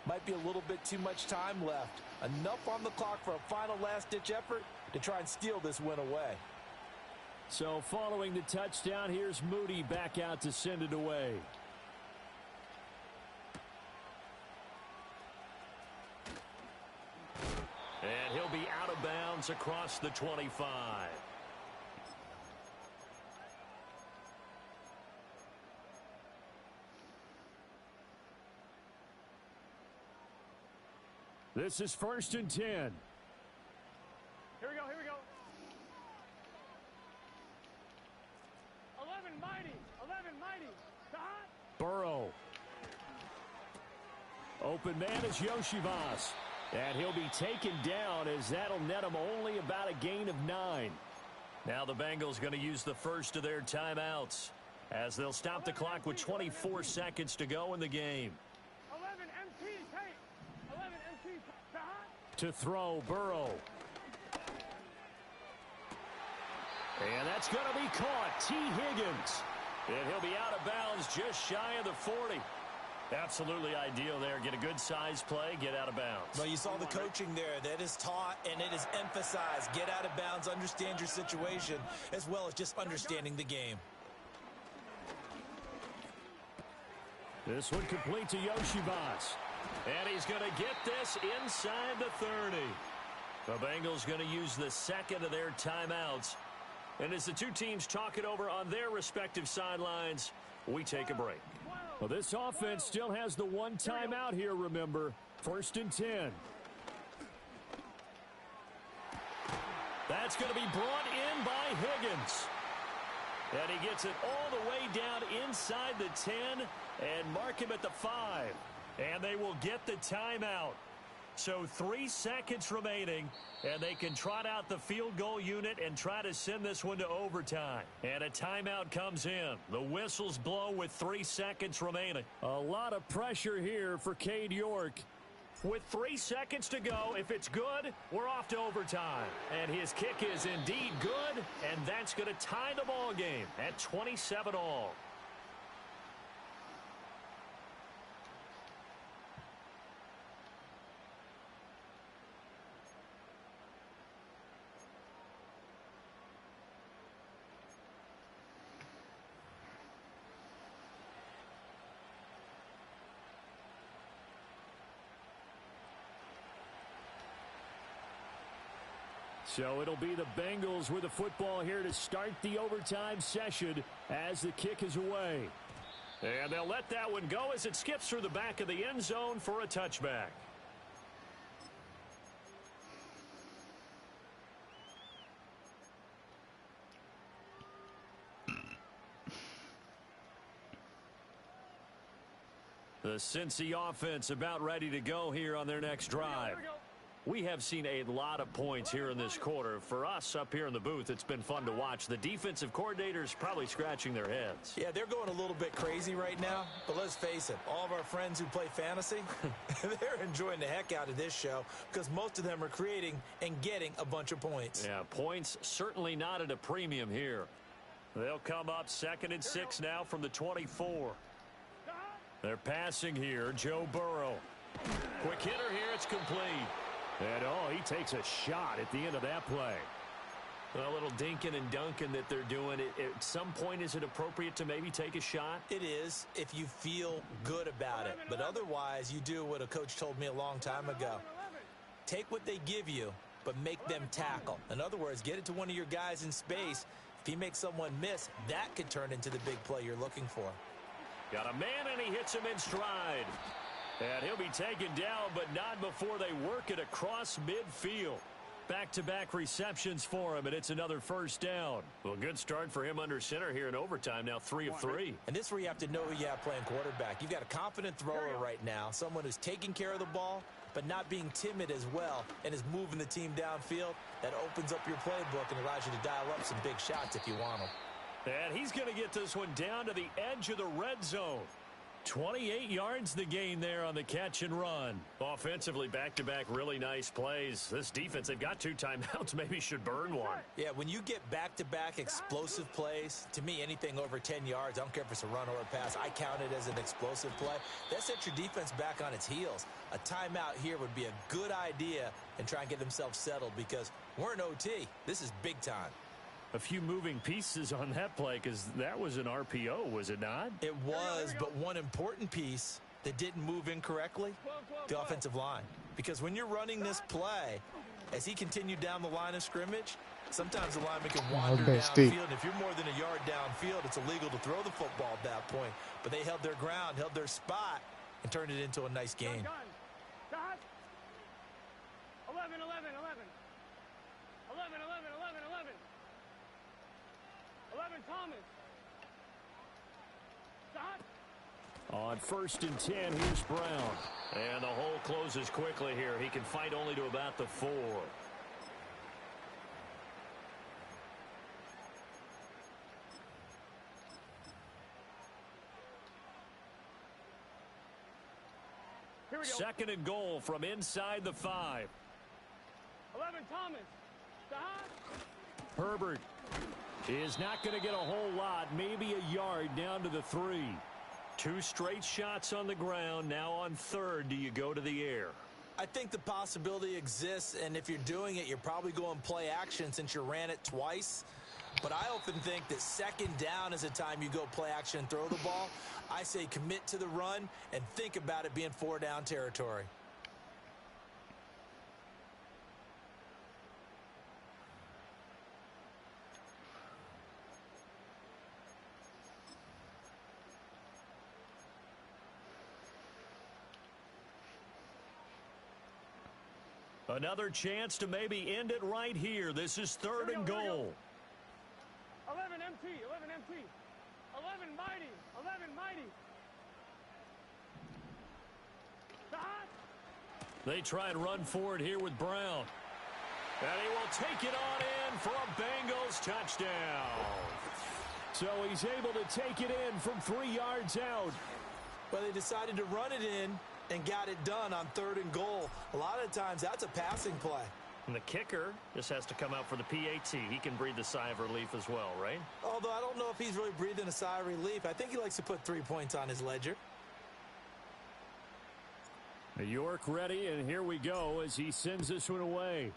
Speaker 4: might be a little bit too much time left. Enough on the clock for a final last-ditch effort to try and steal this win away.
Speaker 5: So following the touchdown, here's Moody back out to send it away. And he'll be out of bounds across the 25. This is 1st and 10.
Speaker 3: Here we go, here we go. 11 mighty, 11 mighty.
Speaker 5: Burrow. Open man is Yoshivas. And he'll be taken down as that'll net him only about a gain of 9. Now the Bengals going to use the first of their timeouts as they'll stop the clock with 24 seconds to go in the game.
Speaker 3: 11 MT, take. 11 MT,
Speaker 5: to throw, Burrow. And that's going to be caught. T. Higgins. And he'll be out of bounds just shy of the 40. Absolutely ideal there. Get a good size play, get out of bounds.
Speaker 8: Well, you saw the coaching there. That is taught and it is emphasized. Get out of bounds, understand your situation, as well as just understanding the game.
Speaker 5: This one complete to Yoshivas. And he's going to get this inside the 30. The Bengals going to use the second of their timeouts. And as the two teams talk it over on their respective sidelines, we take a break. Well, this offense still has the one timeout here, remember. 1st and 10. That's going to be brought in by Higgins. And he gets it all the way down inside the 10 and mark him at the 5. And they will get the timeout. So 3 seconds remaining, and they can trot out the field goal unit and try to send this one to overtime. And a timeout comes in. The whistles blow with 3 seconds remaining. A lot of pressure here for Cade York. With 3 seconds to go, if it's good, we're off to overtime. And his kick is indeed good, and that's going to tie the ball game at 27 all. So it'll be the Bengals with the football here to start the overtime session as the kick is away. And they'll let that one go as it skips through the back of the end zone for a touchback. The Cincy offense about ready to go here on their next drive. We have seen a lot of points here in this quarter. For us up here in the booth, it's been fun to watch. The defensive coordinators probably scratching their heads.
Speaker 4: Yeah, they're going a little bit crazy right now. But let's face it, all of our friends who play fantasy, they're enjoying the heck out of this show because most of them are creating and getting a bunch of points.
Speaker 5: Yeah, points certainly not at a premium here. They'll come up 2nd and 6 now from the 24. They're passing here. Joe Burrow. Quick hitter here. It's complete. And, oh, he takes a shot at the end of that play. A little dinking and dunking that they're doing. At some point, is it appropriate to maybe take a shot?
Speaker 4: It is if you feel good about it. But otherwise, you do what a coach told me a long time ago. Take what they give you, but make them tackle. In other words, get it to one of your guys in space. If he makes someone miss, that could turn into the big play you're looking for.
Speaker 5: Got a man, and he hits him in stride. And he'll be taken down, but not before they work it across midfield. Back-to-back receptions for him, and it's another first down. Well, good start for him under center here in overtime, now 3 of 3.
Speaker 4: And this is where you have to know who you have playing quarterback. You've got a confident thrower right now, someone who's taking care of the ball, but not being timid as well, and is moving the team downfield. That opens up your playbook and allows you to dial up some big shots if you want them.
Speaker 5: And he's going to get this one down to the edge of the red zone. 28 yards the gain there on the catch and run. Offensively, back-to-back really nice plays. This defense, they've got 2 timeouts, maybe should burn one.
Speaker 4: Yeah, when you get back-to-back explosive plays, to me, anything over 10 yards, I don't care if it's a run or a pass, I count it as an explosive play. That sets your defense back on its heels. A timeout here would be a good idea and try and get themselves settled because we're in OT. This is big time.
Speaker 5: A few moving pieces on that play because that was an RPO, was it not?
Speaker 4: It was, but one important piece that didn't move incorrectly, the offensive line. Because when you're running this play, as he continued down the line of scrimmage, sometimes the lineman can wander downfield. And if you're more than a yard downfield, it's illegal to throw the football at that point. But they held their ground, held their spot, and turned it into a nice gain.
Speaker 3: 11, 11, 11. 11, 11, 11, 11. 11, Thomas.
Speaker 5: On 1st and 10, here's Brown. And the hole closes quickly here. He can fight only to about the 4.
Speaker 3: Here we go.
Speaker 5: 2nd and goal from inside the 5.
Speaker 3: 11, Thomas.
Speaker 5: Herbert is not going to get a whole lot, maybe a yard down to the 3. 2 straight shots on the ground. Now on 3rd, do you go to the air?
Speaker 4: I think the possibility exists, and if you're doing it, you're probably going play action since you ran it twice. But I often think that 2nd down is a time you go play action and throw the ball. I say commit to the run and think about it being 4 down territory.
Speaker 5: Another chance to maybe end it right here. This is 3rd and goal.
Speaker 3: 11 MT, 11 MT. 11 mighty, 11 mighty.
Speaker 5: They try and run forward here with Brown. And he will take it on in for a Bengals touchdown. So he's able to take it in from 3 yards out.
Speaker 4: Well, they decided to run it in and got it done on 3rd and goal. A lot of times that's a passing play.
Speaker 5: And the kicker just has to come out for the PAT. He can breathe a sigh of relief as well, right?
Speaker 4: Although I don't know if he's really breathing a sigh of relief. I think he likes to put 3 points on his ledger.
Speaker 5: York ready, and here we go as he sends this one away.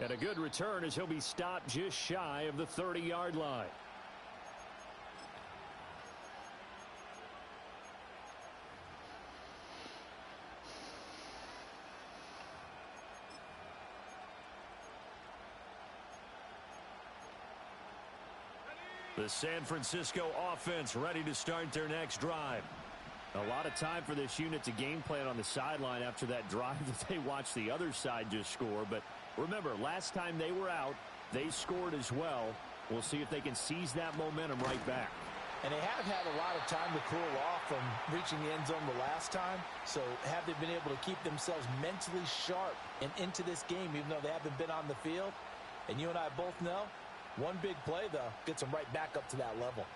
Speaker 5: And a good return as he'll be stopped just shy of the 30-yard line.
Speaker 2: The San Francisco offense ready to start their next drive.
Speaker 5: A lot of time for this unit to game plan on the sideline after that drive that they watched the other side just score. But remember, last time they were out, they scored as well. We'll see if they can seize that momentum right back.
Speaker 4: And they have had a lot of time to cool off from reaching the end zone the last time. So have they been able to keep themselves mentally sharp and into this game, even though they haven't been on the field? And you and I both know, one big play, though, gets them right back up to that level.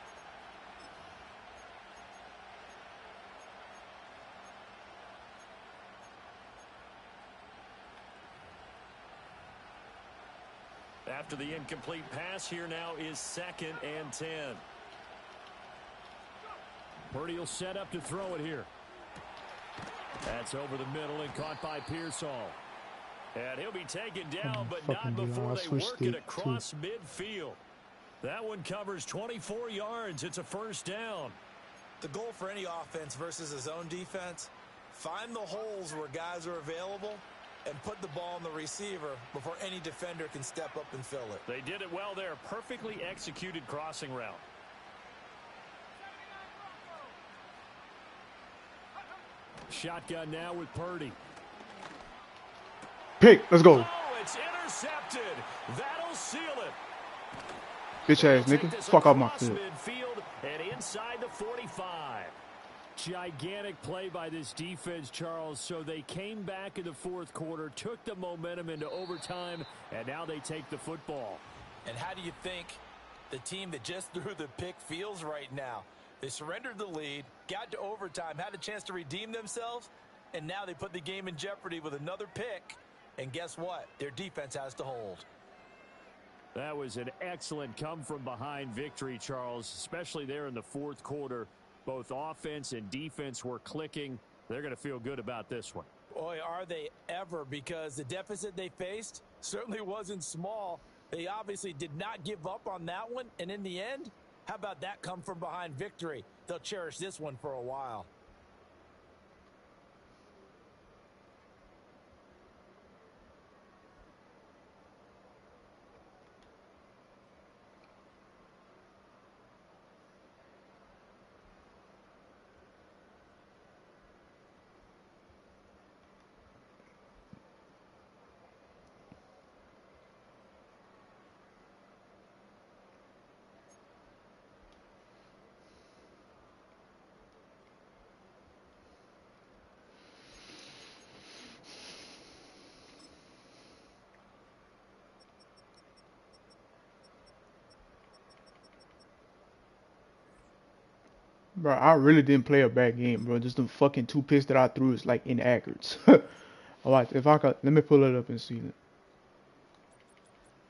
Speaker 2: After the incomplete pass, here now is 2nd and 10.
Speaker 5: Purdy will set up to throw it here.
Speaker 2: That's over the middle and caught by Pearsall. And he'll be taken down, but
Speaker 1: fucking
Speaker 2: not before
Speaker 1: I
Speaker 2: they
Speaker 1: switched
Speaker 2: work it
Speaker 1: it
Speaker 2: across midfield. That one covers 24 yards. It's a first down.
Speaker 8: The goal for any offense versus his own defense, find the holes where guys are available and put the ball on the receiver before any defender can step up and fill it.
Speaker 2: They did it well there. Perfectly executed crossing route.
Speaker 5: Shotgun now with Purdy.
Speaker 1: Pick. Let's go.
Speaker 2: Oh, it's intercepted. That'll seal it.
Speaker 1: Bitch ass nigga. Fuck off my field.
Speaker 2: Midfield and inside the 45.
Speaker 5: Gigantic play by this defense, Charles. So they came back in the fourth quarter, took the momentum into overtime, and now they take the football.
Speaker 4: And how do you think the team that just threw the pick feels right now? They surrendered the lead, got to overtime, had a chance to redeem themselves, and now they put the game in jeopardy with another pick. And guess what? Their defense has to hold.
Speaker 5: That was an excellent come-from-behind victory, Charles, especially there in the fourth quarter. Both offense and defense were clicking. They're going to feel good about this one.
Speaker 4: Boy, are they ever, because the deficit they faced certainly wasn't small. They obviously did not give up on that one, and in the end, how about that come-from-behind victory? They'll cherish this one for a while.
Speaker 1: Bro, I really didn't play a bad game, bro. Just the fucking 2 picks that I threw is like inaccurate. Alright, if I could, let me pull it up and see it.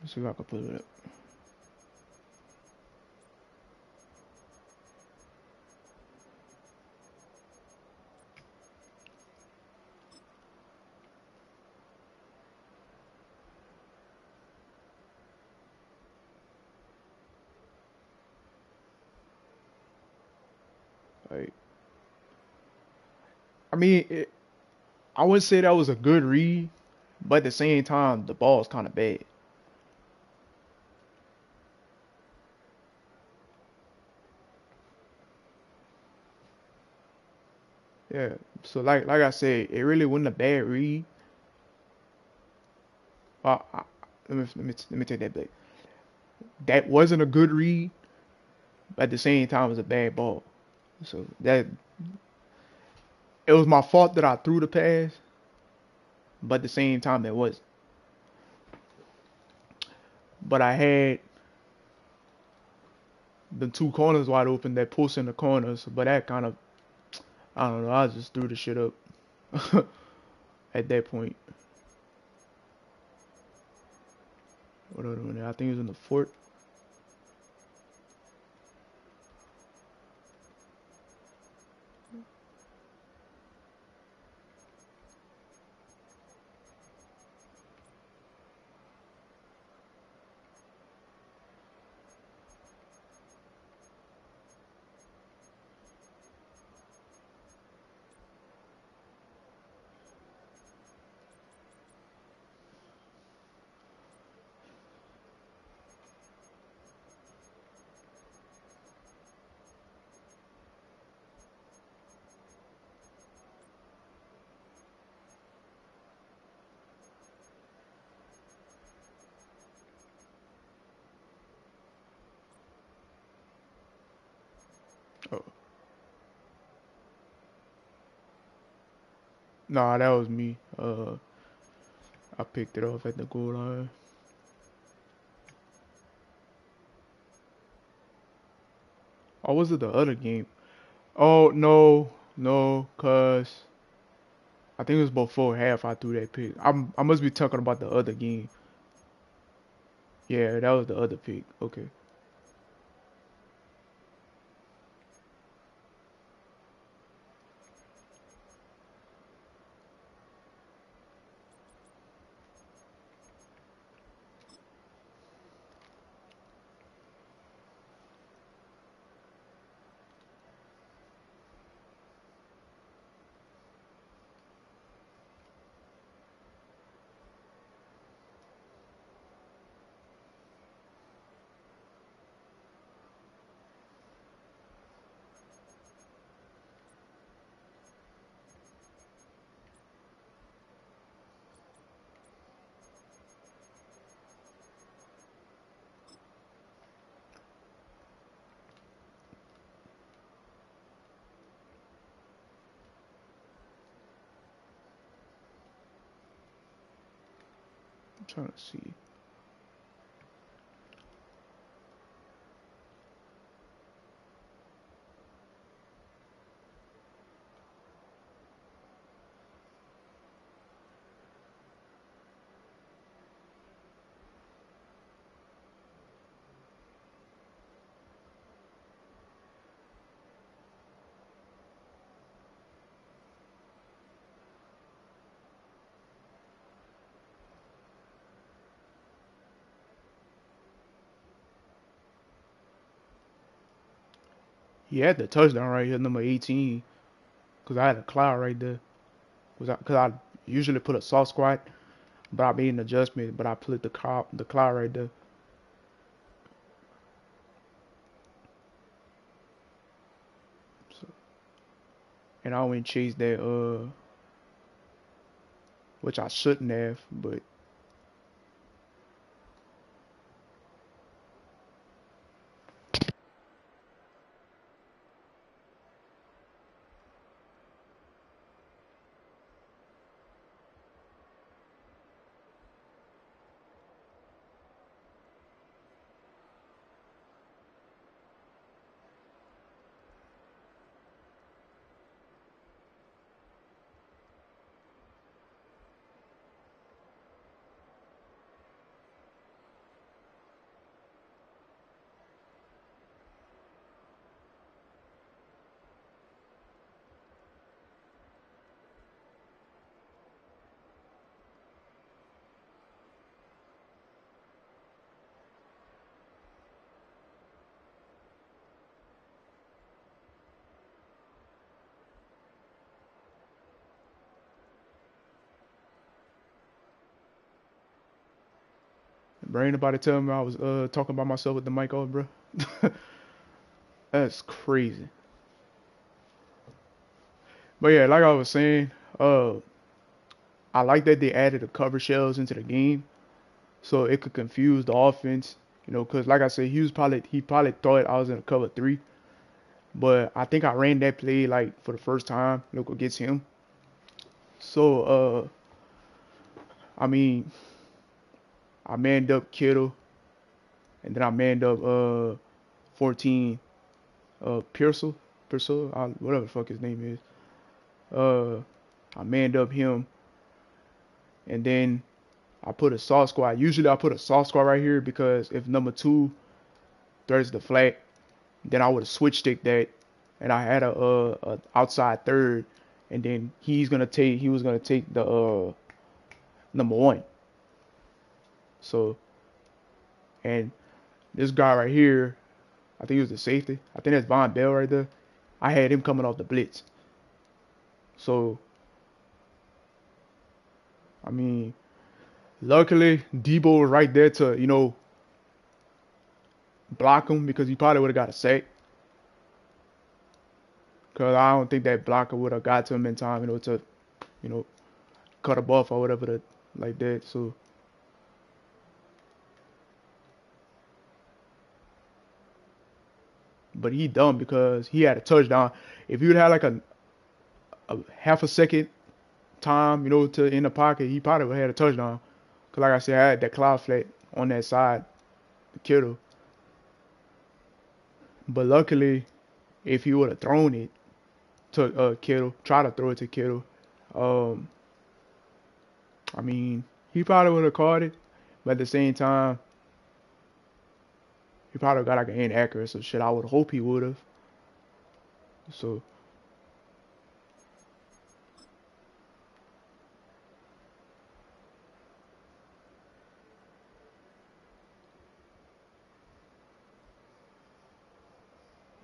Speaker 1: Let's see if I can pull it up. Like, I mean, I wouldn't say that was a good read, but at the same time, the ball's kind of bad. Yeah, so like I said, it really wasn't a bad read. I, let me take that back. That wasn't a good read, but at the same time, it was a bad ball. So that it was my fault that I threw the pass, but at the same time, it wasn't. But I had the 2 corners wide open that post in the corners, but that kind of, I don't know, I just threw the shit up at that point. What are we doing there? I think it was in the fort. Oh, nah, that was me. I picked it off at the goal line. Or was it the other game? Oh no, no, cause I think it was before half I threw that pick. I must be talking about the other game. Yeah, that was the other pick. Okay. I'm trying to see. He had the touchdown right here, number 18, cause I had a cloud right there. Cause I usually put a soft squat, but I made an adjustment, but I put the cloud right there. So, and I went and chased that which I shouldn't have, but bro, ain't nobody tell me I was talking about myself with the mic off, bro. That's crazy. But yeah, like I was saying, uh, I like that they added the cover shells into the game, so it could confuse the offense. You know, cause like I said, he probably thought I was in a cover three, but I think I ran that play like for the first time, look against him. So I mean, I manned up Kittle, and then I manned up 14 Pearsall, whatever the fuck his name is. Uh, I manned up him, and then I put a soft squad. Usually I put a soft squad right here because if number two thirds the flat, then I would have switch stick that, and I had a outside third, and then he was gonna take the number one. So, and this guy right here, I think he was the safety. I think that's Von Bell right there. I had him coming off the blitz. So, I mean, luckily Debo was right there to block him because he probably would have got a sack. Cause I don't think that blocker would have got to him in time, to you know cut a buff or whatever like that. So but he dumb because he had a touchdown. If he would have like a half a second time, to in the pocket, he probably would have had a touchdown. Cause like I said, I had that cloud flat on that side, the Kittle. But luckily, if he would have thrown it to Kittle, try to throw it to Kittle, um, I mean, he probably would have caught it. But at the same time, he probably got like an inaccurate. So shit, I would hope he would have. So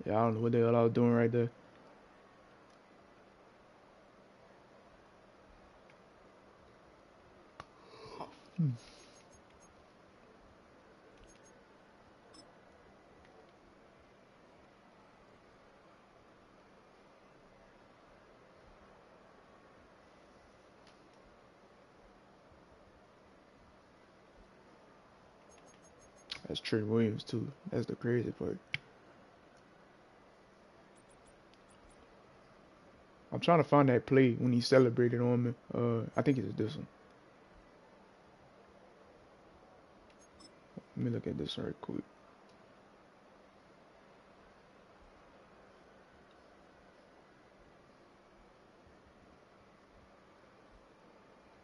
Speaker 1: yeah, I don't know what the hell I was doing right there. That's Trent Williams too. That's the crazy part. I'm trying to find that play when he celebrated on me. I think it's this one. Let me look at this right quick.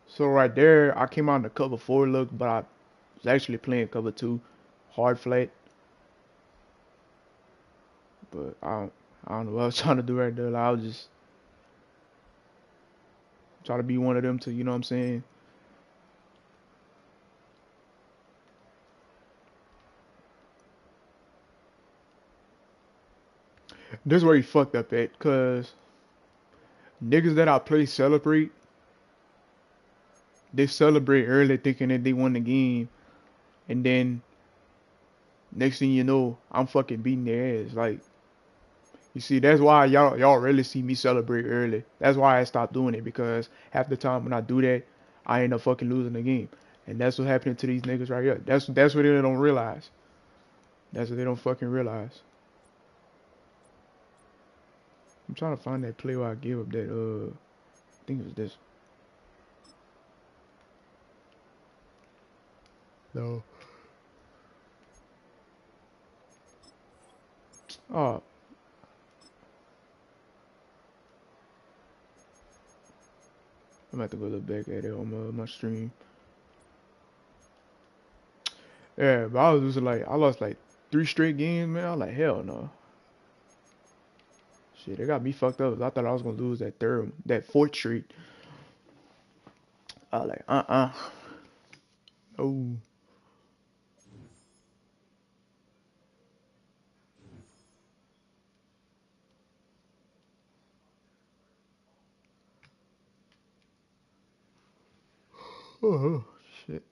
Speaker 1: So right there, I came out in the cover four look, but I was actually playing cover two, hard flat. But I don't know what I was trying to do right there. Like, I was just trying to be one of them to, you know what I'm saying? This is where he fucked up at, cause niggas that I play celebrate, they celebrate early thinking that they won the game, and then next thing you know, I'm fucking beating their ass. Like, you see, that's why y'all rarely see me celebrate early. That's why I stopped doing it, because half the time when I do that, I end up fucking losing the game. And that's what's happening to these niggas right here. That's what they don't realize. That's what they don't fucking realize. I'm trying to find that play where I give up that I think it was this. No. Oh, I'm gonna have to go look back at it on my stream. Yeah, but I was just like, I lost like 3 straight games, man. I was like, hell no. Shit, they got me fucked up. I thought I was gonna lose that fourth straight. I was like, oh, oh, shit.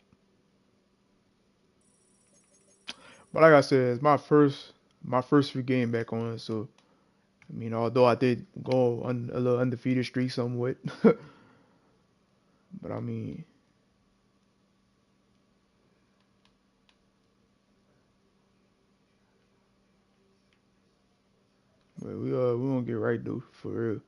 Speaker 1: But like I said, it's my first few game back on. So I mean, although I did go on a little undefeated streak somewhat, but I mean, but we gonna get right though, for real.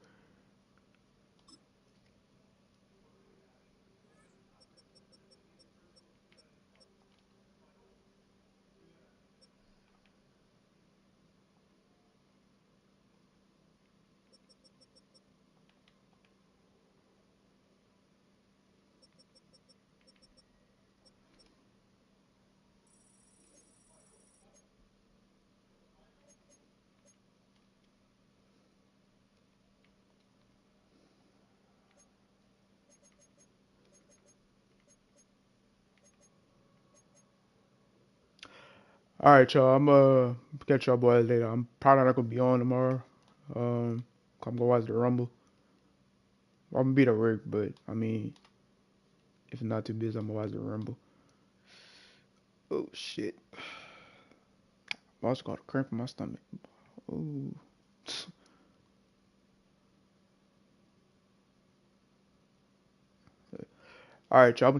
Speaker 1: All right, y'all. I'm catch y'all boys later. I'm probably not gonna be on tomorrow. Um, I'm gonna watch the Rumble. I'm gonna be at work, but I mean, if not too busy, I'm gonna watch the Rumble. Oh shit! I also got a cramp in my stomach. Oh. All right, y'all. I'm gonna